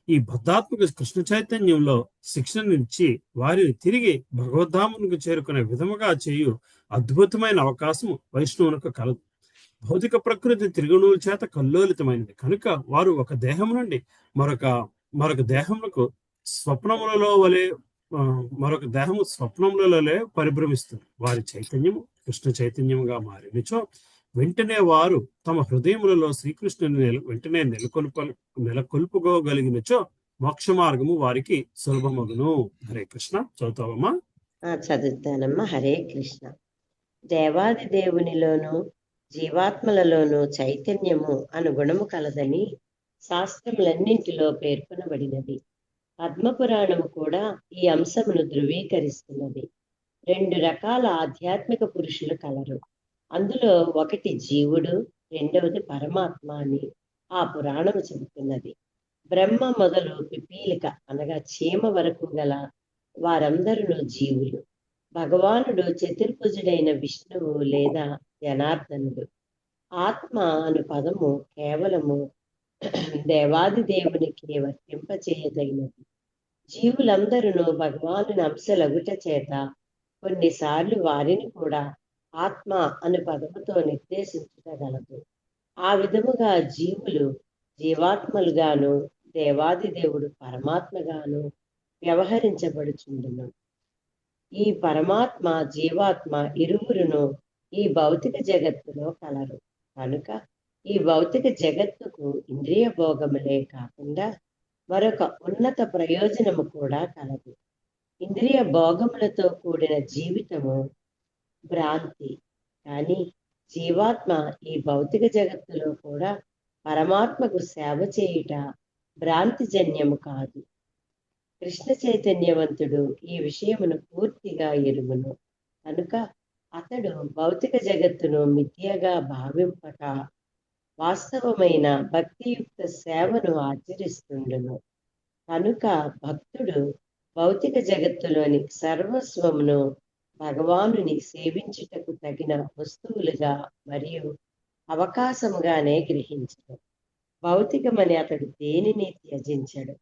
ఈ బద్ధాత్మక కృష్ణ చైతన్యంలో శిక్షణనిచ్చి వారిని తిరిగి భగవద్ధామునికి చేరుకునే విధముగా చేయు అద్భుతమైన అవకాశం వైష్ణవునికి కలదు. భౌతిక ప్రకృతి తిరుగునూల చేత కల్లోలితమైనది కనుక వారు ఒక దేహం నుండి మరొక దేహములకు మరొక దేహము స్వప్నములలో పరిభ్రమిస్తుంది. వారి చైతన్యము కృష్ణ చైతన్యముగా మారినచో వెంటనే వారు తమ హృదయములలో శ్రీకృష్ణుని వెంటనే నెలకొల్పుకోగలిగినచో మోక్ష మార్గము వారికి సులభమగును. హరే కృష్ణ. చదువుతావమ్మా? చదువుతానమ్మా. హరే కృష్ణ. దేవాది దేవునిలోను జీవాత్మలలోను చైతన్యము అనుగుణము కలదని శాస్త్రములన్నింటిలో పేర్కొనబడినది. పద్మపురాణము కూడా ఈ అంశమును ధృవీకరిస్తున్నది. 2 రకాల ఆధ్యాత్మిక పురుషులు కలరు. అందులో ఒకటి జీవుడు, రెండవది పరమాత్మ అని ఆ పురాణము చెబుతున్నది. బ్రహ్మ మొదలు పిపీలిక అనగా చీమ వరకు గల వారందరూ జీవులు. భగవానుడు చతుర్భుజుడైన విష్ణువు లేదా జనార్దనుడు. ఆత్మ అను పదము కేవలము దేవాది దేవునికి వర్తింపచేయదగినది. జీవులందరూ భగవానుని అంశలగుట చేత కొన్నిసార్లు వారిని కూడా ఆత్మ అను పదముతో నిర్దేశించగలదు. ఆ విధముగా జీవులు జీవాత్మలుగాను దేవాది దేవుడు పరమాత్మగాను వ్యవహరించబడుచుండును. ఈ పరమాత్మ జీవాత్మ ఇరువురును ఈ భౌతిక జగత్తులో కలరు. కనుక ఈ భౌతిక జగత్తుకు ఇంద్రియ భోగములే కాకుండా మరొక ఉన్నత ప్రయోజనము కూడా కలదు. ఇంద్రియ భోగములతో కూడిన జీవితము భ్రాంతి. కానీ జీవాత్మ ఈ భౌతిక జగత్తులో కూడా పరమాత్మకు సేవ చేయుట భ్రాంతిజన్యము కాదు. కృష్ణ చైతన్యవంతుడు ఈ విషయమును పూర్తిగా ఎరుగును. కనుక అతడు భౌతిక జగత్తును మిథ్యగా భావింపక వాస్తవమైన భక్తియుక్త సేవను ఆచరిస్తుండును. కనుక భక్తుడు భౌతిక జగత్తులోని సర్వస్వమును భగవానుని సేవించుటకు తగిన వస్తువులుగా మరియు అవకాశముగానే గ్రహించడు. భౌతికమని అతడు దేనిని త్యజించడు.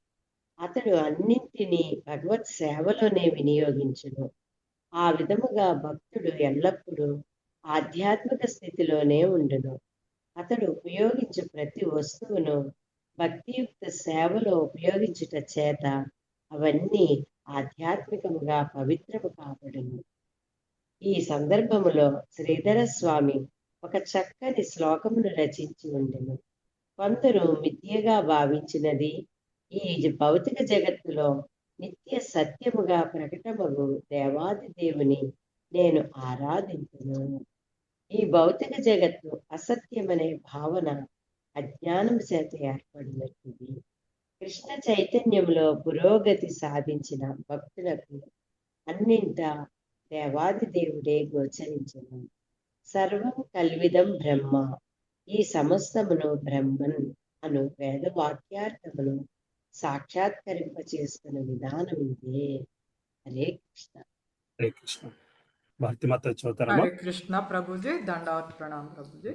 అతడు అన్నింటినీ భగవత్ సేవలోనే వినియోగించును. ఆ విధముగా భక్తుడు ఎల్లప్పుడూ ఆధ్యాత్మిక స్థితిలోనే ఉండును. అతడు ఉపయోగించు ప్రతి వస్తువును భక్తియుక్త సేవలో ఉపయోగించుట చేత అవన్నీ ఆధ్యాత్మికముగా పవిత్రము కాబడును. ఈ సందర్భములో శ్రీధర స్వామి ఒక చక్కని శ్లోకమును రచించి ఉండెను. కొందరు మిథ్యగా భావించినది ఈ భౌతిక జగత్తులో నిత్య సత్యముగా ప్రకటమగు దేవాది దేవుని నేను ఆరాధించును. ఈ భౌతిక జగత్తు అసత్యమనే భావన అజ్ఞానం చేత ఏర్పడినట్టుంది. కృష్ణ చైతన్యంలో పురోగతి సాధించిన భక్తులకు అన్నింటా దేవాది దేవుడే గోచరించను. సర్వం కల్విదం బ్రహ్మ, ఈ సమస్తమును బ్రహ్మన్ అను వేదవాక్యార్థమును సాక్షాత్కరింప చేసుకున్న విధానం ఇదే. హరే కృష్ణ. హరే కృష్ణ. భారతిమాత చదువుతారమ్మా. హరే కృష్ణ ప్రభుజీ. దండావత్ ప్రణాం ప్రభుజీ.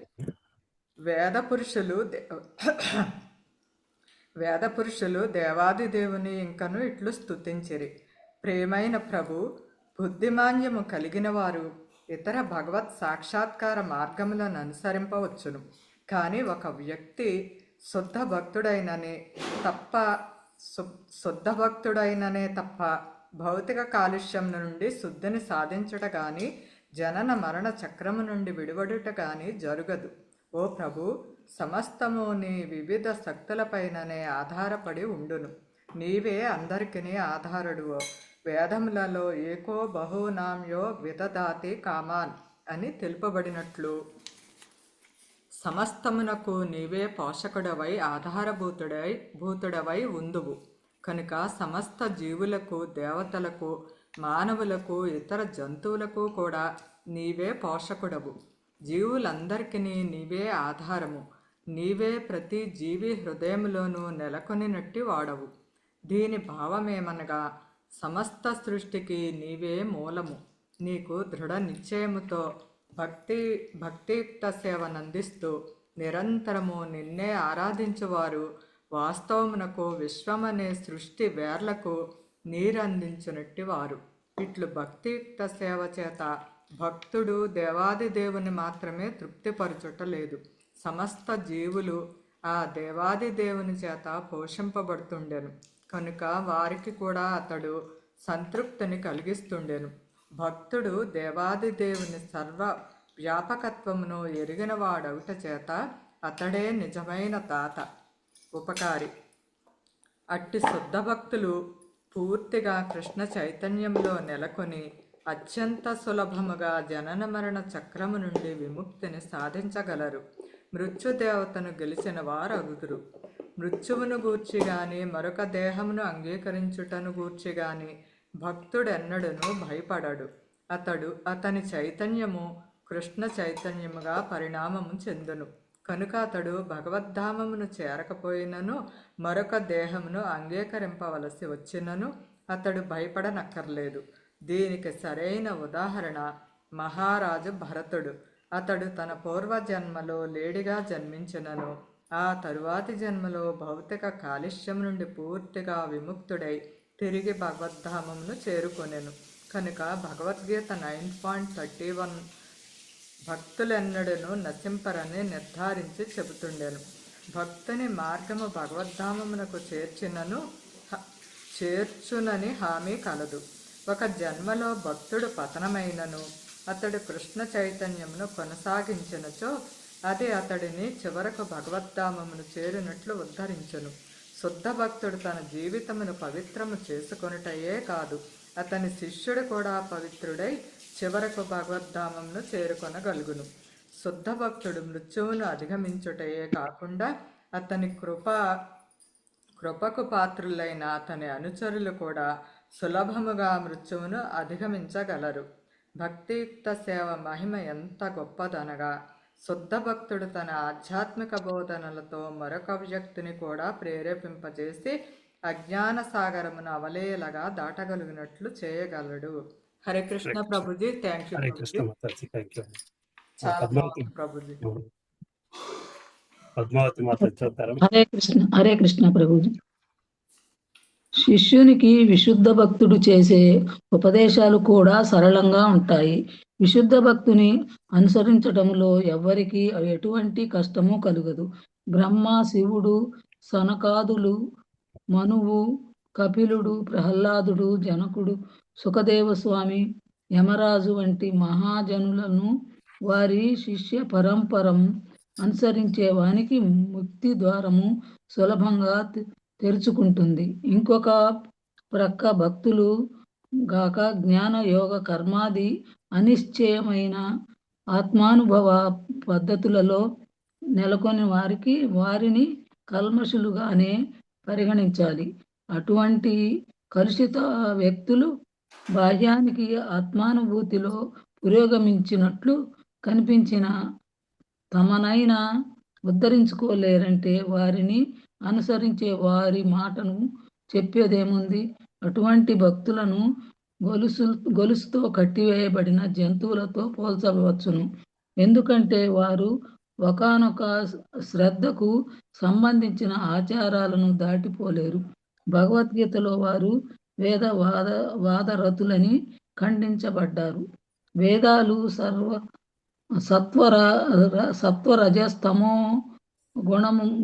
వేద పురుషులు దేవాది దేవుని ఇంకను ఇట్లు స్తుతించిరి. ప్రేమైన ప్రభు, బుద్ధిమాన్యము కలిగిన వారు ఇతర భగవత్ సాక్షాత్కార మార్గములను అనుసరింపవచ్చును. కానీ ఒక వ్యక్తి శుద్ధ భక్తుడైననే తప్ప భౌతిక కాలుష్యం నుండి శుద్ధిని సాధించుట గాని జనన మరణ చక్రము నుండి విడివడుట గాని జరుగదు. ఓ ప్రభు, సమస్తము నీ వివిధ శక్తులపైననే ఆధారపడి ఉండును. నీవే అందరికీ ఆధారుడువో. వేదములలో ఏకో బహూనాంయో విదదాతి కామాన్ అని తెలుపబడినట్లు సమస్తమునకు నీవే పోషకుడవై ఆధారభూతుడవై ఉందువు. కనుక సమస్త జీవులకు, దేవతలకు, మానవులకు, ఇతర జంతువులకు కూడా నీవే పోషకుడవు. జీవులందరికీ నీవే ఆధారము. నీవే ప్రతి జీవి హృదయములోనూ నెలకొనినట్టి వాడవు. దీని భావమేమనగా సమస్త సృష్టికి నీవే మూలము. నీకు దృఢ నిశ్చయముతో భక్తియుక్త సేవనందిస్తూ నిరంతరము నిన్నే ఆరాధించువారు వాస్తవమునకు విశ్వమనే సృష్టి వేర్లకు నీరందించునట్టి వారు. ఇట్లు భక్తియుక్త సేవ చేత భక్తుడు దేవాది దేవుని మాత్రమే తృప్తిపరచుటలేదు. సమస్త జీవులు ఆ దేవాది దేవుని చేత పోషింపబడుతుండెను. కనుక వారికి కూడా అతడు సంతృప్తిని కలిగిస్తుండెను. భక్తుడు దేవాది దేవుని సర్వ వ్యాపకత్వమును ఎరిగిన వాడవుట చేత అతడే నిజమైన దాత, ఉపకారి. అట్టి శుద్ధ భక్తులు పూర్తిగా కృష్ణ చైతన్యంలో నెలకొని అత్యంత సులభముగా జనన మరణ చక్రము నుండి విముక్తిని సాధించగలరు. మృత్యుదేవతను గెలిచిన వారు అగుదురు. మృత్యువును గూర్చి గాని మరొక దేహమును అంగీకరించుటను గూర్చి గాని భక్తుడెన్నడను భయపడడు. అతని చైతన్యము కృష్ణ చైతన్యముగా పరిణామము చెందును. కనుక అతడు భగవద్ధామమును చేరకపోయినను మరొక దేహమును అంగీకరింపవలసి వచ్చినను అతడు భయపడనక్కర్లేదు. దీనికి సరైన ఉదాహరణ మహారాజు భరతుడు. అతడు తన పూర్వజన్మలో లేడిగా జన్మించినను ఆ తరువాతి జన్మలో భౌతిక కాలుష్యం నుండి పూర్తిగా విముక్తుడై తిరిగి భగవద్ధామమును చేరుకొనెను. కనుక భగవద్గీత 9.31 భక్తులెన్నడను నశింపరని నిర్ధారించి చెబుతుండెను. భక్తుని మార్గము భగవద్ధామమునకు చేర్చునని హామీ కలదు. ఒక జన్మలో భక్తుడు పతనమైనను అతడు కృష్ణ చైతన్యమును కొనసాగించినచో అది అతడిని చివరకు భగవద్ధామమును చేరినట్లు ఉద్ధరించును. శుద్ధ భక్తుడు తన జీవితమును పవిత్రము చేసుకొనుటయే కాదు, అతని శిష్యుడు కూడా పవిత్రుడై చివరకు భగవద్ధామమును చేరుకొనగలుగును. శుద్ధ భక్తుడు మృత్యువును అధిగమించుటయే కాకుండా అతని కృపకు పాత్రులైన అతని అనుచరులు కూడా సులభముగా మృత్యువును అధిగమించగలరు. భక్తియుక్త సేవ మహిమ ఎంత గొప్పదనగా శుద్ధ భక్తుడు తన ఆధ్యాత్మిక బోధనలతో మరొక వ్యక్తిని కూడా ప్రేరేపింపజేసి అజ్ఞాన సాగరమును అవలేలగా దాటగలిగినట్లు చేయగలడు. Hare Krishna Prabhuji. Thank you Hare Krishna Prabhuji. Mataji, thank you. చాలా పద్మావతి బాగుంది ప్రభుజీ. పద్మావతి మాతాజీ చదువుతారా? హరే కృష్ణ ప్రభుజీ. శిష్యునికి విశుద్ధ భక్తుడు చేసే ఉపదేశాలు కూడా సరళంగా ఉంటాయి. విశుద్ధ భక్తుని అనుసరించటంలో ఎవ్వరికి ఎటువంటి కష్టము కలుగదు. బ్రహ్మ, శివుడు, సనకాదులు, మనువు, కపిలుడు, ప్రహ్లాదుడు, జనకుడు, సుఖదేవస్వామి, యమరాజు వంటి మహాజనులను వారి శిష్య పరంపరం అనుసరించే వానికి ముక్తి ద్వారము సులభంగా తెరుచుకుంటుంది. ఇంకొక ప్రక్క భక్తులు గాక జ్ఞాన యోగ కర్మాది అనిశ్చయమైన ఆత్మానుభవ పద్ధతులలో నెలకొని వారిని కల్మషులుగానే పరిగణించాలి. అటువంటి కలుషిత వ్యక్తులు బాహ్యానికి ఆత్మానుభూతిలో పురోగమించినట్లు కనిపించిన తమనైనా ఉద్ధరించుకోలేరంటే వారిని అనుసరించే వారి మాటను చెప్పేదేముంది? అటువంటి భక్తులను గొలుసుతో కట్టివేయబడిన జంతువులతో పోల్చవచ్చును. ఎందుకంటే వారు ఒకానొక శ్రద్ధకు సంబంధించిన ఆచారాలను దాటిపోలేరు. భగవద్గీతలో వారు వాదరతులని ఖండించబడ్డారు. వేదాలు సత్వరజస్తమో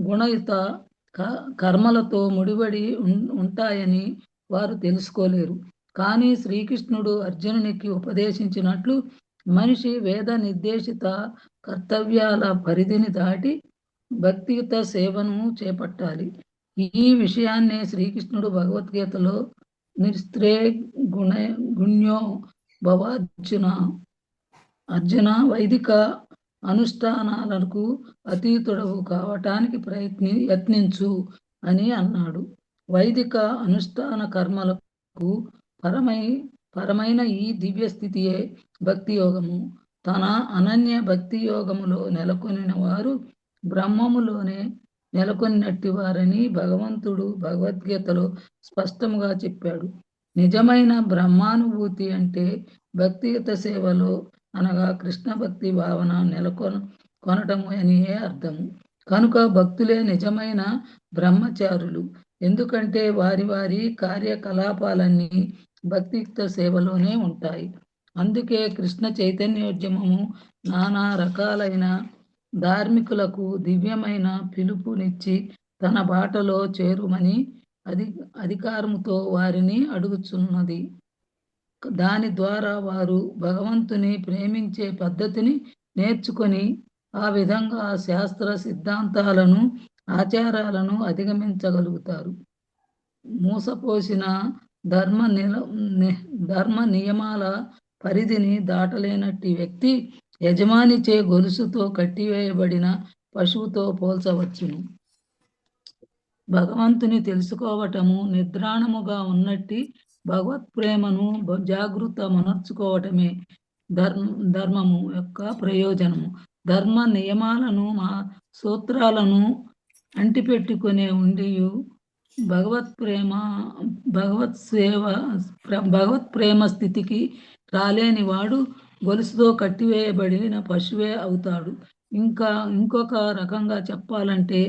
గుణయుత కర్మలతో ముడిపడి ఉంటాయని వారు తెలుసుకోలేరు. కానీ శ్రీకృష్ణుడు అర్జునునికి ఉపదేశించినట్లు మనిషి వేద నిర్దేశిత కర్తవ్యాల పరిధిని దాటి భక్తియుత సేవను చేపట్టాలి. ఈ విషయాన్నే శ్రీకృష్ణుడు భగవద్గీతలో నిస్త్రే గుణ్యో అర్జున వైదిక అనుష్ఠానాలకు అతీతుడవు కావటానికి యత్నించు అని అన్నాడు. వైదిక అనుష్ఠాన కర్మలకు పరమైన ఈ దివ్య స్థితియే భక్తి యోగము. తన అనన్య భక్తి యోగములో నెలకొనిన వారు బ్రహ్మములోనే నెలకొన్నట్టి వారని భగవంతుడు భగవద్గీతలో స్పష్టంగా చెప్పాడు. నిజమైన బ్రహ్మానుభూతి అంటే భక్తియుత సేవలో అనగా కృష్ణ భక్తి భావన కొనటము అనియే అర్థము. కనుక భక్తులే నిజమైన బ్రహ్మచారులు. ఎందుకంటే వారి వారి కార్యకలాపాలన్నీ భక్తియుక్త సేవలోనే ఉంటాయి. అందుకే కృష్ణ చైతన్యోద్యమము నానా రకాలైన ధార్మికులకు దివ్యమైన పిలుపునిచ్చి తన బాటలో చేరుమని అధికారముతో వారిని అడుగుచున్నది. దాని ద్వారా వారు భగవంతుని ప్రేమించే పద్ధతిని నేర్చుకొని ఆ విధంగా శాస్త్ర సిద్ధాంతాలను ఆచారాలను అధిగమించగలుగుతారు. మూసపోసిన ధర్మ నియమాల పరిధిని దాటలేనట్టి వ్యక్తి యజమానిచే గొలుసుతో కట్టివేయబడిన పశువుతో పోల్చవచ్చును. భగవంతుని తెలుసుకోవటము నిద్రాణముగా ఉన్నట్టి భగవత్ ప్రేమను జాగృతమనర్చుకోవటమే ధర్మము యొక్క ప్రయోజనము. ధర్మ నియమాలను సూత్రాలను అంటిపెట్టుకునే భగవత్ ప్రేమ భగవత్ సేవ భగవత్ ప్రేమ స్థితికి రాలేని వాడు గొలుసుతో కట్టివేయబడిన పశువే అవుతాడు. ఇంకొక రకంగా చెప్పాలంటే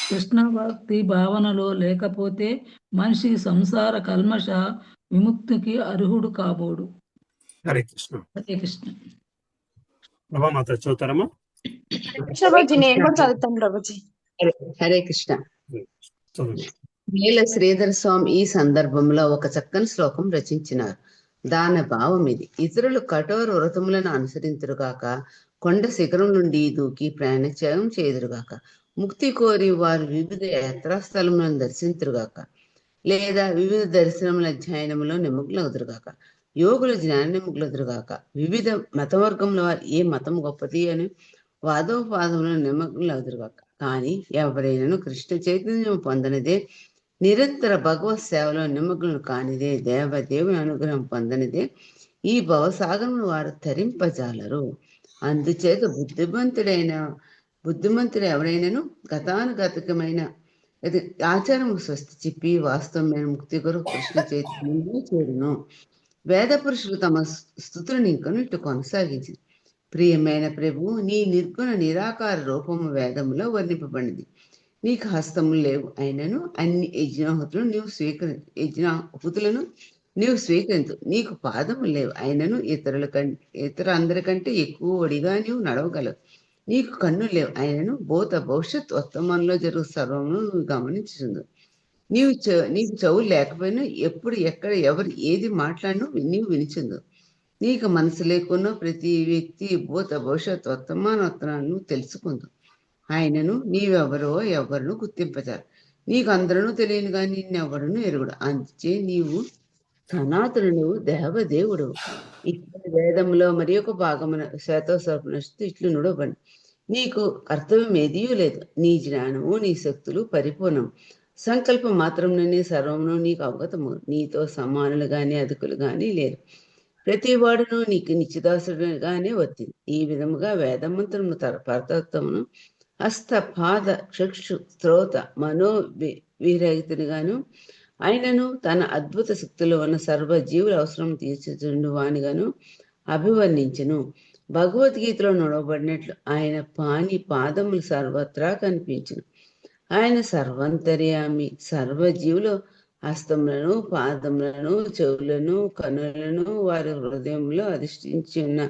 కృష్ణ భక్తి భావనలో లేకపోతే మనిషి సంసార కల్మష విముక్తికి అర్హుడు కాబోడు. హరే కృష్ణ. హరే కృష్ణ. ప్రభామాత చదువుతారమ్మా? ప్రభుజీ నేను కూడా చదువుతాను ప్రభుజీ. హరే కృష్ణ. చదువు. మేల శ్రీధర స్వామి ఈ సందర్భంలో ఒక చక్కని శ్లోకం రచించినారు. దాని భావం ఇది: ఇతరులు కఠోర వ్రతములను అనుసరింతురుగాక, కొండ శిఖరం నుండి దూకి ప్రయాణం చేయుదురుగాక, ముక్తి కోరి వారు వివిధ యాత్రాస్థలములను దర్శింతురుగాక, లేదా వివిధ దర్శనముల అధ్యయనములో నిమగ్నవుదురుగాక, యోగులు జ్ఞాన నిమగ్నులుగాక, వివిధ మతవర్గముల వారు ఏ మతం గొప్పది అని వాదోపాదములను నిమగ్నులవుదురుగాక. కానీ ఎవరైనాను కృష్ణ చైతన్యం పొందనిదే, నిరంతర భగవత్ సేవలో నిమగ్నులు కానిదే, దేవదేవుని అనుగ్రహం పొందనిదే ఈ భవసాగరమును వారు తరింపజాలరు. అందుచేత బుద్ధిమంతుడు ఎవరైనాను గతానుగతికమైన ఆచారము స్వస్తి చెప్పి వాస్తవమైన ముక్తి కొరకు కృష్ణ చైతన్యంలో చేరును. వేద పురుషులు తమ స్థుతులను ఇంకను ఇటు కొనసాగించింది. ప్రియమైన ప్రభు, నీ నిర్గుణ నిరాకార రూపము వేదములో వర్ణింపబడింది. నీకు హస్తములు లేవు, అయినను అన్ని యజ్ఞాహుతులను నీవు స్వీకరించు. నీకు పాదములు లేవు, అయినను ఇతర అందరికంటే ఎక్కువ ఒడిగా నీవు నడవగలవు. నీకు కన్ను లేవు, అయినను భవిష్యత్ వర్తమానంలో జరుగు సర్వమును నువ్వు గమనించుందు. నీకు చెవులు లేకపోయినా ఎప్పుడు ఎక్కడ ఎవరు ఏది మాట్లాడినో నీవు వినిచుందు. నీకు మనసు లేకున్నా ప్రతి వ్యక్తి భవిష్యత్ వర్తమానోత్తరాలను తెలుసుకుందు. ఆయనను నీవెవరో ఎవరిను గుర్తింపచారు. నీకు అందరూ తెలియను కానీ నిన్నెవరును ఎరుగుడు. అందుచే నీవు సనాతనుడు, దేవదేవుడు. ఇక్కడ వేదంలో మరి ఒక భాగమున శ్వేతోపనిషత్తు ఇట్లు నుడవబడి: నీకు కర్తవ్యం ఏదీ లేదు, నీ జ్ఞానము నీ శక్తులు పరిపూర్ణం. సంకల్పం మాత్రంలోనే సర్వమును నీకు అవగతము. నీతో సమానులు గాని అధికులు గాని లేరు. ప్రతి వాడును నీకు నిశ్చితాసుడుగానే వచ్చింది. ఈ విధముగా వేదమంత్రము పరతత్వమును హస్త పాద చక్షు శ్రోత మనో విరహితునిగాను, ఆయనను తన అద్భుత శక్తులు ఉన్న సర్వజీవుల అవసరం తీర్చుచుండు వానిగాను అభివర్ణించును. భగవద్గీతలో నడవబడినట్లు ఆయన పాదములు సర్వత్రా కనిపించును. ఆయన సర్వంతర్యామి, సర్వజీవులు హస్తములను, పాదములను, చెవులను, కనులను వారి హృదయంలో అధిష్ఠించి ఉన్న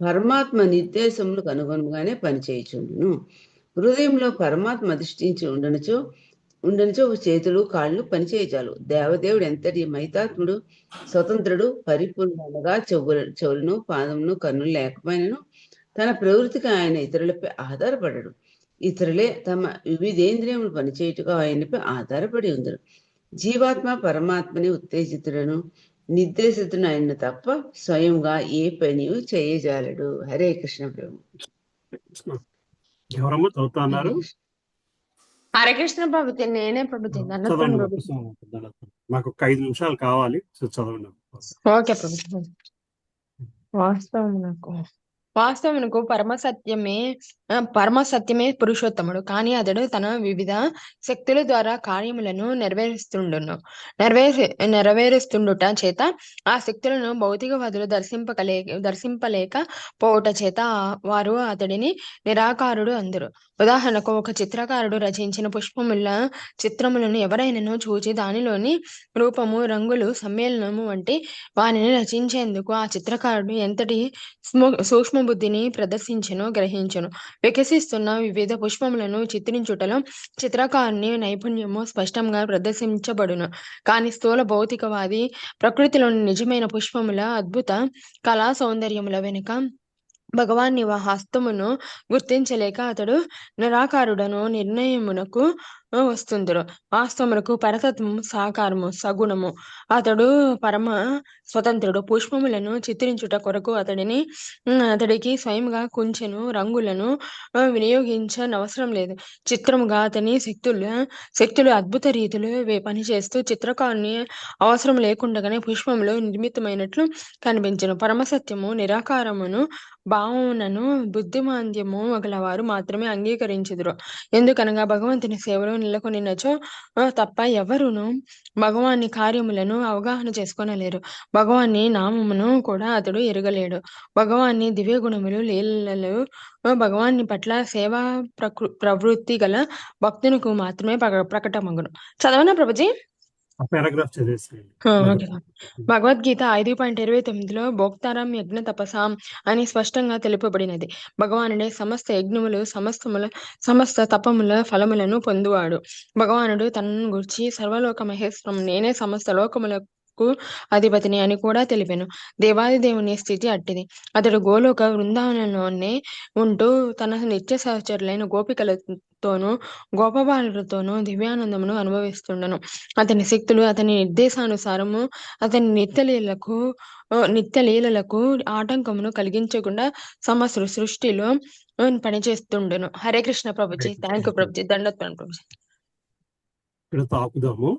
పరమాత్మ నిర్దేశములకు అనుగుణంగానే పనిచేయుచుండును. హృదయంలో పరమాత్మ అధిష్ఠించి ఉండనిచో చేతులు కాళ్ళు పనిచేయచాలు. దేవదేవుడు ఎంతటి మైతాత్ముడు, స్వతంత్రుడు, పరిపూర్ణంగా చెవులను, పాదమును, కన్నులు లేకపోయినను తన ప్రవృత్తికి ఆయన ఇతరులపై ఆధారపడడు. ఇతరులే తమ వివిధేంద్రియములు పనిచేయుటగా ఆయనపై ఆధారపడి ఉందరు. జీవాత్మ పరమాత్మని ఉత్తేజితులను నిర్దేశితుడు ఆయన తప్ప స్వయంగా ఏ పని చేయజాలడు. హరే కృష్ణ ప్రభు. ఎవరమ్మా చదువుతున్నారు? హరే కృష్ణ ప్రభుజీ నేనే ప్రభుజీ. మాకు 5 నిమిషాలు కావాలి, చదవండి. ఓకే ప్రభుజీ. వాస్తవమునకు పరమ సత్యమే పురుషోత్తముడు. కానీ అతడు తన వివిధ శక్తుల ద్వారా కార్యములను నెరవేరుస్తుండుట చేత ఆ శక్తులను భౌతికవాదులు దర్శింపలేక పోవుట చేత వారు అతడిని నిరాకారుడు అందరు. ఉదాహరణకు ఒక చిత్రకారుడు రచించిన పుష్పముల చిత్రములను ఎవరైనాను చూచి దానిలోని రూపము, రంగులు, సమ్మేళనము వంటి వానిని రచించేందుకు ఆ చిత్రకారుడు ఎంతటి సూక్ష్మ బుద్ధిని ప్రదర్శించును గ్రహించును. వికసిస్తున్న వివిధ పుష్పములను చిత్రించుటలో చిత్రకారుని నైపుణ్యము స్పష్టంగా ప్రదర్శించబడును. కానీ స్థూల భౌతికవాది ప్రకృతిలోని నిజమైన పుష్పముల అద్భుత కళా సౌందర్యముల వెనుక భగవాన్ హస్తమును గుర్తించలేక అతడు నిరాకారుడను నిర్ణయమునకు వస్తుందరు. వాస్తవమునకు పరతత్వము సాకారము, సగుణము. అతడు పరమ స్వతంత్రుడు. పుష్పములను చిత్రించుట కొరకు అతడికి స్వయంగా కుంచెను, రంగులను వినియోగించనవసరం లేదు. చిత్రముగా అతని శక్తులు అద్భుత రీతిలో పనిచేస్తూ చిత్రకారుని అవసరం లేకుండానే పుష్పములు నిర్మితమైనట్లు కనిపించను. పరమసత్యము, నిరాకారమును, భావమునను బుద్ధిమాంద్యము గలవారు మాత్రమే అంగీకరించుదురు. ఎందుకనగా భగవంతుని సేవలో నెలకొనినచో తప్ప ఎవరును భగవాని కార్యములను అవగాహన చేసుకొనలేరు. భగవాని నామమును కూడా అతడు ఎరగలేడు. భగవాని దివ్య గుణములు లీలలు భగవాని పట్ల సేవా ప్రవృత్తి గల భక్తునికి మాత్రమే ప్రకటమగును. చదవనా ప్రభుజీ? పారాగ్రాఫ్ చదివేసేయండి. ఓకే. భగవద్గీత 5.29లో భోక్తారం యజ్ఞ తపసాం అని స్పష్టంగా తెలుపబడినది. భగవానుడే సమస్త యజ్ఞములు సమస్త తపముల ఫలములను పొందువాడు. భగవానుడు తనను గురించి సర్వలోక మహేశ్వరం నేనే సమస్త లోకములకు అధిపతిని అని కూడా తెలిపెను. దేవాది దేవుని స్థితి అట్టిది. అతడు గోలోక బృందావనంలోనే ఉంటూ తన నిత్య సహచరులైన గోపికలతోనూ గోపబాలులతోనూ దివ్యానందమును అనుభవిస్తుండను. అతని శక్తులు అతని నిర్దేశానుసారము అతని నిత్యలీలలకు ఆటంకమును కలిగించకుండా సమస్త సృష్టిలో పనిచేస్తుండను. హరే కృష్ణ ప్రభుజీ. Thank you Prabhuji. దండోత్పన్నం ప్రభుజీ. ఇక్కడ తాకుదాము.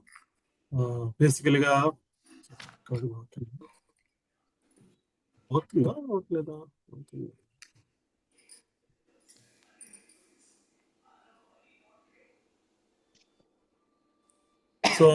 బేసికల్ గా అవుతుందా అవట్లేదా? అవుతుంది. సో